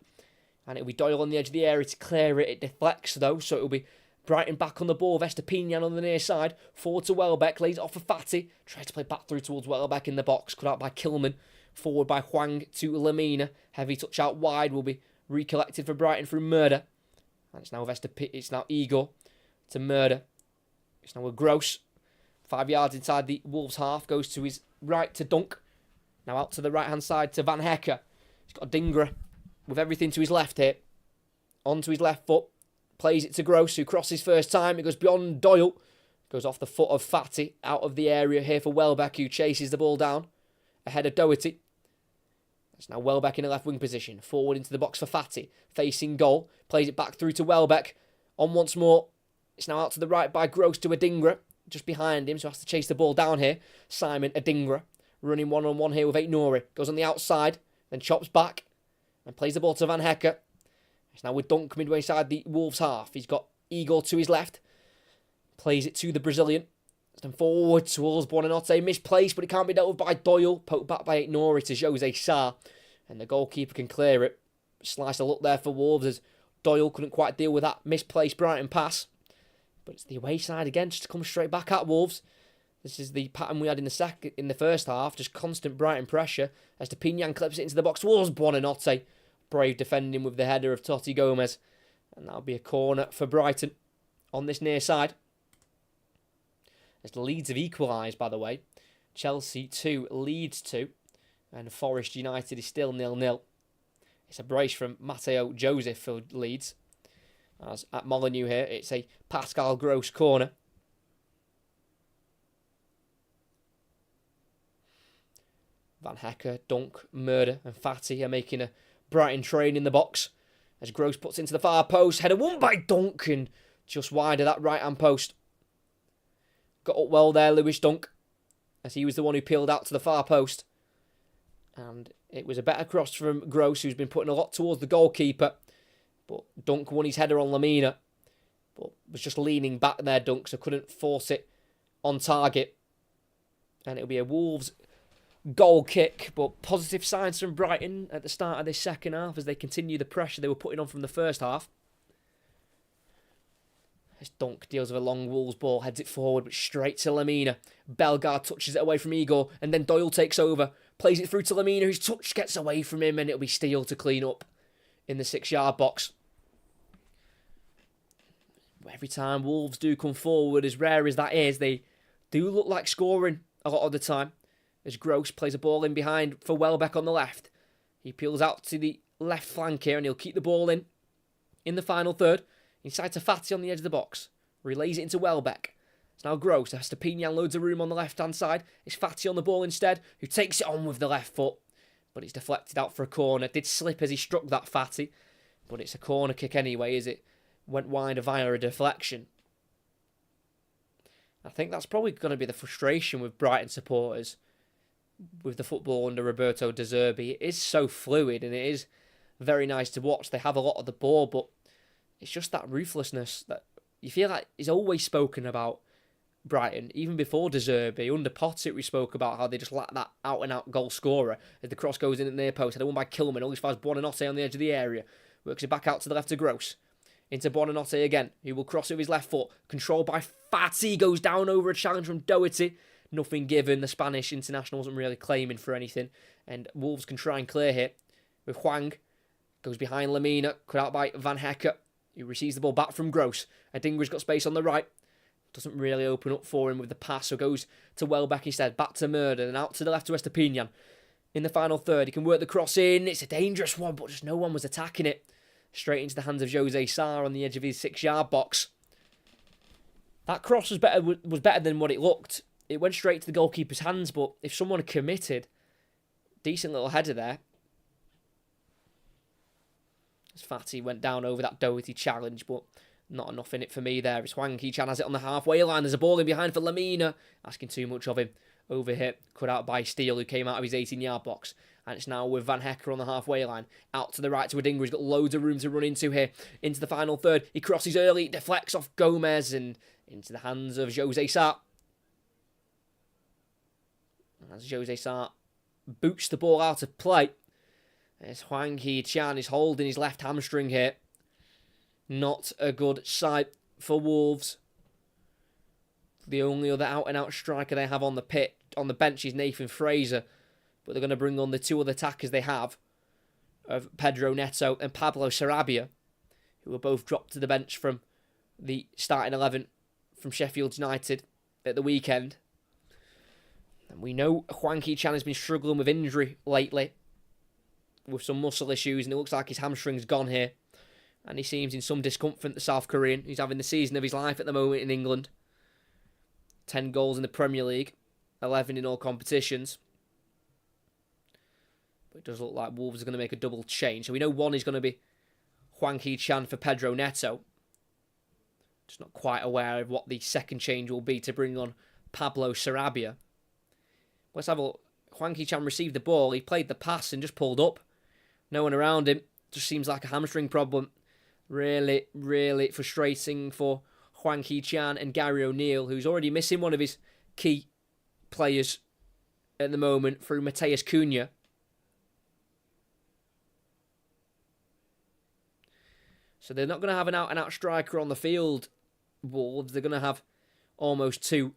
And it'll be Doyle on the edge of the area to clear it. It deflects though, so it'll be Brighton back on the ball. Estepinian on the near side. Forward to Welbeck. Lays it off for Fatty. Tries to play back through towards Welbeck in the box. Cut out by Kilman. Forward by Hwang to Lamina. Heavy touch out wide. Will be recollected for Brighton through Murder. And it's now Igor to Murder. It's now with Gross. 5 yards inside the Wolves half. Goes to his right to Dunk. Now out to the right-hand side to Van Hecker. He's got a Dingra with everything to his left here. Onto his left foot. Plays it to Gross, who crosses first time. It goes beyond Doyle. Goes off the foot of Fatty. Out of the area here for Welbeck, who chases the ball down. Ahead of Doherty. It's now Welbeck in a left wing position. Forward into the box for Fatty. Facing goal. Plays it back through to Welbeck. On once more. It's now out to the right by Gross to Adingra. Just behind him, so has to chase the ball down here. Simon Adingra. Running one-on-one here with Aitnori. Goes on the outside. Then chops back. And plays the ball to Van Hecker. It's now with Dunk midway inside the Wolves half. He's got Igor to his left. Plays it to the Brazilian. Then forward towards Buonanotte. Misplaced, but it can't be dealt with by Doyle. Poked back by Aitnori to Jose Sarr. And the goalkeeper can clear it. Slice a look there for Wolves as Doyle couldn't quite deal with that misplaced Brighton pass. But it's the away side again, just to come straight back at Wolves. This is the pattern we had in the first half. Just constant Brighton pressure. As Estepinian clips it into the box towards Buonanotte. Brave defending with the header of Totti Gomez. And that'll be a corner for Brighton on this near side. As the Leeds have equalised, by the way. Chelsea 2, Leeds 2. And Forest United is still 0-0. It's a brace from Matteo Joseph for Leeds. As at Molineux here, it's a Pascal Gross corner. Van Hecker, Dunk, Murder and Fatty are making a Brighton train in the box. As Gross puts into the far post. Header won by Dunk and just wide of that right-hand post. Got up well there, Lewis Dunk. As he was the one who peeled out to the far post. And it was a better cross from Gross, who's been putting a lot towards the goalkeeper. But Dunk won his header on Lamina. But was just leaning back there, Dunk, so couldn't force it on target. And it'll be a Wolves goal kick. But positive signs from Brighton at the start of this second half as they continue the pressure they were putting on from the first half. As Dunk deals with a long Wolves ball, heads it forward, but straight to Lamina. Bellegarde touches it away from Igor, and then Doyle takes over. Plays it through to Lamina, whose touch gets away from him, and it'll be Steele to clean up in the 6-yard box. Every time Wolves do come forward, as rare as that is, they do look like scoring a lot of the time. As Gross plays a ball in behind for Welbeck on the left. He peels out to the left flank here, and he'll keep the ball in the final third. Inside to Fatty on the edge of the box. Relays it into Welbeck. It's now Gross. Estepinian loads of room on the left-hand side. It's Fatty on the ball instead, who takes it on with the left foot. But it's deflected out for a corner. Did slip as he struck that Fatty. But it's a corner kick anyway, as it went wide via a deflection. I think that's probably going to be the frustration with Brighton supporters with the football under Roberto De Zerbi. It is so fluid and it is very nice to watch. They have a lot of the ball, but it's just that ruthlessness that you feel like is always spoken about Brighton. Even before De Zerbi, under Potter, we spoke about how they just lack that out-and-out goal scorer. As the cross goes in at the near post, headed won by Kilman. Always finds Buonanotte on the edge of the area. Works it back out to the left to Gross. Into Buonanotte again, who will cross it with his left foot. Controlled by Fatty, goes down over a challenge from Doherty. Nothing given. The Spanish international wasn't really claiming for anything. And Wolves can try and clear here with Hwang. Goes behind Lamina, cut out by Van Hecker, who receives the ball back from Gross. Adingra's got space on the right. Doesn't really open up for him with the pass, so goes to Welbeck instead. Back to Murder, and out to the left to Estepinian. In the final third, he can work the cross in. It's a dangerous one, but just no one was attacking it. Straight into the hands of Jose Sarr on the edge of his 6-yard box. That cross was better than what it looked. It went straight to the goalkeeper's hands, but if someone had committed, decent little header there. As Fatty went down over that Doherty challenge, but not enough in it for me there. It's Hwang Hee-chan has it on the halfway line. There's a ball in behind for Lamina. Asking too much of him. Over here, cut out by Steele, who came out of his 18-yard box. And it's now with Van Hecker on the halfway line. Out to the right to Adingra. He's got loads of room to run into here. Into the final third. He crosses early, deflects off Gomez and into the hands of Jose Sarr. As Jose Sarr boots the ball out of play. As Hwang Hee-chan is holding his left hamstring here. Not a good sight for Wolves. The only other out-and-out striker they have on the bench is Nathan Fraser. But they're going to bring on the two other attackers they have, of Pedro Neto and Pablo Sarabia, who were both dropped to the bench from the starting 11 from Sheffield United at the weekend. And we know Hwang Hee-chan has been struggling with injury lately, with some muscle issues, and it looks like his hamstring's gone here. And he seems in some discomfort, the South Korean. He's having the season of his life at the moment in England. 10 goals in the Premier League, 11 in all competitions. But it does look like Wolves are going to make a double change. So we know one is going to be Hwang Hee-chan for Pedro Neto. Just not quite aware of what the second change will be to bring on Pablo Sarabia. Let's have a look. Hwang Hee-chan received the ball. He played the pass and just pulled up. No one around him. Just seems like a hamstring problem. Really, really frustrating for Hwang Hee-chan and Gary O'Neill, who's already missing one of his key players at the moment through Mateus Cunha. So they're not going to have an out-and-out striker on the field, Wolves. They're going to have almost two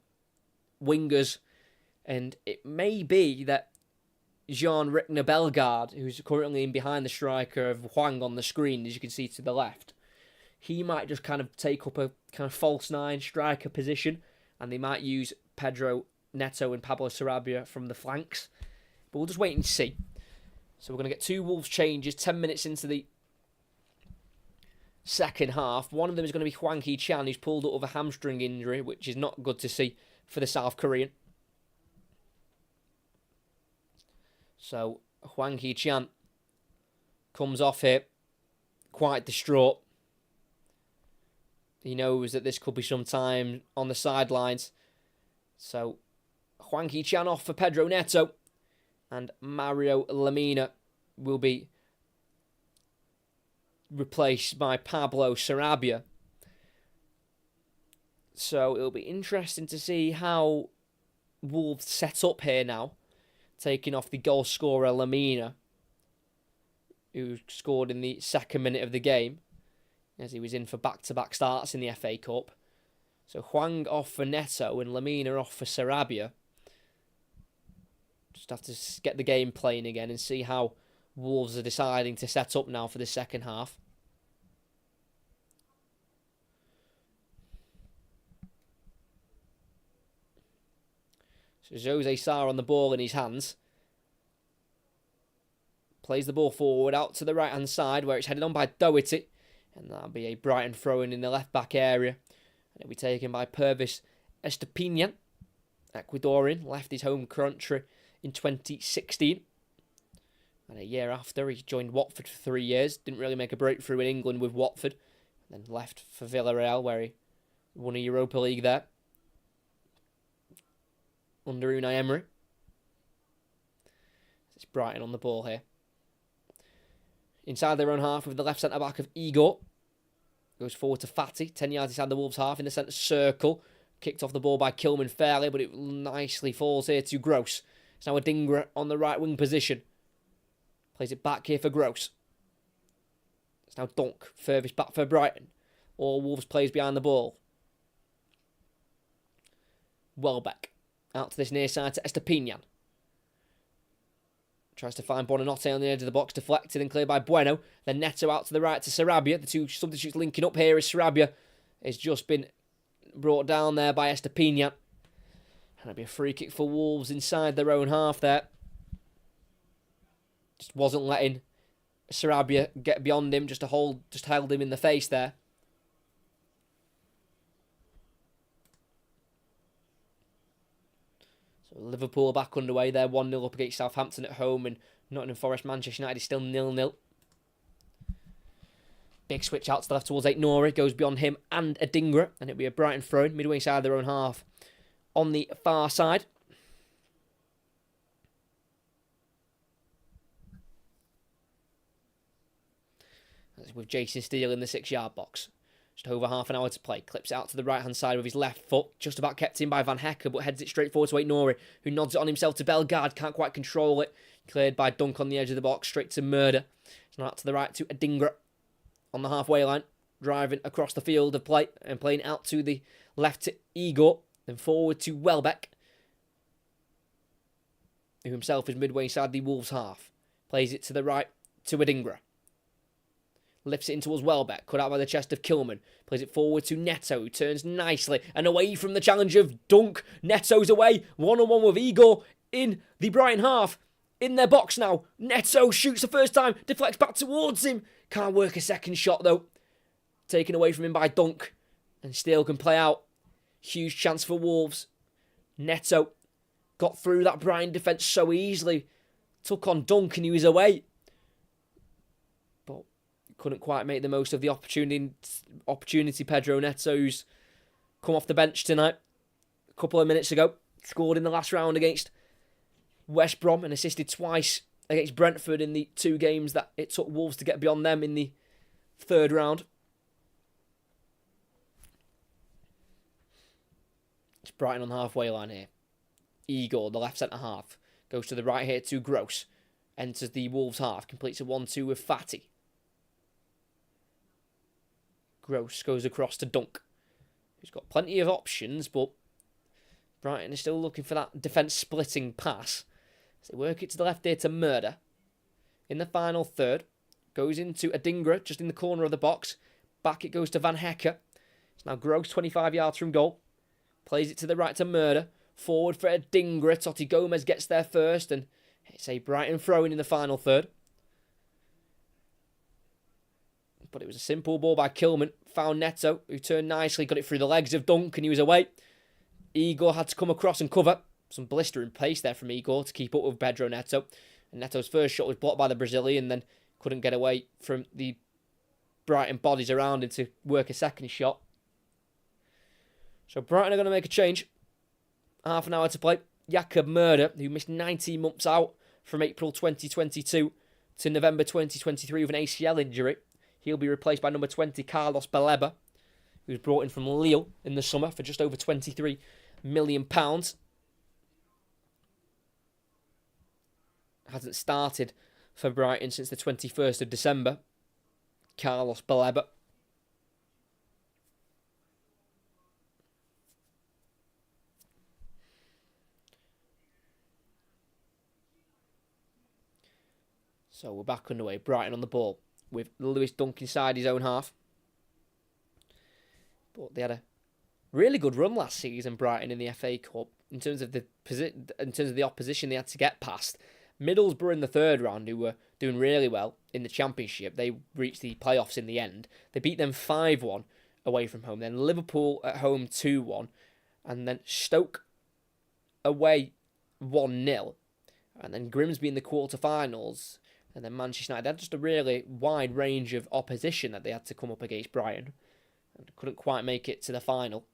wingers. And it may be that Jean Rickner Bellegarde, who's currently in behind the striker of Hwang on the screen, as you can see to the left, he might just kind of take up a kind of false nine striker position, and they might use Pedro Neto and Pablo Sarabia from the flanks. But we'll just wait and see. So we're going to get two Wolves changes 10 minutes into the second half. One of them is going to be Hwang Hee-chan, who's pulled out of a hamstring injury, which is not good to see for the South Korean. So Hwang Hee-chan comes off here quite distraught. He knows that this could be some time on the sidelines. So Hwang Hee-chan off for Pedro Neto. And Mario Lemina will be replaced by Pablo Sarabia. So it'll be interesting to see how Wolves set up here now, taking off the goal scorer Lemina, who scored in the second minute of the game, as he was in for back-to-back starts in the FA Cup. So Hwang off for Neto and Lemina off for Sarabia. Just have to get the game playing again and see how Wolves are deciding to set up now for the second half. So Jose Sarr on the ball in his hands. Plays the ball forward out to the right-hand side where it's headed on by Doherty. And that'll be a Brighton throw-in the left-back area. And it'll be taken by Pervis Estupiñán. Ecuadorian, left his home country in 2016. And a year after, he joined Watford for 3 years. Didn't really make a breakthrough in England with Watford. And then left for Villarreal, where he won a Europa League there under Unai Emery. It's Brighton on the ball here. Inside their own half with the left centre-back of Igor. Goes forward to Fati. 10 yards inside the Wolves' half in the centre circle. Kicked off the ball by Kilman fairly, but it nicely falls here to Gross. It's now Adingra on the right wing position. Plays it back here for Gross. It's now Dunk. Furthest back for Brighton. All Wolves players behind the ball. Welbeck. Out to this near side to Estupiñán. Tries to find Buonanotte on the edge of the box, deflected and cleared by Bueno. Then Neto out to the right to Sarabia. The two substitutes linking up here as Sarabia has just been brought down there by Estupiñán. And it'll be a free kick for Wolves inside their own half there. Just wasn't letting Sarabia get beyond him, just held him in the face there. So Liverpool back underway there, 1-0 up against Southampton at home, and Nottingham Forest, Manchester United is still 0-0. Big switch out to the left towards Aït-Nouri, goes beyond him and Adingra, and it'll be a Brighton throw-in, midway inside their own half on the far side. That's with Jason Steele in the 6-yard box. Just over half an hour to play. Clips it out to the right-hand side with his left foot. Just about kept in by Van Hecker, but heads it straight forward to Aït-Nouri, who nods it on himself to Bellegarde. Can't quite control it. Cleared by Dunk on the edge of the box, straight to Murder. It's now out to the right to Adingra on the halfway line. driving across the field of play and playing out to the left to Igor, then forward to Welbeck, who himself is midway inside the Wolves half. Plays it to the right to Adingra. Lifts it in towards Welbeck, cut out by the chest of Kilman. Plays it forward to Neto, who turns nicely and away from the challenge of Dunk. Neto's away, one-on-one with Igor in the Brighton half. In their box now. Neto shoots the first time, deflects back towards him. Can't work a second shot though. Taken away from him by Dunk. And still can play out. Huge chance for Wolves. Neto got through that Brighton defence so easily. Took on Dunk and he was away. But couldn't quite make the most of the opportunity. Pedro Neto, who's come off the bench tonight. A couple of minutes ago. Scored in the last round against West Brom and assisted twice against Brentford in the 2 games that it took Wolves to get beyond them in the 3rd round. It's Brighton on the halfway line here. Igor, the left centre-half, goes to the right here to Gross. Enters the Wolves half, completes a 1-2 with Fatty. Gross goes across to Dunk, who's got plenty of options, but Brighton is still looking for that defence-splitting pass. So they work it to the left here to Murder. In the final third, goes into Adingra, just in the corner of the box. Back it goes to Van Hecker. It's now Gross, 25 yards from goal. Plays it to the right to Murder. Forward for Adingra. Totti Gomez gets there first, and it's a Brighton throw-in the final third. But it was a simple ball by Kilman. Found Neto, who turned nicely, got it through the legs of Dunk, and he was away. Igor had to come across and cover. Some blistering pace there from Igor to keep up with Pedro Neto. And Neto's first shot was blocked by the Brazilian, then couldn't get away from the Brighton bodies around him to work a second shot. So Brighton are going to make a change. Half an hour to play. Jakob Murder, who missed 19 months out from April 2022 to November 2023 with an ACL injury. He'll be replaced by number 20, Carlos Baleba, who was brought in from Lille in the summer for just over £23 million. Hasn't started for Brighton since the 21st of December. Carlos Baleba. So we're back underway. Brighton on the ball with Lewis Dunk inside his own half. But they had a really good run last season, Brighton, in the FA Cup in terms of the opposition they had to get past. Middlesbrough in the 3rd round, who were doing really well in the Championship, they reached the playoffs in the end. They beat them 5-1 away from home. Then Liverpool at home 2-1. And then Stoke away 1-0. And then Grimsby in the quarterfinals. And then Manchester United. They had just a really wide range of opposition that they had to come up against Brighton. And couldn't quite make it to the final.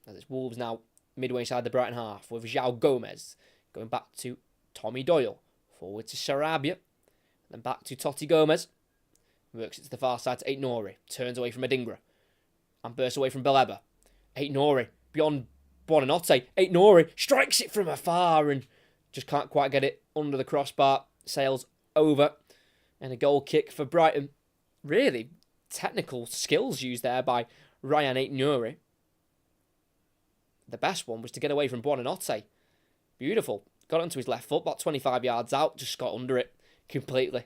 As it's Wolves now midway inside the Brighton half with João Gomez. Going back to Tommy Doyle. Forward to Sarabia. Then back to Totti Gomez. Works it to the far side to Aït-Nouri. Turns away from Adingra. And bursts away from Baleba. Aït-Nouri beyond Buonanotte. Aït-Nouri strikes it from afar and just can't quite get it under the crossbar. Sails over. And a goal kick for Brighton. Really technical skills used there by Ryan Aït-Nouri. The best one was to get away from Buonanotte. Beautiful. Got onto his left foot, about 25 yards out, just got under it completely.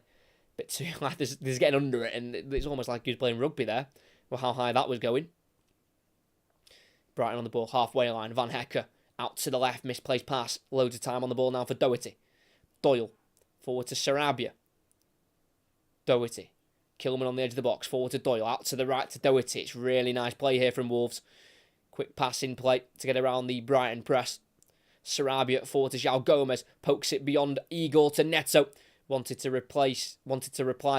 Bit too, like, there's getting under it, and it's almost like he was playing rugby there, with how high that was going. Brighton on the ball, halfway line. Van Hecker out to the left, misplaced pass. Loads of time on the ball now for Doherty. Doyle, forward to Sarabia. Doherty. Kilman on the edge of the box, forward to Doyle, out to the right to Doherty. It's really nice play here from Wolves. Quick pass in play to get around the Brighton press. Sarabia forward to João Gomez, pokes it beyond Igor to Neto. Wanted to reply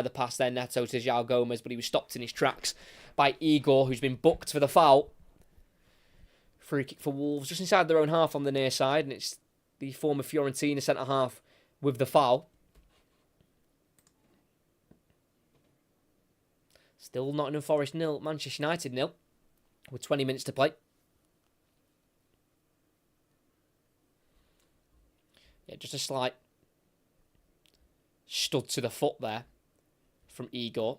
the pass there, Neto to João Gomez, but he was stopped in his tracks by Igor, who's been booked for the foul. Free kick for Wolves, just inside their own half on the near side, and it's the former Fiorentina centre-half with the foul. Still Nottingham Forest 0, Manchester United 0, with 20 minutes to play. Yeah, just a slight stud to the foot there from Igor.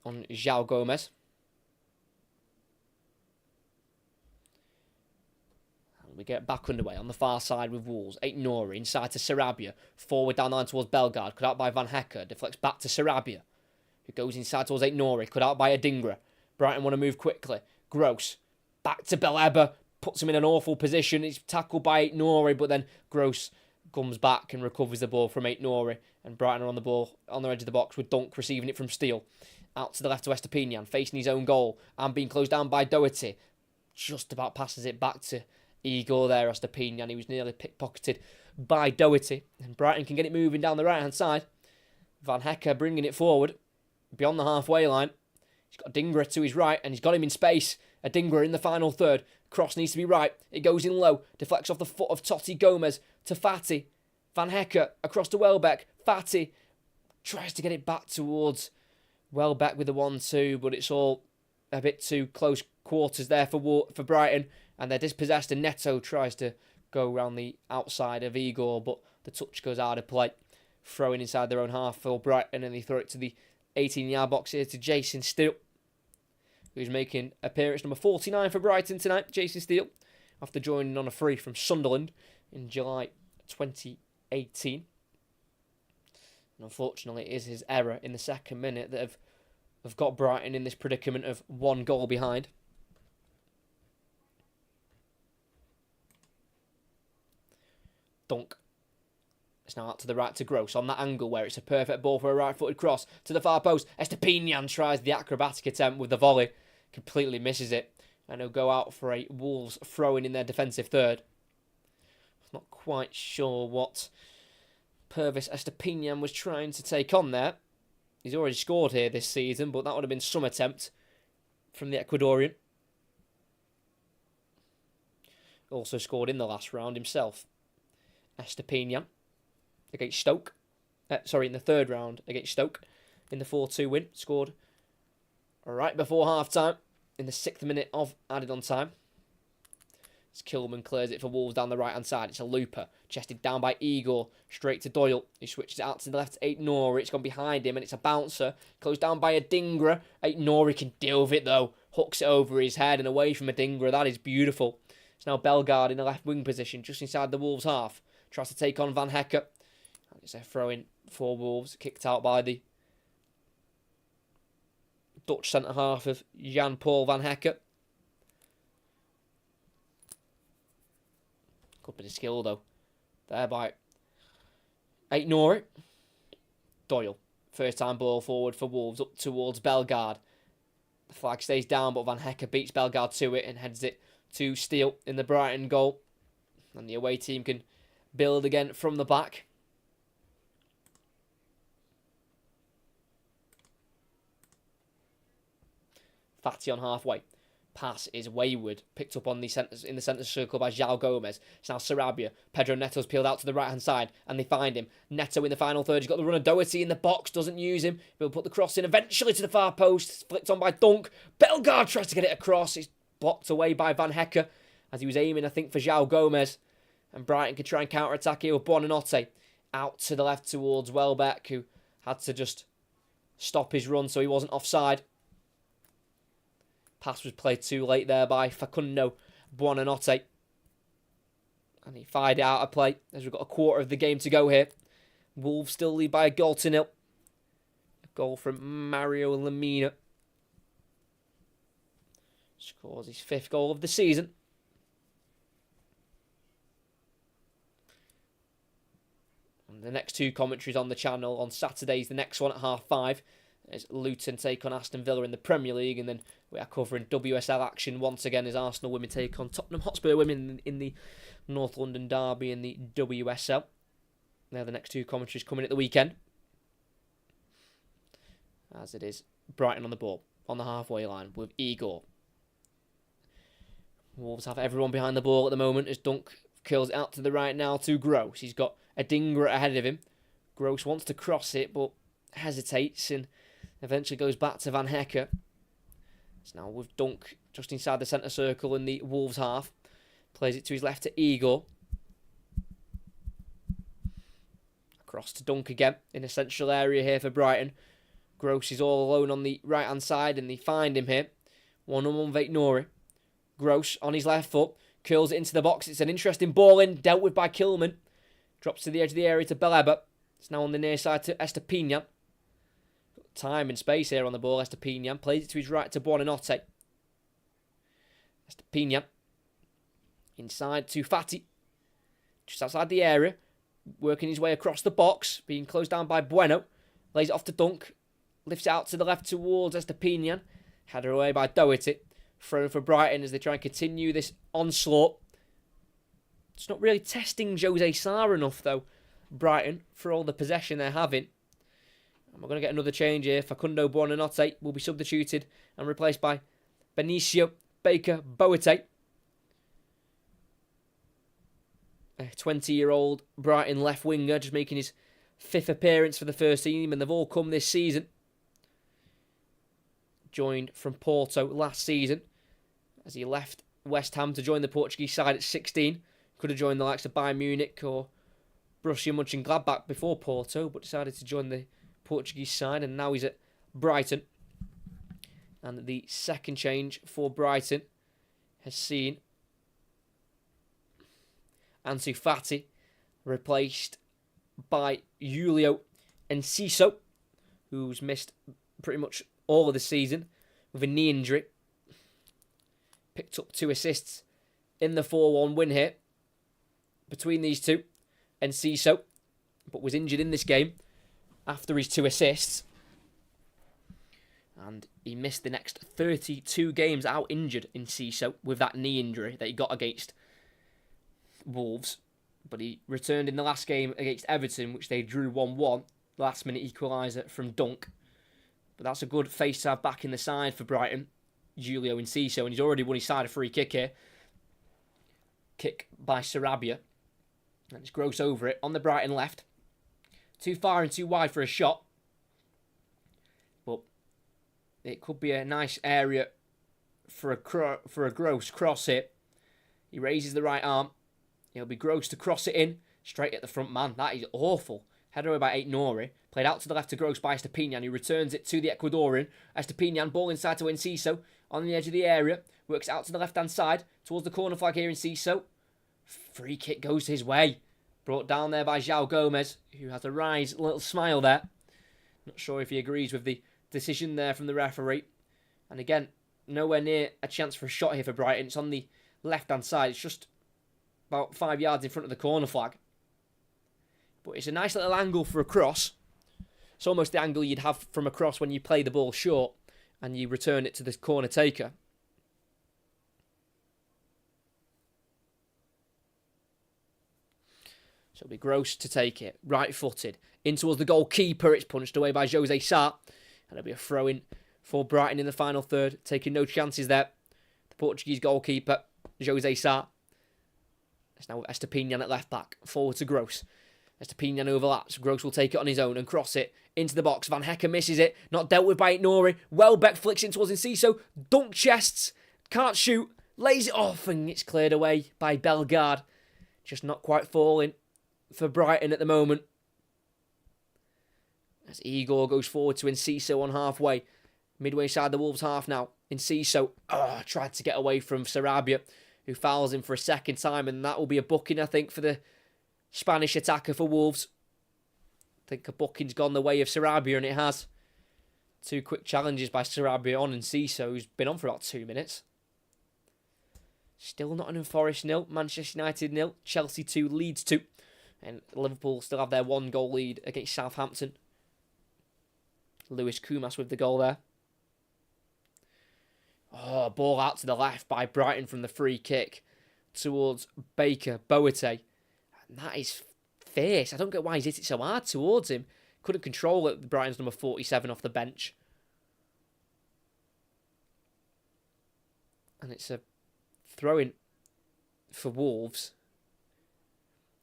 on João Gomez. We get back underway on the far side with Wolves. Aït-Nouri inside to Sarabia. Forward down the line towards Bellegarde. Cut out by Van Hecke. Deflects back to Sarabia, who goes inside towards Aït-Nouri. Cut out by Adingra. Brighton want to move quickly. Gross. Back to Beleba. Puts him in an awful position. It's tackled by Aït-Nouri, but then Gross comes back and recovers the ball from Aït-Nouri. And Brighton are on the ball on the edge of the box with Dunk receiving it from Steele. Out to the left to Estepinian, facing his own goal and being closed down by Doherty. Just about passes it back to Igor there, Estepinian. He was nearly pickpocketed by Doherty. And Brighton can get it moving down the right-hand side. Van Hecke bringing it forward beyond the halfway line. He's got Adingra to his right and he's got him in space. Adingra in the final third. Cross needs to be right. It goes in low. Deflects off the foot of Totti Gomez to Fati. Van Hecke across to Welbeck. Fati tries to get it back towards Welbeck with the 1-2, but it's all a bit too close quarters there for Brighton. And they're dispossessed, and Neto tries to go around the outside of Igor, but the touch goes out of play. Throwing inside their own half for Brighton, and they throw it to the 18-yard box here to Jason Steele, who's making appearance number 49 for Brighton tonight. Jason Steele, after joining on a free from Sunderland in July 2018. And unfortunately, it is his error in the second minute that have got Brighton in this predicament of 1 goal behind. Dunk. It's now out to the right to Gross on that angle where it's a perfect ball for a right-footed cross to the far post. Estepinian tries the acrobatic attempt with the volley. Completely misses it. And he'll go out for a Wolves throw-in their defensive third. I'm not quite sure what Pervis Estepinian was trying to take on there. He's already scored here this season, but that would have been some attempt from the Ecuadorian. Also scored in the last round himself. Estepinian against Stoke. In the third round against Stoke in the 4-2 win. Scored right before half-time in the 6th minute of added-on time. As Kilman clears it for Wolves down the right-hand side. It's a looper. Chested down by Igor. Straight to Doyle. He switches it out to the left to Aït-Nouri. It's gone behind him and it's a bouncer. Closed down by Adingra. Aït-Nouri can deal with it though. Hooks it over his head and away from Adingra. That is beautiful. It's now Bellegarde in the left wing position just inside the Wolves half. Tries to take on Van Hecke. And it's a throw-in for Wolves. Kicked out by the Dutch centre-half of Jan-Paul Van Hecke. Good bit of skill, though. There by Aït-Nouri. Doyle. First time ball forward for Wolves. Up towards Bellegarde. The flag stays down, but Van Hecke beats Bellegarde to it and heads it to Steele in the Brighton goal. And the away team can build again from the back. Fati on halfway. Pass is wayward. Picked up on the in the centre circle by João Gomez. It's now Sarabia. Pedro Neto's peeled out to the right-hand side, and they find him. Neto in the final third. He's got the run of Doherty in the box. Doesn't use him. He'll put the cross in eventually to the far post. Flicked on by Dunk. Bellegarde tries to get it across. It's blocked away by Van Hecke as he was aiming, I think, for João Gomez. And Brighton could try and counter-attack here with Buonanotte. Out to the left towards Welbeck, who had to just stop his run so he wasn't offside. Pass was played too late there by Facundo Buonanotte. And he fired it out of play as we've got a quarter of the game to go here. Wolves still lead by a goal to nil. A goal from Mario Lemina. Scores his 5th goal of the season. And the next 2 commentaries on the channel. On Saturdays, the next one at 5:30. As Luton take on Aston Villa in the Premier League, and then we are covering WSL action once again as Arsenal women take on Tottenham Hotspur women in the North London derby in the WSL. Now the next 2 commentaries coming at the weekend. As it is Brighton on the ball, on the halfway line with Igor. Wolves have everyone behind the ball at the moment as Dunk curls it out to the right now to Gross. He's got Adingra ahead of him. Gross wants to cross it, but hesitates and eventually goes back to Van Hecke. It's now with Dunk just inside the centre circle in the Wolves half. Plays it to his left to Igor. Across to Dunk again in a central area here for Brighton. Gross is all alone on the right-hand side, and they find him here. 1-on-1 with Nori. Gross on his left foot. Curls it into the box. It's an interesting ball in, dealt with by Kilman. Drops to the edge of the area to Beleba. It's now on the near side to Estepinian. Time and space here on the ball. Estepinian plays it to his right to Buonanotte. Estepinian. Inside to Fati. Just outside the area. Working his way across the box. Being closed down by Bueno. Lays it off to Dunk. Lifts it out to the left towards Estepinian. Header away by Doherty. Thrown for Brighton as they try and continue this onslaught. It's not really testing Jose Sarr enough, though, Brighton, for all the possession they're having. And we're going to get another change here. Facundo Buonanotte will be substituted and replaced by Benicio Baker Boate. A 20-year-old Brighton left winger, just making his 5th appearance for the first team, and they've all come this season. Joined from Porto last season as he left West Ham to join the Portuguese side at 16. Could have joined the likes of Bayern Munich or Borussia Mönchengladbach before Porto, but decided to join the Portuguese side, and now he's at Brighton. And the second change for Brighton has seen Ansu Fati replaced by Julio Enciso, who's missed pretty much all of the season with a knee injury. Picked up 2 assists in the 4-1 win here between these two. Enciso, but was injured in this game after his 2 assists. And he missed the next 32 games out injured, Enciso, with that knee injury that he got against Wolves. But he returned in the last game against Everton, which they drew 1-1. Last minute equaliser from Dunk. But that's a good face to have back in the side for Brighton. Julio Enciso, and he's already won his side a free kick here. Kick by Sarabia. And it's Gross over it on the Brighton left. Too far and too wide for a shot. But it could be a nice area for a Gross cross hit. He raises the right arm. It'll be Gross to cross it in. Straight at the front man. That is awful. Header away by Nori. Played out to the left to Gross by Estepinian, who returns it to the Ecuadorian. Estepinian, ball inside to Enciso. On the edge of the area. Works out to the left-hand side. Towards the corner flag here, Enciso. Free kick goes his way. Brought down there by João Gomez, who has a little smile there. Not sure if he agrees with the decision there from the referee. And again, nowhere near a chance for a shot here for Brighton. It's on the left-hand side. It's just about 5 yards in front of the corner flag. But it's a nice little angle for a cross. It's almost the angle you'd have from a cross when you play the ball short and you return it to the corner taker. So it'll be Gross to take it. Right-footed. In towards the goalkeeper. It's punched away by Jose Sarr. And it'll be a throw-in for Brighton in the final third. Taking no chances there. The Portuguese goalkeeper, Jose Sarr. It's now Estepinian at left-back. Forward to Gross. Estepinian overlaps. Gross will take it on his own and cross it into the box. Van Hecker misses it. Not dealt with by Nori. Welbeck flicks in towards Enciso. Dunk chests. Can't shoot. Lays it off and it's cleared away by Bellegarde. Just not quite falling for Brighton at the moment. As Igor goes forward to Enciso on halfway. Midway side the Wolves half now. Enciso tried to get away from Sarabia, who fouls him for a second time, and that will be a booking, I think, for the Spanish attacker for Wolves. I think a booking's gone the way of Sarabia, and it has. 2 quick challenges by Sarabia on Enciso, who's been on for about 2 minutes. Still Nottingham Forest 0, Manchester United 0, Chelsea 2, Leeds 2. And Liverpool still have their 1-goal lead against Southampton. Lewis Kumas with the goal there. Ball out to the left by Brighton from the free kick towards Baker Boate. And that is fierce. I don't get why he's hit it so hard towards him. Couldn't control it. Brighton's number 47 off the bench. And it's a throw-in for Wolves.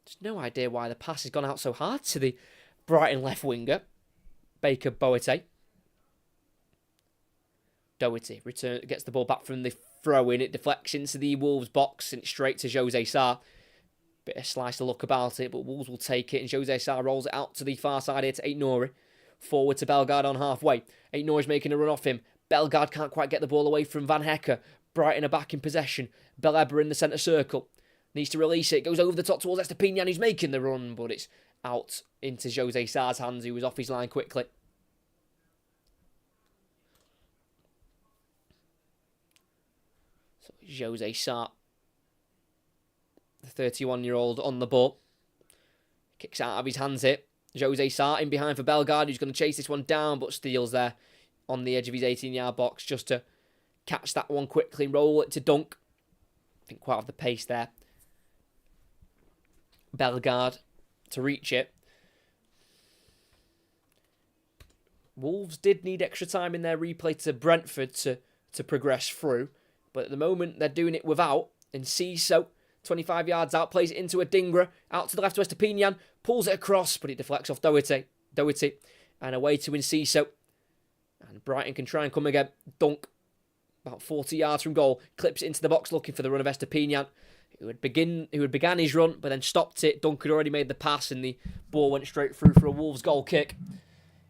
There's no idea why the pass has gone out so hard to the Brighton left winger, Baker Boate. Doherty gets the ball back from the throw-in. It deflects into the Wolves box and it's straight to Jose Sarr. Bit of slice of luck about it, but Wolves will take it and Jose Sarr rolls it out to the far side here to Nori. Forward to Bellegarde on halfway. Ain't Noise making a run off him. Bellegarde can't quite get the ball away from Van Hecke. Brighton are back in possession. Bellegarde in the centre circle. Needs to release it. Goes over the top towards Estepinian, who's making the run, but it's out into Jose Sar's hands, who was off his line quickly. So Jose Sar, the 31-year-old, on the ball. Kicks out of his hands here. Jose Sar in behind for Bellegarde, who's going to chase this one down, but steals there on the edge of his 18-yard box just to catch that one quickly and roll it to Dunk. Didn't quite have the pace there. Bellegarde to reach it. Wolves did need extra time in their replay to Brentford to progress through, but at the moment they're doing it without. And Ciso, 25 yards out, plays it into a Dingra, out to the left to Estepinian, pulls it across, but it deflects off Doherty, and away to Ciso. And Brighton can try and come again. Dunk, about 40 yards from goal, clips it into the box looking for the run of Estepinian, who had began his run, but then stopped it. Dunk had already made the pass, and the ball went straight through for a Wolves goal kick.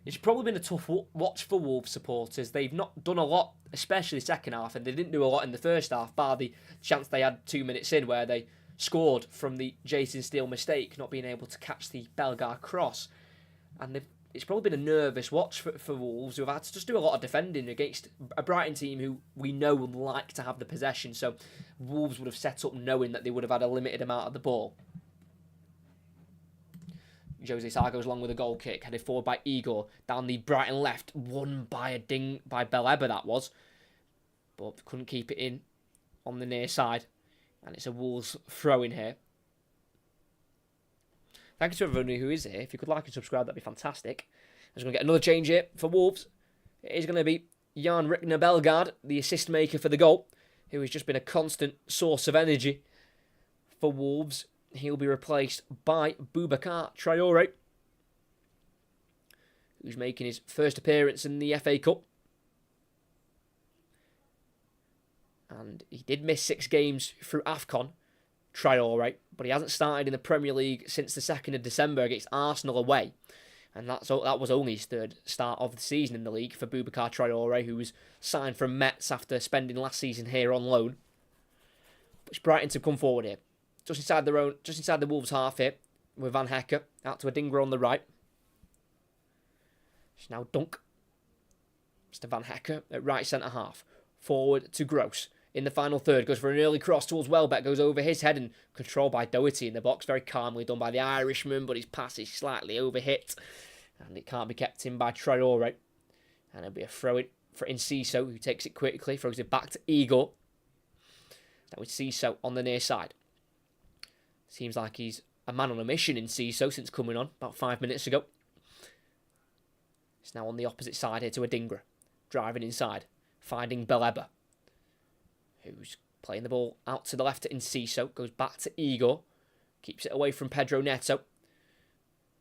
It's probably been a tough watch for Wolves supporters. They've not done a lot, especially the second half, and they didn't do a lot in the first half, bar the chance they had 2 minutes in where they scored from the Jason Steele mistake, not being able to catch the Bellegarde cross. And it's probably been a nervous watch for Wolves, who have had to just do a lot of defending against a Brighton team who we know will like to have the possession. So Wolves would have set up knowing that they would have had a limited amount of the ball. Jose Sá goes along with a goal kick, headed forward by Igor, down the Brighton left, won by by Bellegarde that was, but couldn't keep it in on the near side, and it's a Wolves throw in here. Thank you to everyone who is here. If you could like and subscribe, that'd be fantastic. I'm just going to get another change here for Wolves. It is going to be Jan Rickner Bellegarde, the assist maker for the goal, who has just been a constant source of energy for Wolves. He'll be replaced by Boubacar Traoré, who's making his first appearance in the FA Cup. And he did miss 6 games through AFCON, Traoré, but he hasn't started in the Premier League since the 2nd of December against Arsenal away. And that was only his 3rd start of the season in the league for Boubacar Traoré, who was signed from Metz after spending last season here on loan. But it's Brighton to come forward here. Just inside the Wolves half here, with Van Hecke, out to a Dingra on the right. It's now Dunk. Mr. Van Hecke at right centre half. Forward to Gross. In the final third, goes for an early cross towards Welbeck, goes over his head and controlled by Doherty in the box. Very calmly done by the Irishman, but his pass is slightly overhit. And it can't be kept in by Traoré. And it'll be a throw-in for Ciso, who takes it quickly, throws it back to Igor. Now with Ciso on the near side. Seems like he's a man on a mission in Ciso since coming on about 5 minutes ago. It's now on the opposite side here to a Dingra. Driving inside. Finding Bellegarde, who's playing the ball out to the left in Ciso. Goes back to Igor. Keeps it away from Pedro Neto.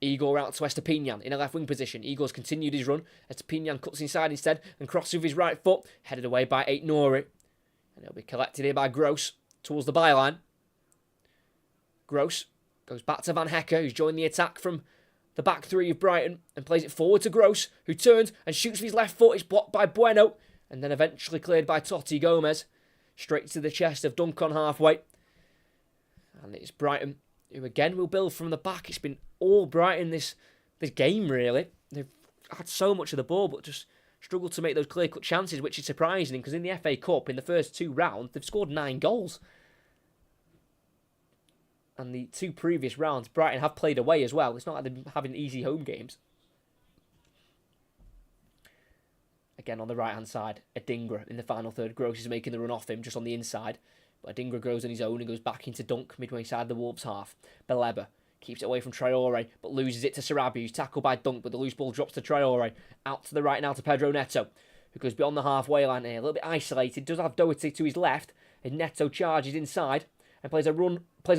Igor out to Estepinian in a left wing position. Igor's continued his run. Estepinian cuts inside instead and crosses with his right foot. Headed away by Ait Nouri. And it'll be collected here by Gross towards the byline. Gross goes back to Van Hecke, who's joined the attack from the back three of Brighton, and plays it forward to Gross, who turns and shoots with his left foot. It's blocked by Bueno, and then eventually cleared by Totti Gomez. Straight to the chest of Dunk on halfway. And it's Brighton, who again will build from the back. It's been all Brighton this game, really. They've had so much of the ball, but just struggled to make those clear-cut chances, which is surprising, because in the FA Cup, in the first 2 rounds, they've scored 9 goals. And the 2 previous rounds, Brighton have played away as well. It's not like they're having easy home games. Again, on the right-hand side, Adingra in the final third. Gross is making the run off him just on the inside. But Adingra grows on his own and goes back into Dunk midway side the Wolves half. Bellegarde keeps it away from Traoré, but loses it to Sarabi, who's tackled by Dunk, but the loose ball drops to Traoré. Out to the right now to Pedro Neto, who goes beyond the halfway line here. A little bit isolated. Does have Doherty to his left. And Neto charges inside and plays a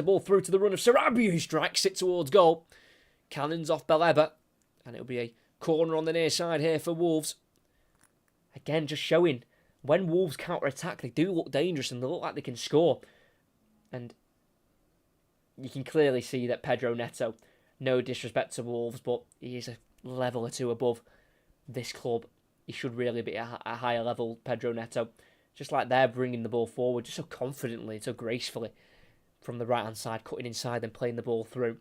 ball through to the run of Sarabi, who strikes it towards goal. Cannons off Bellegarde, and it'll be a corner on the near side here for Wolves. Again, just showing when Wolves counter-attack, they do look dangerous and they look like they can score. And you can clearly see that Pedro Neto, no disrespect to Wolves, but he is a level or 2 above this club, he should really be at a higher level, Pedro Neto. Just like they're bringing the ball forward, just so confidently, so gracefully from the right-hand side, cutting inside and playing the ball through.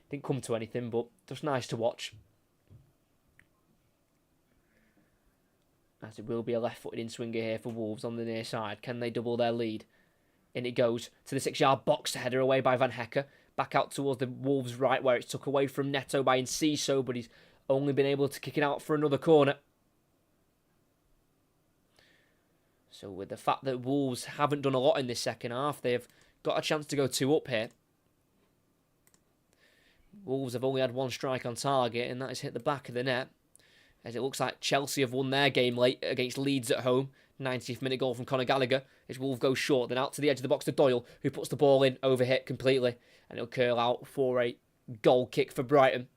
Didn't come to anything, but just nice to watch. As it will be a left-footed in-swinger here for Wolves on the near side. Can they double their lead? In it goes to the 6-yard box, header away by Van Hecker. Back out towards the Wolves' right, where it's took away from Neto by Enciso, but he's only been able to kick it out for another corner. So with the fact that Wolves haven't done a lot in this second half, they've got a chance to go 2 up here. Wolves have only had 1 strike on target, and that has hit the back of the net. As it looks like Chelsea have won their game late against Leeds at home. 90th minute goal from Conor Gallagher. As Wolves go short, then out to the edge of the box to Doyle, who puts the ball in, overhit completely. And it'll curl out for a goal kick for Brighton.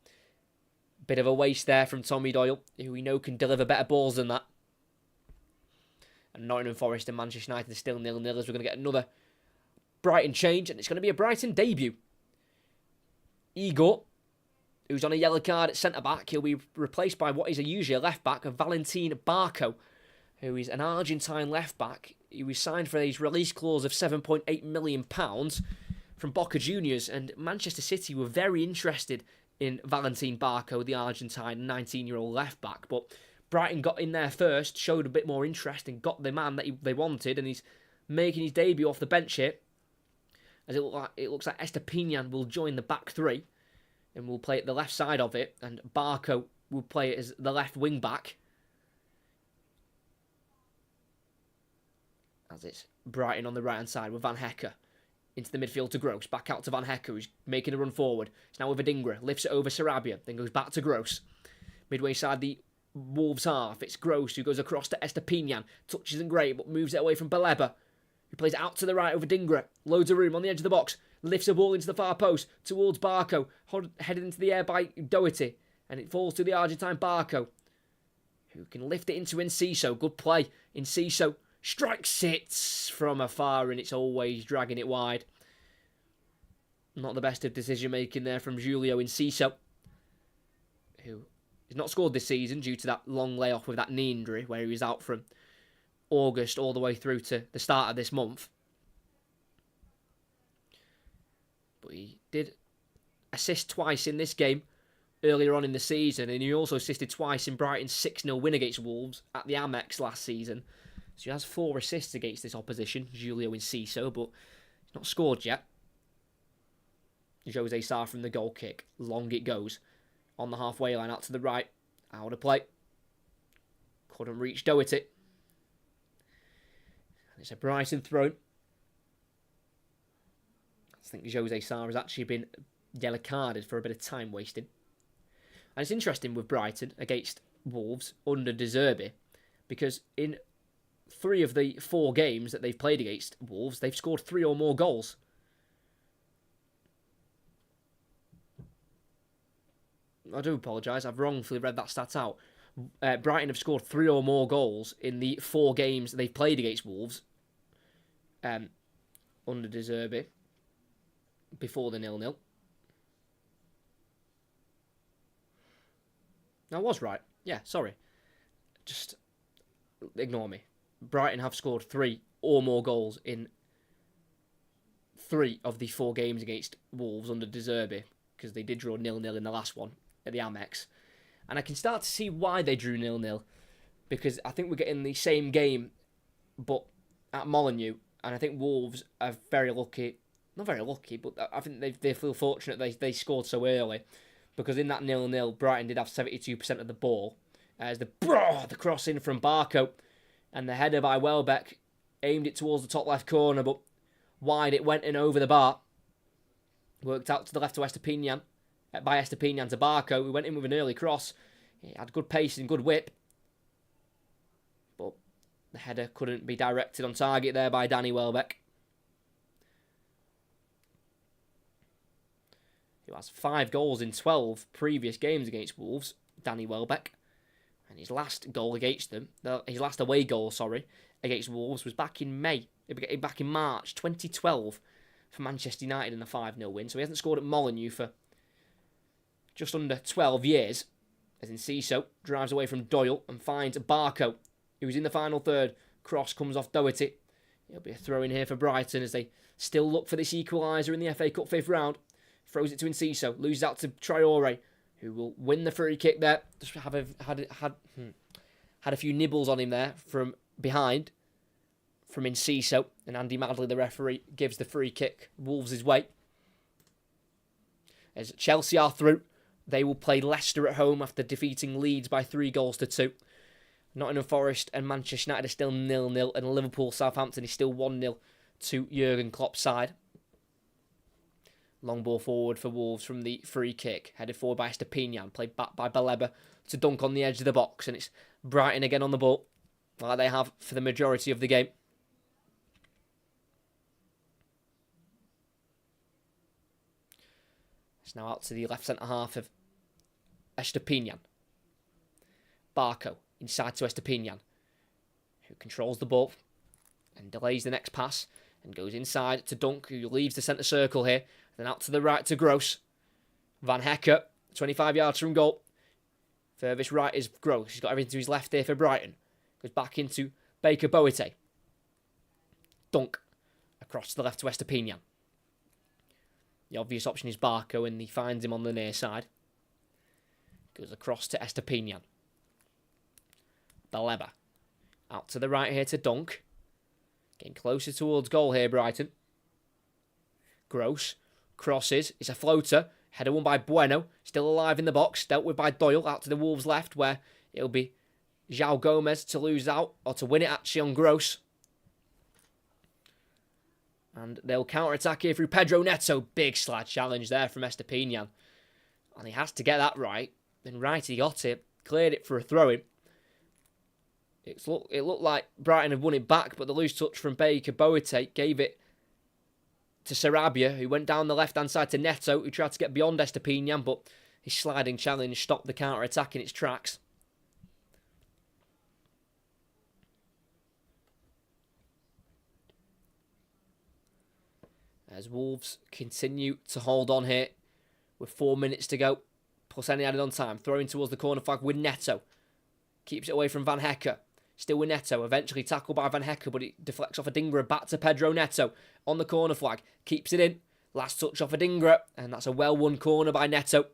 Bit of a waste there from Tommy Doyle, who we know can deliver better balls than that. And Nottingham Forest and Manchester United are still 0-0 as we're going to get another Brighton change. And it's going to be a Brighton debut. Igor, who's on a yellow card at centre-back. He'll be replaced by what is usually a left-back, Valentin Barco, who is an Argentine left-back. He was signed for his release clause of £7.8 million from Boca Juniors, and Manchester City were very interested in Valentin Barco, the Argentine 19-year-old left-back. But Brighton got in there first, showed a bit more interest, and got the man that they wanted, and he's making his debut off the bench here. As it looks like Estepinian will join the back three and will play at the left side of it, and Barco will play as the left wing back. As it's Brighton on the right hand side with Van Hecker into the midfield to Gross, back out to Van Hecker, who's making a run forward. It's now with Adingra, lifts it over Sarabia, then goes back to Gross. Midway side the Wolves half, it's Gross who goes across to Estepinian, touches and great, but moves it away from Baleba, who plays it out to the right over Dingra. Loads of room on the edge of the box. Lifts a ball into the far post towards Barco. Headed into the air by Doherty. And it falls to the Argentine Barco, who can lift it into Enciso. Good play. Enciso strikes it from afar, and it's always dragging it wide. Not the best of decision making there from Julio Enciso, who has not scored this season due to that long layoff with that knee injury, where he was out from August all the way through to the start of this month. But he did assist twice in this game earlier on in the season, and he also assisted twice in Brighton's 6-0 win against Wolves at the Amex last season. So he has 4 assists against this opposition, Julio Enciso, but he's not scored yet. Jose Sarr from the goal kick. Long it goes. On the halfway line, out to the right. Out of play. Couldn't reach Doherty. It's a Brighton throw. I think Jose Sarr has actually been yellow carded for a bit of time wasting. And it's interesting with Brighton against Wolves under De Zerbi, because in 3 of the 4 games that they've played against Wolves, they've scored 3 or more goals. I do apologise, I've wrongfully read that stat out. Brighton have scored 3 or more goals in the 4 games they've played against Wolves under De Zerbi before the 0-0. I was right. Yeah, sorry. Just ignore me. Brighton have scored 3 or more goals in 3 of the 4 games against Wolves under De Zerbi, because they did draw 0-0 in the last one at the Amex. And I can start to see why they drew 0-0, because I think we're getting the same game, but at Molineux, and I think Wolves are very lucky. Not very lucky, but I think they feel fortunate they scored so early, because in that 0-0, Brighton did have 72% of the ball. As the cross in from Barco, and the header by Welbeck aimed it towards the top left corner, but wide it went and over the bar. Worked out to the left to Estepinian, by Estepinian to Barco, who went in with an early cross. He had good pace and good whip, but the header couldn't be directed on target there by Danny Welbeck, who has 5 goals in 12 previous games against Wolves, Danny Welbeck. And his last goal against them, his last away goal, against Wolves was back in March 2012 for Manchester United in a 5-0 win. So he hasn't scored at Molineux for just under 12 years. As Enciso drives away from Doyle and finds Barco, who's in the final third. Cross comes off Doherty. It'll be a throw in here for Brighton as they still look for this equaliser in the FA Cup 5th round. Throws it to Enciso, loses out to Traore, who will win the free kick there. Just had a few nibbles on him there from behind from Enciso, and Andy Madley, the referee, gives the free kick Wolves his way. As Chelsea are through, they will play Leicester at home after defeating Leeds by 3-2. Nottingham Forest and Manchester United are still 0-0, and Liverpool Southampton is still 1-0 to Jurgen Klopp's side. Long ball forward for Wolves from the free kick, headed forward by Estepinian, played back by Baleba to dunk on the edge of the box, and it's Brighton again on the ball, like they have for the majority of the game. It's now out to the left centre half of Estepinian. Barco inside to Estepinian, who controls the ball and delays the next pass and goes inside to Dunk, who leaves the centre circle here. Then out to the right to Gross. Van Hecker, 25 yards from goal. Furthest right is Gross. He's got everything to his left here for Brighton. Goes back into Baker Boate. Dunk across to the left to Estepinian. The obvious option is Barco, and he finds him on the near side. Goes across to Estepinian. Baleba. Out to the right here to Dunk. Getting closer towards goal here, Brighton. Gross. Crosses. It's a floater. Header won by Bueno. Still alive in the box. Dealt with by Doyle. Out to the Wolves left, where it'll be João Gomez to lose out, or to win it actually on Gross. And they'll counter-attack here through Pedro Neto. Big slide challenge there from Estepinian. And he has to get that right. And right, he got it. Cleared it for a throw-in. It looked like Brighton had won it back, but the loose touch from Baker Boate gave it to Sarabia, who went down the left-hand side to Neto, who tried to get beyond Estepinian, but his sliding challenge stopped the counter-attack in its tracks. As Wolves continue to hold on here with 4 minutes to go, plus any added on time. Throwing towards the corner flag with Neto. Keeps it away from Van Hecker. Still with Neto. Eventually tackled by Van Hecker, but it deflects off Adingra. Back to Pedro Neto on the corner flag. Keeps it in. Last touch off Adingra. And that's a well-won corner by Neto.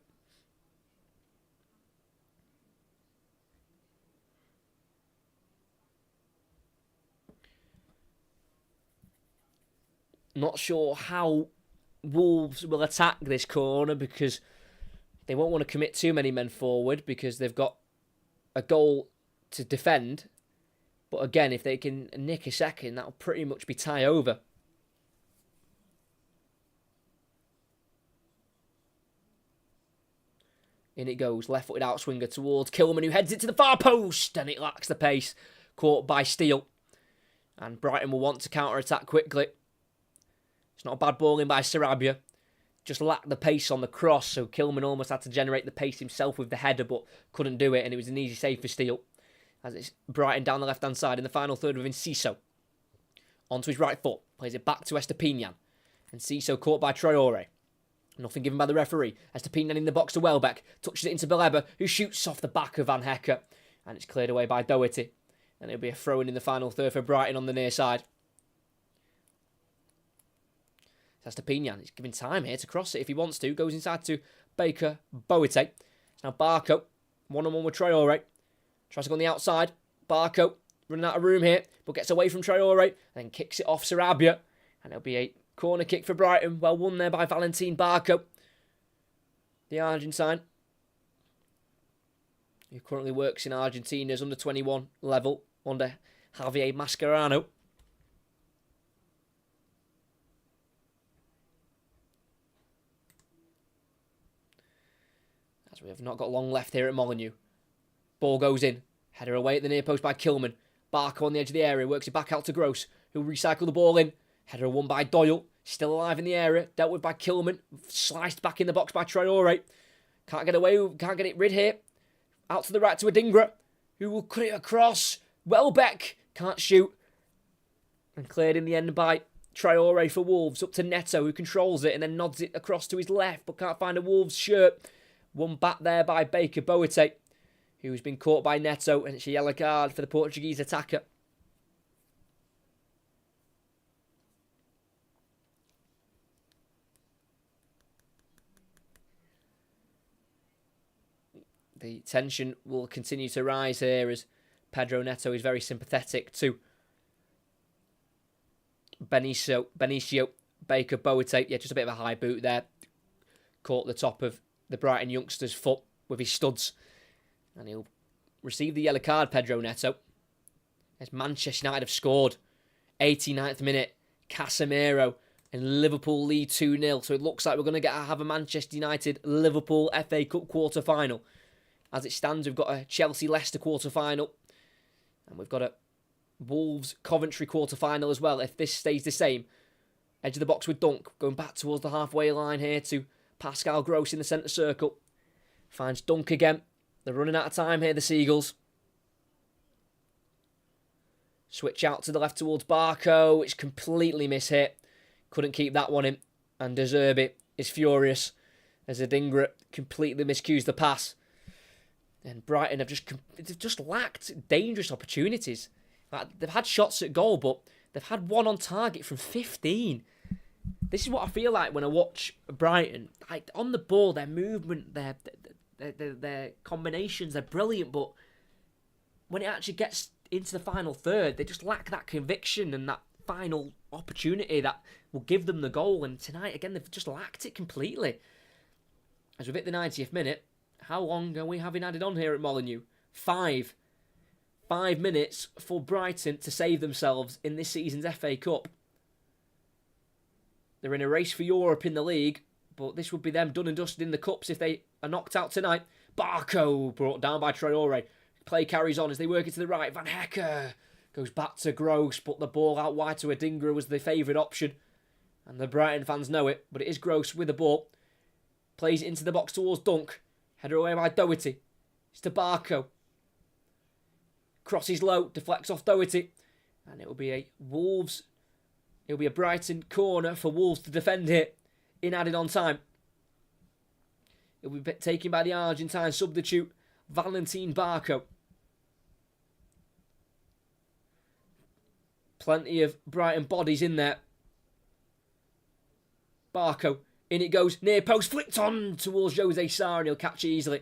Not sure how Wolves will attack this corner, because they won't want to commit too many men forward because they've got a goal to defend. But again, if they can nick a second, that'll pretty much be tie over. In it goes, left-footed outswinger towards Kilman, who heads it to the far post, and it lacks the pace. Caught by Steele. And Brighton will want to counter-attack quickly. It's not a bad ball in by Sarabia. Just lacked the pace on the cross, so Kilman almost had to generate the pace himself with the header, but couldn't do it, and it was an easy save for Steele. As it's Brighton down the left-hand side in the final third with Enciso. Onto his right foot. Plays it back to Estepinian. Enciso caught by Traore. Nothing given by the referee. Estepinian in the box to Welbeck. Touches it into Baleba, who shoots off the back of Van Hecker. And it's cleared away by Doherty. And it'll be a throw-in in the final third for Brighton on the near side. Estepinian, he's given time here to cross it if he wants to. Goes inside to Baker Boate. It's now Barco. One-on-one with Traore. Tries to go on the outside. Barco running out of room here, but gets away from Traore. And then kicks it off Sarabia. And it'll be a corner kick for Brighton. Well won there by Valentin Barco, the Argentine, who currently works in Argentina's under-21 level under Javier Mascherano. As we have not got long left here at Molineux. Ball goes in. Header away at the near post by Kilman. Barco on the edge of the area. Works it back out to Gross, who'll recycle the ball in. Header won by Doyle. Still alive in the area. Dealt with by Kilman. Sliced back in the box by Traore. Can't get away. Can't get it rid here. Out to the right to Adingra, who will cut it across. Welbeck can't shoot. And cleared in the end by Traore for Wolves. Up to Neto, who controls it and then nods it across to his left, but can't find a Wolves shirt. Won back there by Baker Boate. who's been caught by Neto, and it's a yellow card for the Portuguese attacker. The tension will continue to rise here as Pedro Neto is very sympathetic to Benicio Baker Boateng. Yeah, just a bit of a high boot there. Caught the top of the Brighton youngster's foot with his studs. And he'll receive the yellow card, Pedro Neto. As Manchester United have scored. 89th minute, Casemiro, and Liverpool lead 2-0. So it looks like we're going to have a Manchester United-Liverpool FA Cup quarter-final. As it stands, we've got a Chelsea-Leicester quarter-final. And we've got a Wolves-Coventry quarter-final as well, if this stays the same. Edge of the box with Dunk, going back towards the halfway line here to Pascal Gross in the centre circle. Finds Dunk again. They're running out of time here, the Seagulls. Switch out to the left towards Barco. It's completely mishit. Couldn't keep that one in. And De Zerbi is furious as Adingra completely miscues the pass. And Brighton have just lacked dangerous opportunities. They've had shots at goal, but they've had one on target from 15. This is what I feel like when I watch Brighton. Like, on the ball, their movement, their combinations, they're brilliant, but when it actually gets into the final third, they just lack that conviction and that final opportunity that will give them the goal. And tonight, again, they've just lacked it completely. As we've hit the 90th minute, how long are we having added on here at Molineux? 5 minutes for Brighton to save themselves in this season's FA Cup. They're in a race for Europe in the league, but this would be them done and dusted in the cups if they are knocked out tonight. Barco brought down by Traore. Play carries on as they work it to the right. Van Hecke goes back to Gross, but the ball out wide to Adingra was the favourite option. And the Brighton fans know it, but it is Gross with the ball. Plays it into the box towards Dunk. Header away by Doherty. It's to Barco. Crosses low, deflects off Doherty. And it will be a Wolves. It'll be a Brighton corner for Wolves to defend it in added on time. It will be taken by the Argentine substitute, Valentin Barco. Plenty of Brighton bodies in there. Barco. In it goes, near post, flicked on towards Jose Sarr, and he'll catch it easily.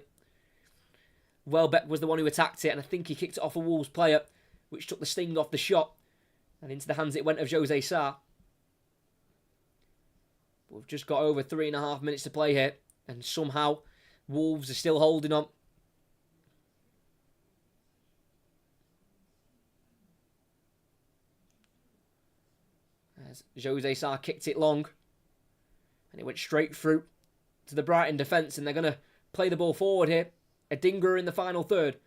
Welbeck was the one who attacked it, and I think he kicked it off a Wolves player, which took the sting off the shot. And into the hands it went of Jose Sarr. We've just got over 3.5 minutes to play here, and somehow Wolves are still holding on. As Jose Sarr kicked it long. And it went straight through to the Brighton defence, and they're going to play the ball forward here. Adingra in the final third.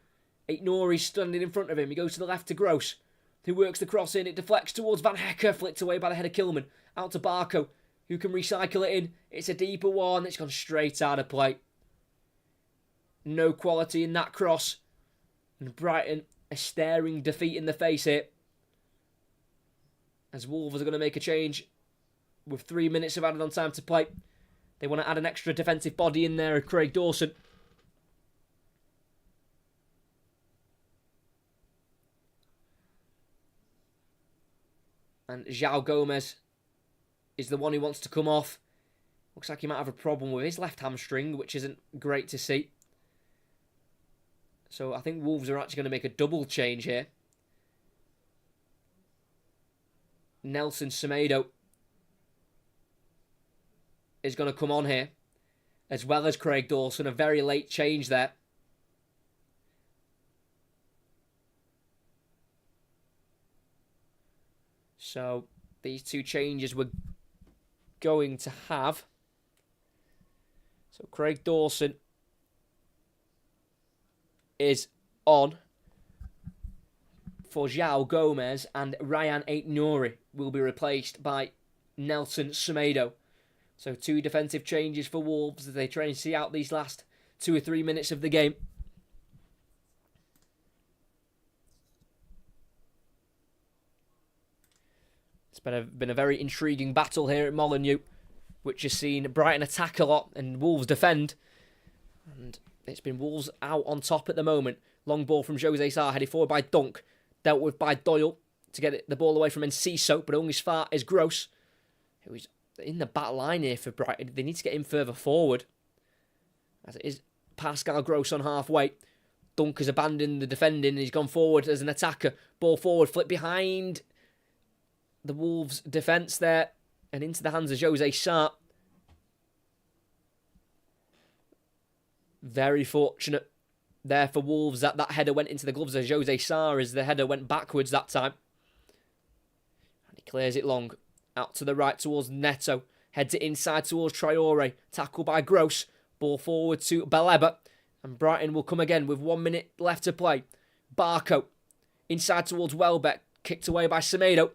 Aït-Nouri's standing in front of him. He goes to the left to Gross, who works the cross in. It deflects towards Van Hecke, flicked away by the head of Kilman. Out to Barco, who can recycle it in. It's a deeper one. It's gone straight out of play. No quality in that cross. And Brighton a staring defeat in the face here. As Wolves are going to make a change with 3 minutes of added on time to play. They want to add an extra defensive body in there of Craig Dawson. And João Gomez is the one who wants to come off. Looks like he might have a problem with his left hamstring, which isn't great to see. So I think Wolves are actually going to make a double change here. Nelson Semedo is going to come on here, as well as Craig Dawson. A very late change there. So these two changes we're going to have. So Craig Dawson is on for João Gomez, and Ryan Aït-Nouri will be replaced by Nelson Semedo. So 2 defensive changes for Wolves as they try and see out these last 2 or 3 minutes of the game. It's been a very intriguing battle here at Molineux, which has seen Brighton attack a lot and Wolves defend. And It's been Wolves out on top at the moment. Long ball from Jose Sarr, headed forward by Dunk. Dealt with by Doyle to get the ball away from Enciso, but only as far as Gross, who is in the back line here for Brighton. They need to get him further forward. As it is Pascal Gross on halfway. Dunk has abandoned the defending and he's gone forward as an attacker. Ball forward, flip behind the Wolves defence there and into the hands of Jose Sarr. Very fortunate there for Wolves that header went into the gloves of Jose Sarr as the header went backwards that time. And he clears it long. Out to the right towards Neto. Heads it inside towards Traore. Tackled by Gross. Ball forward to Baleba. And Brighton will come again with 1 minute left to play. Barco. Inside towards Welbeck. Kicked away by Semedo.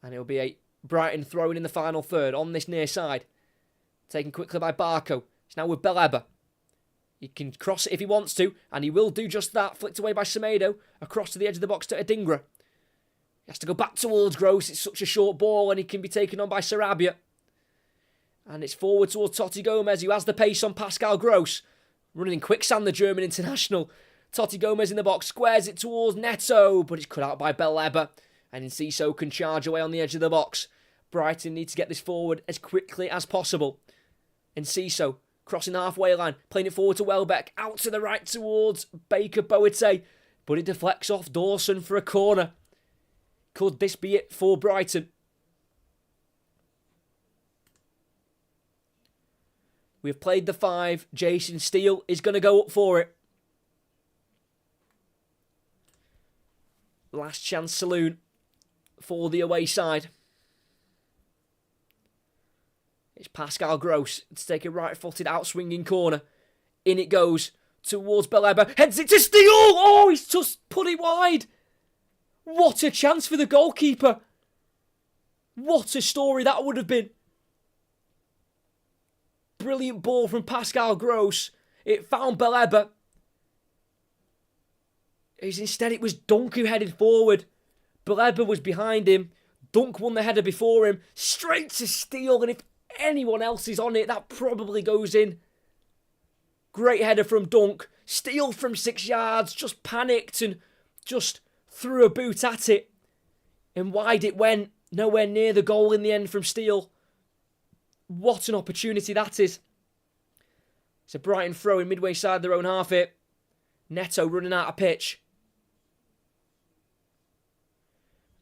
And it'll be a Brighton throwing in the final third on this near side. Taken quickly by Barco. It's now with Baleba. He can cross it if he wants to. And he will do just that. Flicked away by Semedo. Across to the edge of the box to Adingra. He has to go back towards Gross. It's such a short ball and he can be taken on by Sarabia. And it's forward towards Totti Gomez, who has the pace on Pascal Gross. Running in quicksand, the German international. Totti Gomez in the box, squares it towards Neto, but it's cut out by Baleba. And Enciso can charge away on the edge of the box. Brighton need to get this forward as quickly as possible. Enciso crossing the halfway line, playing it forward to Welbeck. Out to the right towards Baker Boete, but it deflects off Dawson for a corner. Could this be it for Brighton? We've played the 5. Jason Steele is going to go up for it. Last chance saloon for the away side. It's Pascal Gross to take a right-footed out-swinging corner. In it goes towards Baleba. Heads it to Steele. Oh, he's just put it wide. What a chance for the goalkeeper. What a story that would have been. Brilliant ball from Pascal Gross. It found Baleba. Instead it was Dunk who headed forward. Baleba was behind him. Dunk won the header before him. Straight to Steele. And if anyone else is on it, that probably goes in. Great header from Dunk. Steele from 6 yards. Just panicked and just threw a boot at it. And wide it went. Nowhere near the goal in the end from Steele. What an opportunity that is. It's a Brighton throw in midway side of their own half here. Neto running out of pitch.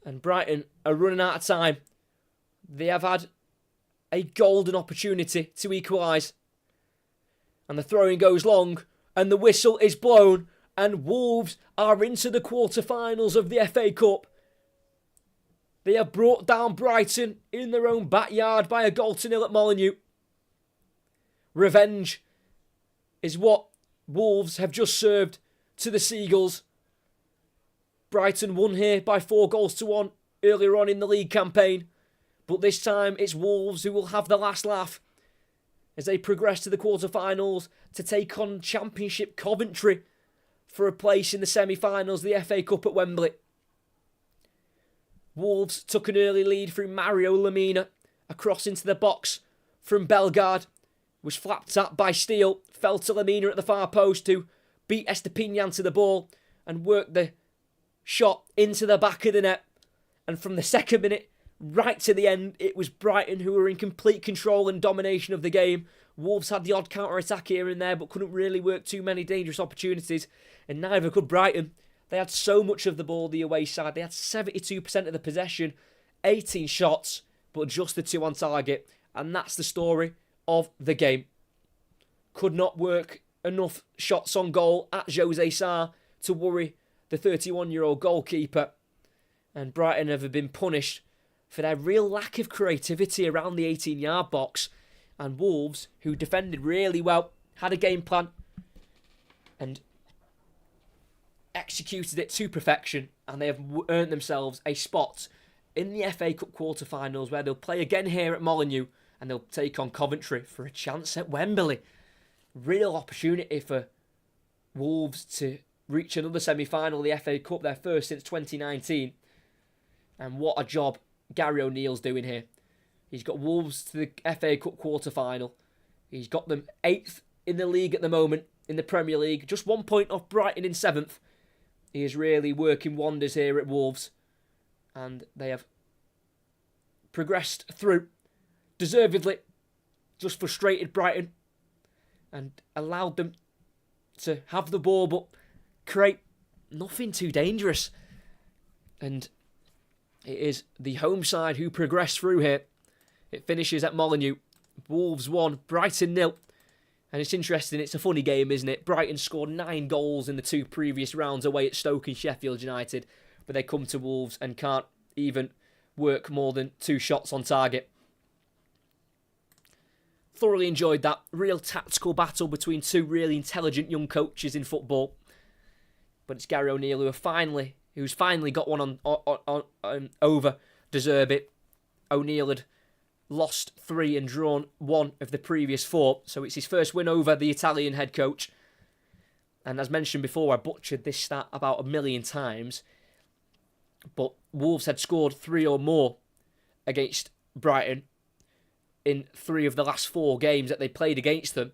And Brighton are running out of time. They have had a golden opportunity to equalise. And the throwing goes long. And the whistle is blown. And Wolves are into the quarter-finals of the FA Cup. They have brought down Brighton in their own backyard by a 1-0 at Molineux. Revenge is what Wolves have just served to the Seagulls. Brighton won here by 4-1 earlier on in the league campaign. But this time it's Wolves who will have the last laugh as they progress to the quarter-finals to take on Championship Coventry for a place in the semi-finals of the FA Cup at Wembley. Wolves took an early lead through Mario Lemina. A cross into the box from Bellegarde. Was flapped at by Steele. Fell to Lemina at the far post to beat Estepinian to the ball and work the shot into the back of the net. And from the second minute right to the end, it was Brighton who were in complete control and domination of the game. Wolves had the odd counter-attack here and there but couldn't really work too many dangerous opportunities. And neither could Brighton. They had so much of the ball the away side. They had 72% of the possession, 18 shots, but just the 2 on target. And that's the story of the game. Could not work enough shots on goal at Jose Sarr to worry the 31-year-old goalkeeper. And Brighton have been punished for their real lack of creativity around the 18-yard box. And Wolves, who defended really well, had a game plan and executed it to perfection, and they have earned themselves a spot in the FA Cup quarter-finals where they'll play again here at Molineux and they'll take on Coventry for a chance at Wembley. Real opportunity for Wolves to reach another semi-final of the FA Cup, their first since 2019. And what a job Gary O'Neill's doing here. He's got Wolves to the FA Cup quarter-final. He's got them 8th in the league at the moment, in the Premier League, just 1 point off Brighton in 7th. He is really working wonders here at Wolves. And they have progressed through, deservedly, just frustrated Brighton and allowed them to have the ball but create nothing too dangerous. And it is the home side who progress through here. It finishes at Molineux. Wolves 1, Brighton 0. And it's interesting, it's a funny game, isn't it? Brighton scored 9 goals in the 2 previous rounds away at Stoke and Sheffield United, but they come to Wolves and can't even work more than 2 shots on target. Thoroughly enjoyed that. Real tactical battle between 2 really intelligent young coaches in football. But it's Gary O'Neill who's finally got one on over De Zerbi. O'Neill had lost 3 and drawn 1 of the previous 4, so it's his first win over the Italian head coach. And as mentioned before, I butchered this stat about 1 million times, but Wolves had scored 3 or more against Brighton in 3 of the last 4 games that they played against them.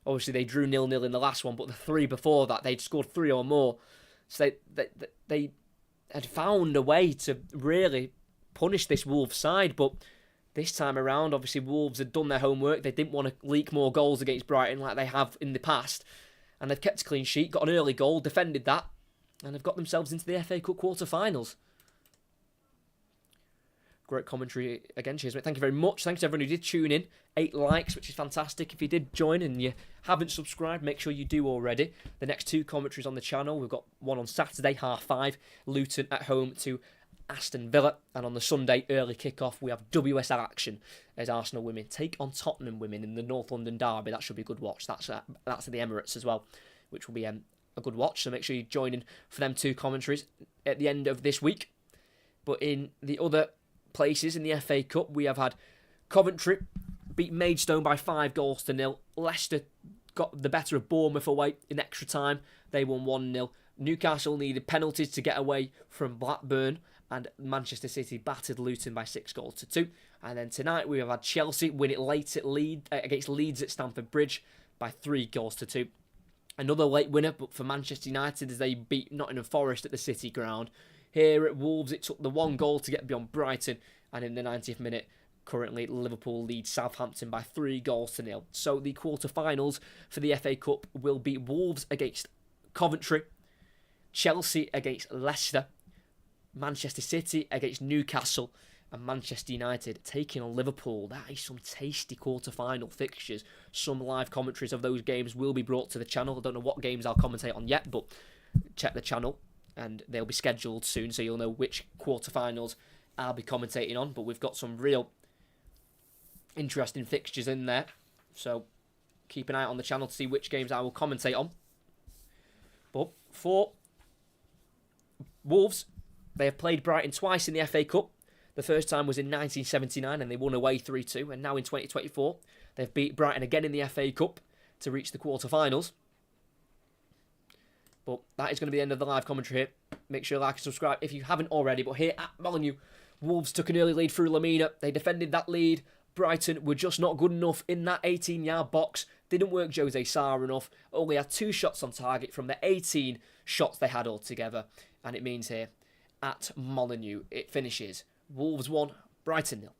Obviously, they drew 0-0 in the last one, but the 3 before that, they'd scored 3 or more. So they had found a way to really punish this Wolves side, but this time around, obviously, Wolves had done their homework. They didn't want to leak more goals against Brighton like they have in the past, and they've kept a clean sheet, got an early goal, defended that, and have got themselves into the FA Cup quarter-finals. Great commentary again, cheers mate. Thank you very much. Thanks to everyone who did tune in. 8 likes, which is fantastic. If you did join and you haven't subscribed, make sure you do already. The next 2 commentaries on the channel, we've got one on Saturday, 5:30, Luton at home to Aston Villa. And on the Sunday, early kick-off, we have WSL action as Arsenal women take on Tottenham women in the North London derby. That should be a good watch. That's at the Emirates as well, which will be a good watch. So make sure you join in for them 2 commentaries at the end of this week. But in the other places in the FA Cup, we have had Coventry beat Maidstone by 5-0. Leicester got the better of Bournemouth away in extra time. They won 1-0. Newcastle needed penalties to get away from Blackburn, and Manchester City battered Luton by 6-2. And then tonight we have had Chelsea win it late against Leeds at Stamford Bridge by 3-2. Another late winner, but for Manchester United, as they beat Nottingham Forest at the City Ground. Here at Wolves, it took the 1 goal to get beyond Brighton, and in the 90th minute, currently Liverpool lead Southampton by 3-0. So the quarter-finals for the FA Cup will be Wolves against Coventry, Chelsea against Leicester, Manchester City against Newcastle, and Manchester United taking on Liverpool. That is some tasty quarter-final fixtures. Some live commentaries of those games will be brought to the channel. I don't know what games I'll commentate on yet, but check the channel, and they'll be scheduled soon, so you'll know which quarterfinals I'll be commentating on. But we've got some real interesting fixtures in there, so keep an eye on the channel to see which games I will commentate on. But for Wolves, they have played Brighton twice in the FA Cup. The first time was in 1979, and they won away 3-2. And now in 2024, they've beat Brighton again in the FA Cup to reach the quarterfinals. But that is going to be the end of the live commentary here. Make sure you like and subscribe if you haven't already. But here at Molineux, Wolves took an early lead through Lamina. They defended that lead. Brighton were just not good enough in that 18-yard box. Didn't work Jose Sarr enough. Only had 2 shots on target from the 18 shots they had altogether. And it means here, at Molineux, it finishes Wolves 1, Brighton 0.